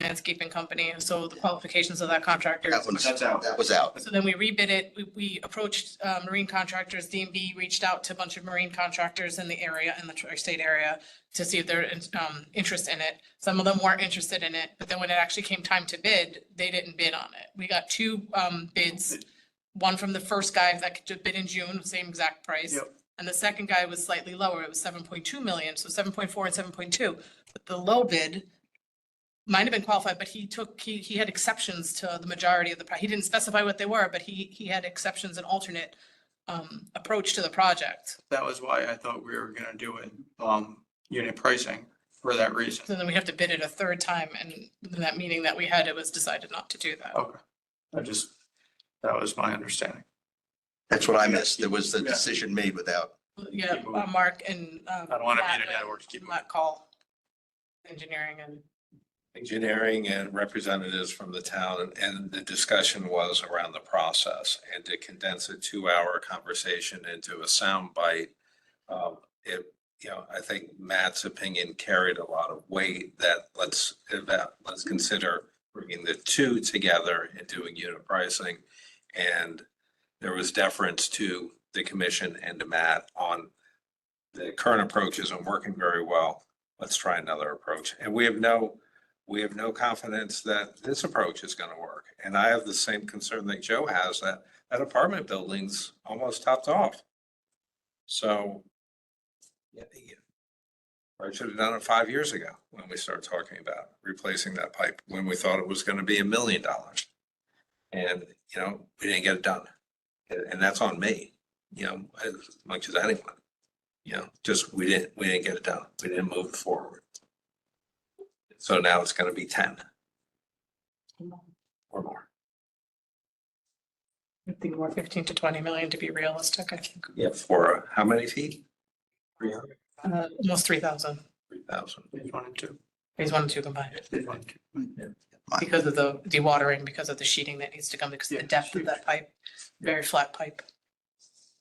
landscaping company, so the qualifications of that contractor. That's out. That was out. So then we rebid it. We approached marine contractors. DMV reached out to a bunch of marine contractors in the area, in the tri-state area, to see if they're interest in it. Some of them weren't interested in it, but then when it actually came time to bid, they didn't bid on it. We got two bids. One from the first guy that could bid in June, same exact price. Yep. And the second guy was slightly lower. It was 7.2 million, so 7.4 and 7.2. But the low bid might have been qualified, but he had exceptions to the majority of he didn't specify what they were, but he had exceptions and alternate approach to the project. That was why I thought we were gonna do it, unit pricing for that reason. So then we have to bid it a third time, and in that meeting that we had, it was decided not to do that. Okay. That was my understanding. That's what I missed. There was the decision made without. Yeah, Keep moving. Mark and I don't want to Matt, beat a dead horse. Keep moving. Matt call engineering and Engineering and representatives from the town, and the discussion was around the process, and to condense a 2-hour conversation into a sound bite. I think Matt's opinion carried a lot of weight that let's consider bringing the two together and doing unit pricing. And there was deference to the commission and to Matt on the current approach isn't working very well. Let's try another approach. And we have no confidence that this approach is going to work. And I have the same concern that Joe has, that apartment building's almost topped off. So I should have done it 5 years ago when we started talking about replacing that pipe, when we thought it was going to be $1 million. And, we didn't get it done. And that's on me, as much as anyone. Just we didn't get it done. We didn't move it forward. So now it's gonna be 10 or more. I think more 15 to 20 million to be realistic, I think. Yeah. For how many feet? 300, Almost 3,000, 3,000. Phase 1 and 2. phase 1 and 2 combined. Phase 1 and 2. Because of the dewatering, because of the sheeting that needs to come, because of the depth of that pipe, very flat pipe.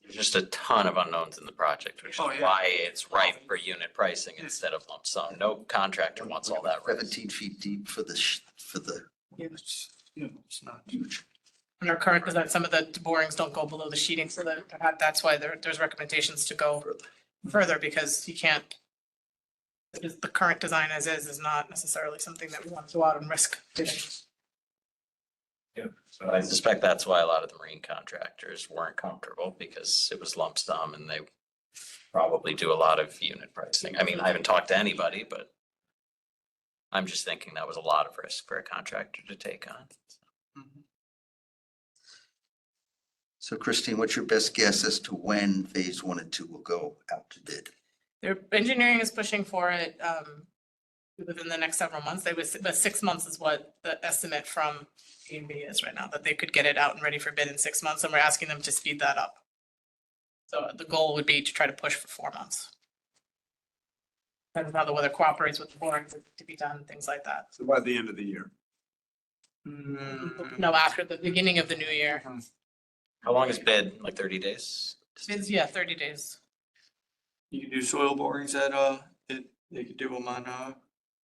There's just a ton of unknowns in the project, which is Oh, yeah. why it's ripe for unit pricing instead of lump sum. No contractor wants all that risk. 17 feet deep for the, It's not huge. And our current design, some of the borings don't go below the sheeting, so that's why there's recommendations to go further, because you can't. The current design as is not necessarily something that we want to go out and risk doing. So I suspect that's why a lot of the marine contractors weren't comfortable, because it was lump sum and they probably do a lot of unit pricing. I mean, I haven't talked to anybody, but I'm just thinking that was a lot of risk for a contractor to take on. So Christine, what's your best guess as to when phase 1 and 2 will go out to bid? Their engineering is pushing for it within the next several months. But 6 months is what the estimate from DMV is right now, that they could get it out and ready for bid in 6 months, and we're asking them to speed that up. So the goal would be to try to push for 4 months. And how the weather cooperates with the boring to be done, things like that. So by the end of the year. No, after the beginning of the new year. How long is bid? Like 30 days? It's, yeah, 30 days. You can do soil borings at, they could do them on,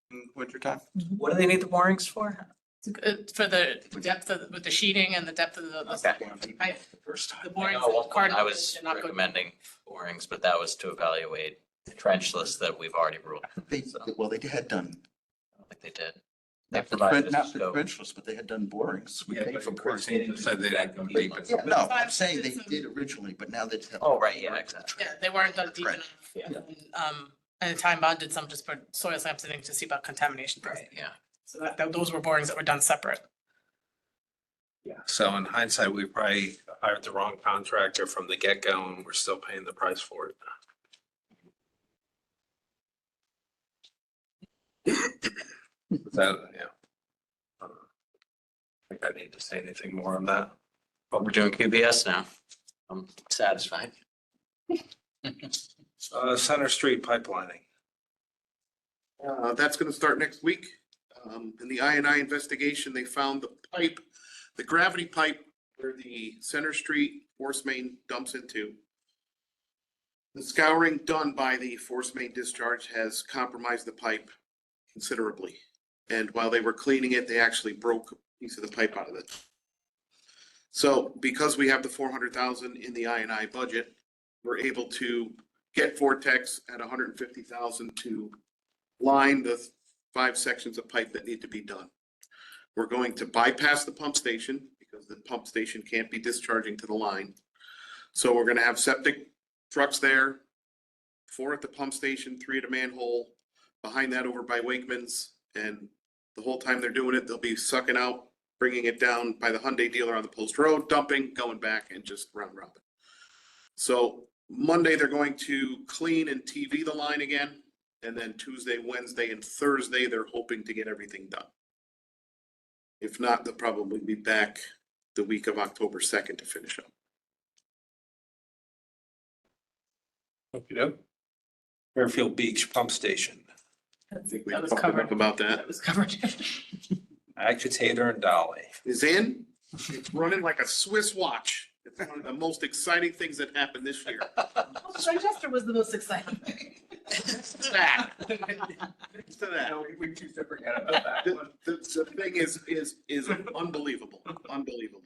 in winter time. What do they need the borings for? For the depth of, with the sheeting and the depth of the pipe. The I borings. know, cardinal I was they're not good. recommending borings, but that was to evaluate the trenchless that we've already ruled. They, So, I well, they had done, don't think they did. They not the provided us not a the scope. trenchless, but they had done borings. We Yeah, paid but for of course, they borings. said they didn't go deep. Yeah, no, I'm But saying they it's, did originally, but now they have. Oh, right, yeah, exactly. Yeah, they weren't done deep Right. enough. Yeah. And Time Bond did some just for soil sampling to see about contamination. Right, yeah. So those were borings that were done separate. Yeah. So in hindsight, we probably hired the wrong contractor from the get-go, and we're still paying the price for it. That, yeah. I don't think I need to say anything more on that. But we're doing QBS now. I'm satisfied. Center Street pipelining. That's gonna start next week. In the I&I investigation, they found the pipe, the gravity pipe where the Center Street force main dumps into. The scouring done by the force main discharge has compromised the pipe considerably. And while they were cleaning it, they actually broke a piece of the pipe out of it. So because we have the 400,000 in the I&I budget, we're able to get Vortex at 150,000 to line the 5 sections of pipe that need to be done. We're going to bypass the pump station because the pump station can't be discharging to the line. So we're gonna have septic trucks there, 4 at the pump station, 3 at a manhole, behind that over by Wakeman's. And the whole time they're doing it, they'll be sucking out, bringing it down by the Hyundai dealer on the Post Road, dumping, going back and just round robin. So Monday, they're going to clean and TV the line again. And then Tuesday, Wednesday, and Thursday, they're hoping to get everything done. If not, they'll probably be back the week of October 2nd to finish up. Okey-doke. Fairfield Beach Pump Station, I think we That was talked covered. enough about that. That was covered. Agitator and Dolly. Is in, it's running like a Swiss watch. It's one of the most exciting things that happened this year. Manchester was the most exciting thing. Next to that. Next to that. We choose to forget about that one. The thing is unbelievable, unbelievable.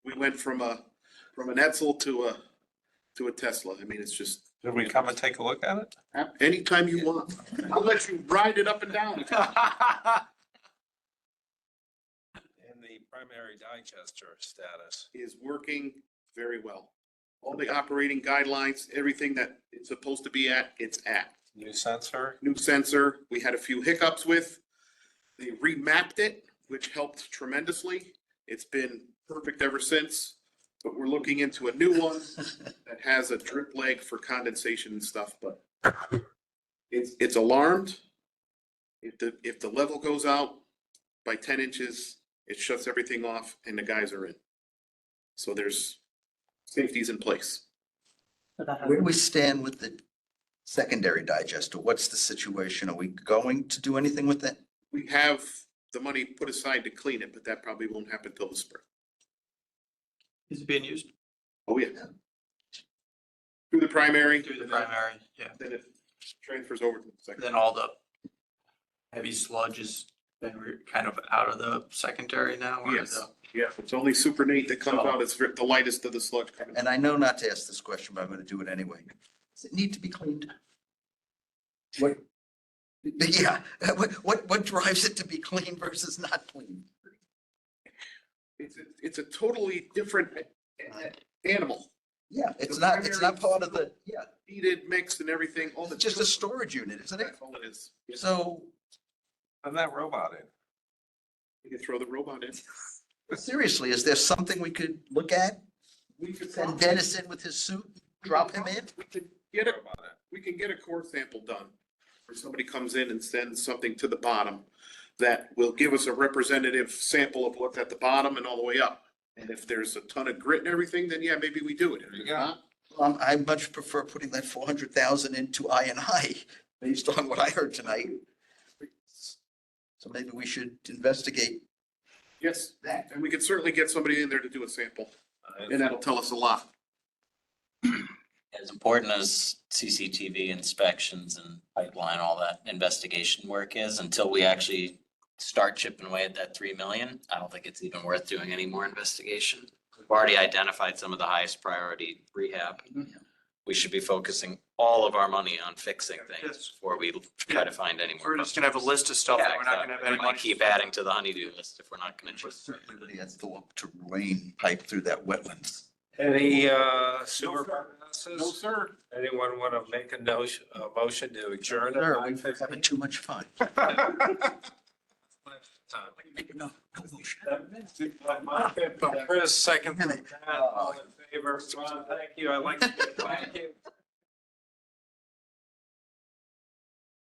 We went from an Edsel to a Tesla. I mean, it's just. Did we come and take a look at it? Anytime you want. I'll let you ride it up and down. In the primary digester status. Is working very well. All the operating guidelines, everything that it's supposed to be at, it's at. New sensor. New sensor, we had a few hiccups with. They remapped it, which helped tremendously. It's been perfect ever since, but we're looking into a new one that has a drip leg for condensation and stuff, but it's alarmed. If the level goes out by 10 inches, it shuts everything off and the guys are in. So there's safeties in place. Where do we stand with the secondary digester? What's the situation? Are we going to do anything with that? We have the money put aside to clean it, but that probably won't happen till the spring. Is it being used? Oh, yeah. Through the primary. Through the primary, yeah. Then it transfers over to the secondary. Then all the heavy sludge is then we're kind of out of the secondary now? or Yes, the- yeah, it's only Super Nate that comes out, it's the lightest of the sludge coming. And I know not to ask this question, but I'm gonna do it anyway. Does it need to be cleaned? What? Yeah, what drives it to be clean versus not clean? It's a totally different animal. Yeah, it's not part of the, yeah, Heated, mixed and everything, all the. it's just a storage unit, isn't it? That's all it is. So And that robot in. You can throw the robot in. seriously, is there something we could look at? We could Send Dennis in with his suit, drop him in? We could get a, Robot in. we can get a core sample done. Where somebody comes in and sends something to the bottom that will give us a representative sample of what's at the bottom and all the way up. And if there's a ton of grit and everything, then yeah, maybe we do it. If you it's go. not, I much prefer putting that 400,000 into I&I based on what I heard tonight. So maybe we should investigate. yes, and we could certainly get somebody in there to do a sample, and that'll tell us a lot. As important as CCTV inspections and pipeline, all that investigation work is, until we actually start chipping away at that 3 million, I don't think it's even worth doing any more investigation. We've already identified some of the highest priority rehab. We should be focusing all of our money on fixing things Yes. before we try to find any more. We're just gonna have a list of stuff Yeah, that we're not gonna have exactly. any We're gonna money. keep adding to the honeydew list if we're not gonna just. Certainly has to look to rain pipe through that wetlands. Any sewer No, processes? sir. Anyone want to make a motion to adjourn? Sure, we're having too much fun. No motion. Chris, second. All in favor? Ron, thank you. I like to thank you.